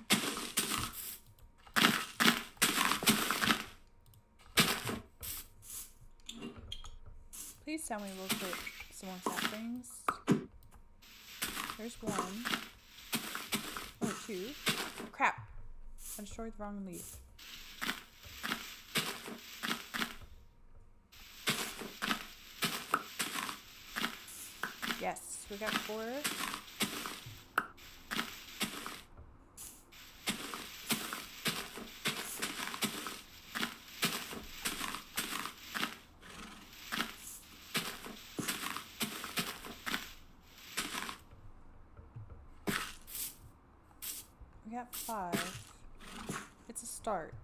Please tell me we'll put some more saplings. There's 1. Oh, 2. Oh, crap. I destroyed the wrong leaf. Yes, we got 4. We got 5. It's a start.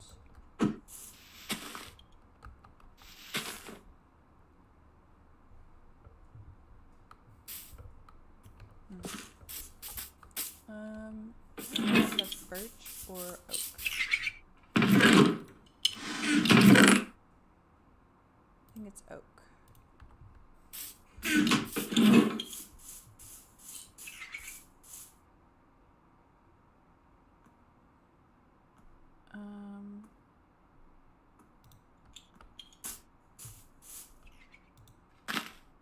I don't know if that's birch or oak. I think it's oak.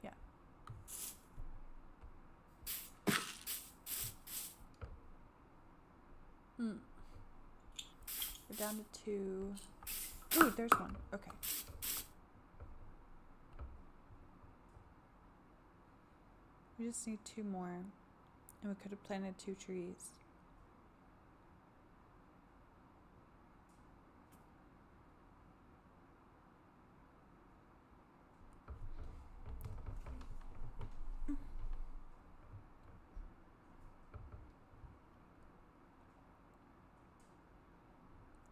Yeah. We're down to 2. Ooh, there's one. Okay. We just need 2 more. And we could have planted 2 trees.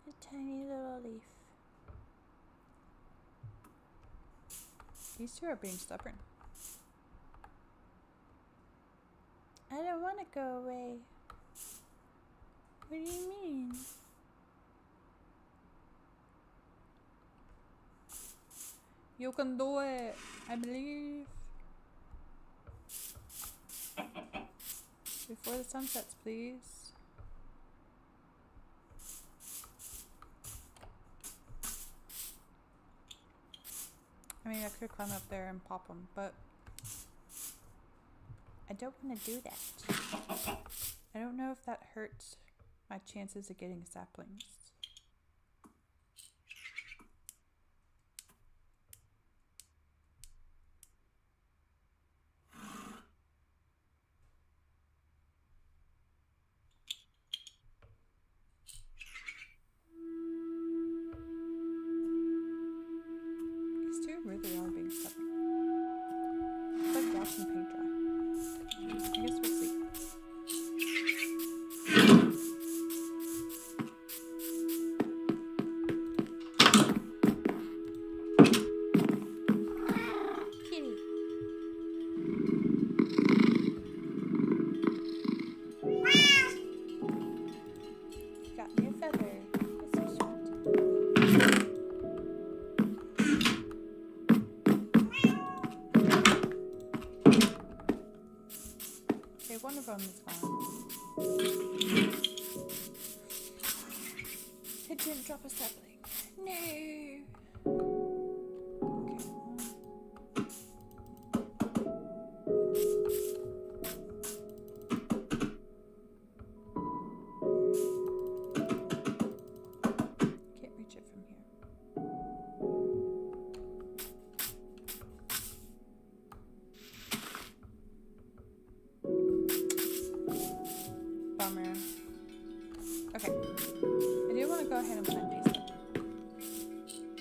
A tiny little leaf. These 2 are being stubborn. I don't want to go away. What do you mean? You can do it. I believe. Before the sun sets, please. I mean, I could climb up there and pop them, but I don't want to do that. I don't know if that hurts my chances of getting saplings. These 2 really are being stubborn. It's like watching paint dry. I guess we'll see. Kitty. Got me a feather. That's so sweet. Okay, one of them is gone. It didn't drop a sapling. No. Okay. Can't reach it from here. Bummer. Okay. I do want to go ahead and plant these though.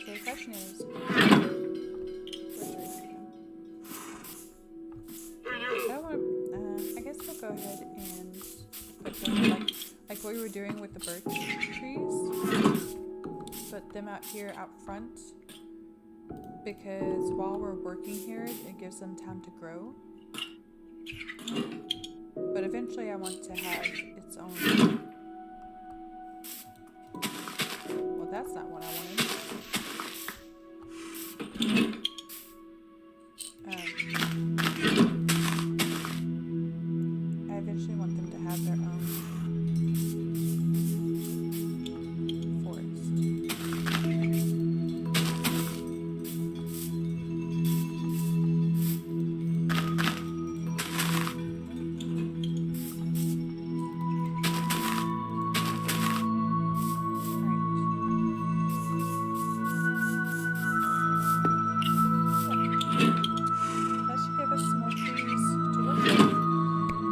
So the question is, where's Ricky? I want to, I guess we'll go ahead and put them like what we were doing with the birch trees. Put them out here out front, because while we're working here, it gives them time to grow. But eventually I want to have its own. Well, that's not what I wanted. I eventually want them to have their own forest. That should give us some more trees to work with.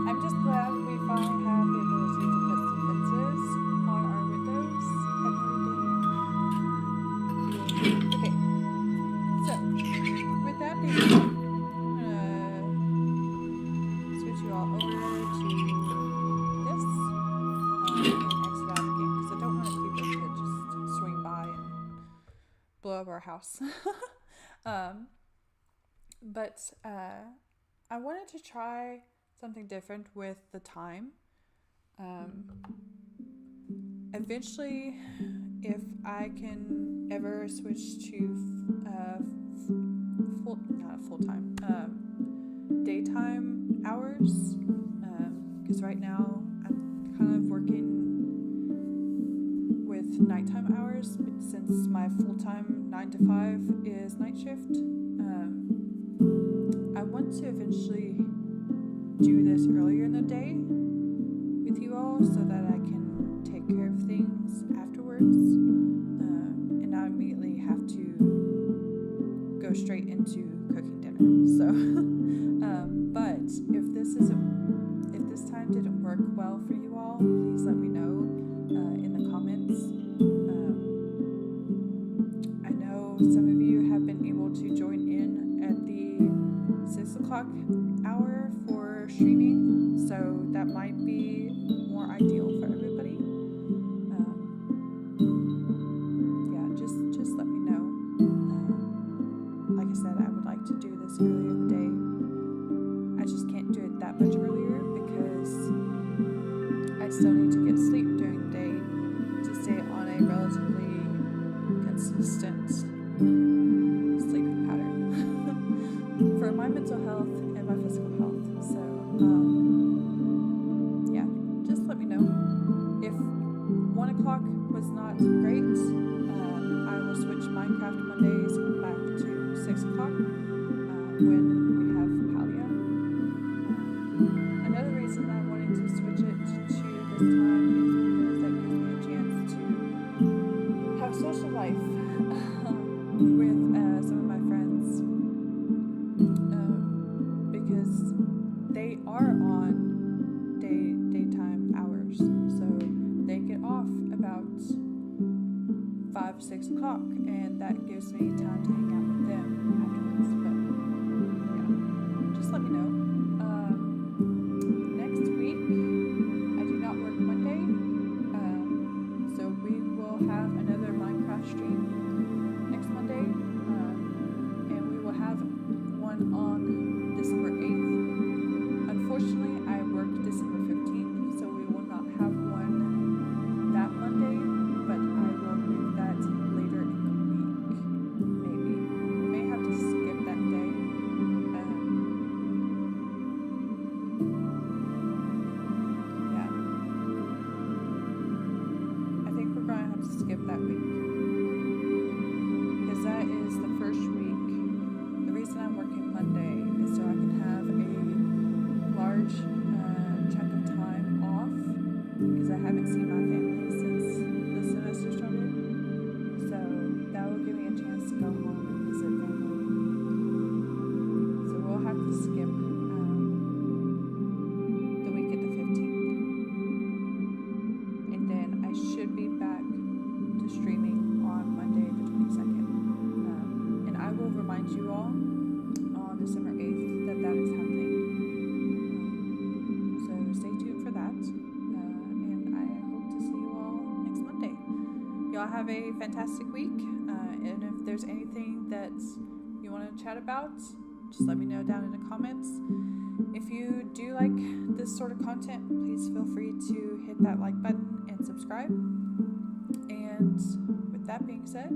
I'm just glad we finally have the ability to put some fences on our windows every day. Okay, so with that being said, I'm gonna switch you all over to this and exit out again because I don't want a creeper to just swing by and blow up our house. But I wanted to try something different with the time. Eventually, if I can ever switch to daytime hours, because right now I'm kind of working with nighttime hours since my full-time 9 to 5 is night shift. I want to eventually do this earlier in the day with you all so that I can take care of things afterwards, and not immediately have to go straight into cooking dinner. So, but if this time didn't work well for you all, please let me know in the comments. I know some of you have been able to join in at the 6 o'clock hour for streaming, so that might be more ideal for everybody. Just let me know. Like I said, I would like to do this earlier in the day. I just can't do it that much earlier because I still need to get sleep during the day to stay on a relatively consistent sleeping pattern for my mental health and my physical health. So, just let me know. If 1 o'clock was not great, I will switch Minecraft Mondays back to 6 o'clock when we have Palia. Another reason I wanted to switch it to this time is because that gives me a chance to have social life with some of my friends, because they are on daytime hours, so they get off about 5, 6 o'clock, and that gives me time to hang out with them afterwards. But just let me know. Next week, I do not work Monday, so we will have another Minecraft stream next Monday, and we will have one on December 8th. Unfortunately, I work December 15th, so we will not have one that Monday, but I will move that later in the week, maybe. We may have to skip that day. I think we're going to have to skip that week, because that is the first week. The reason I'm working Monday is so I can have a large chunk of time off, because I haven't seen my family since the semester started. So that will give me a chance to go home and visit family. So we'll have to skip the week of the 15th. And then I should be back to streaming on Monday the 22nd. And I will remind you all on December 8th that is happening. So stay tuned for that. And I hope to see you all next Monday. Y'all have a fantastic week. And if there's anything that you want to chat about, just let me know down in the comments. If you do like this sort of content, please feel free to hit that like button and subscribe. And with that being said,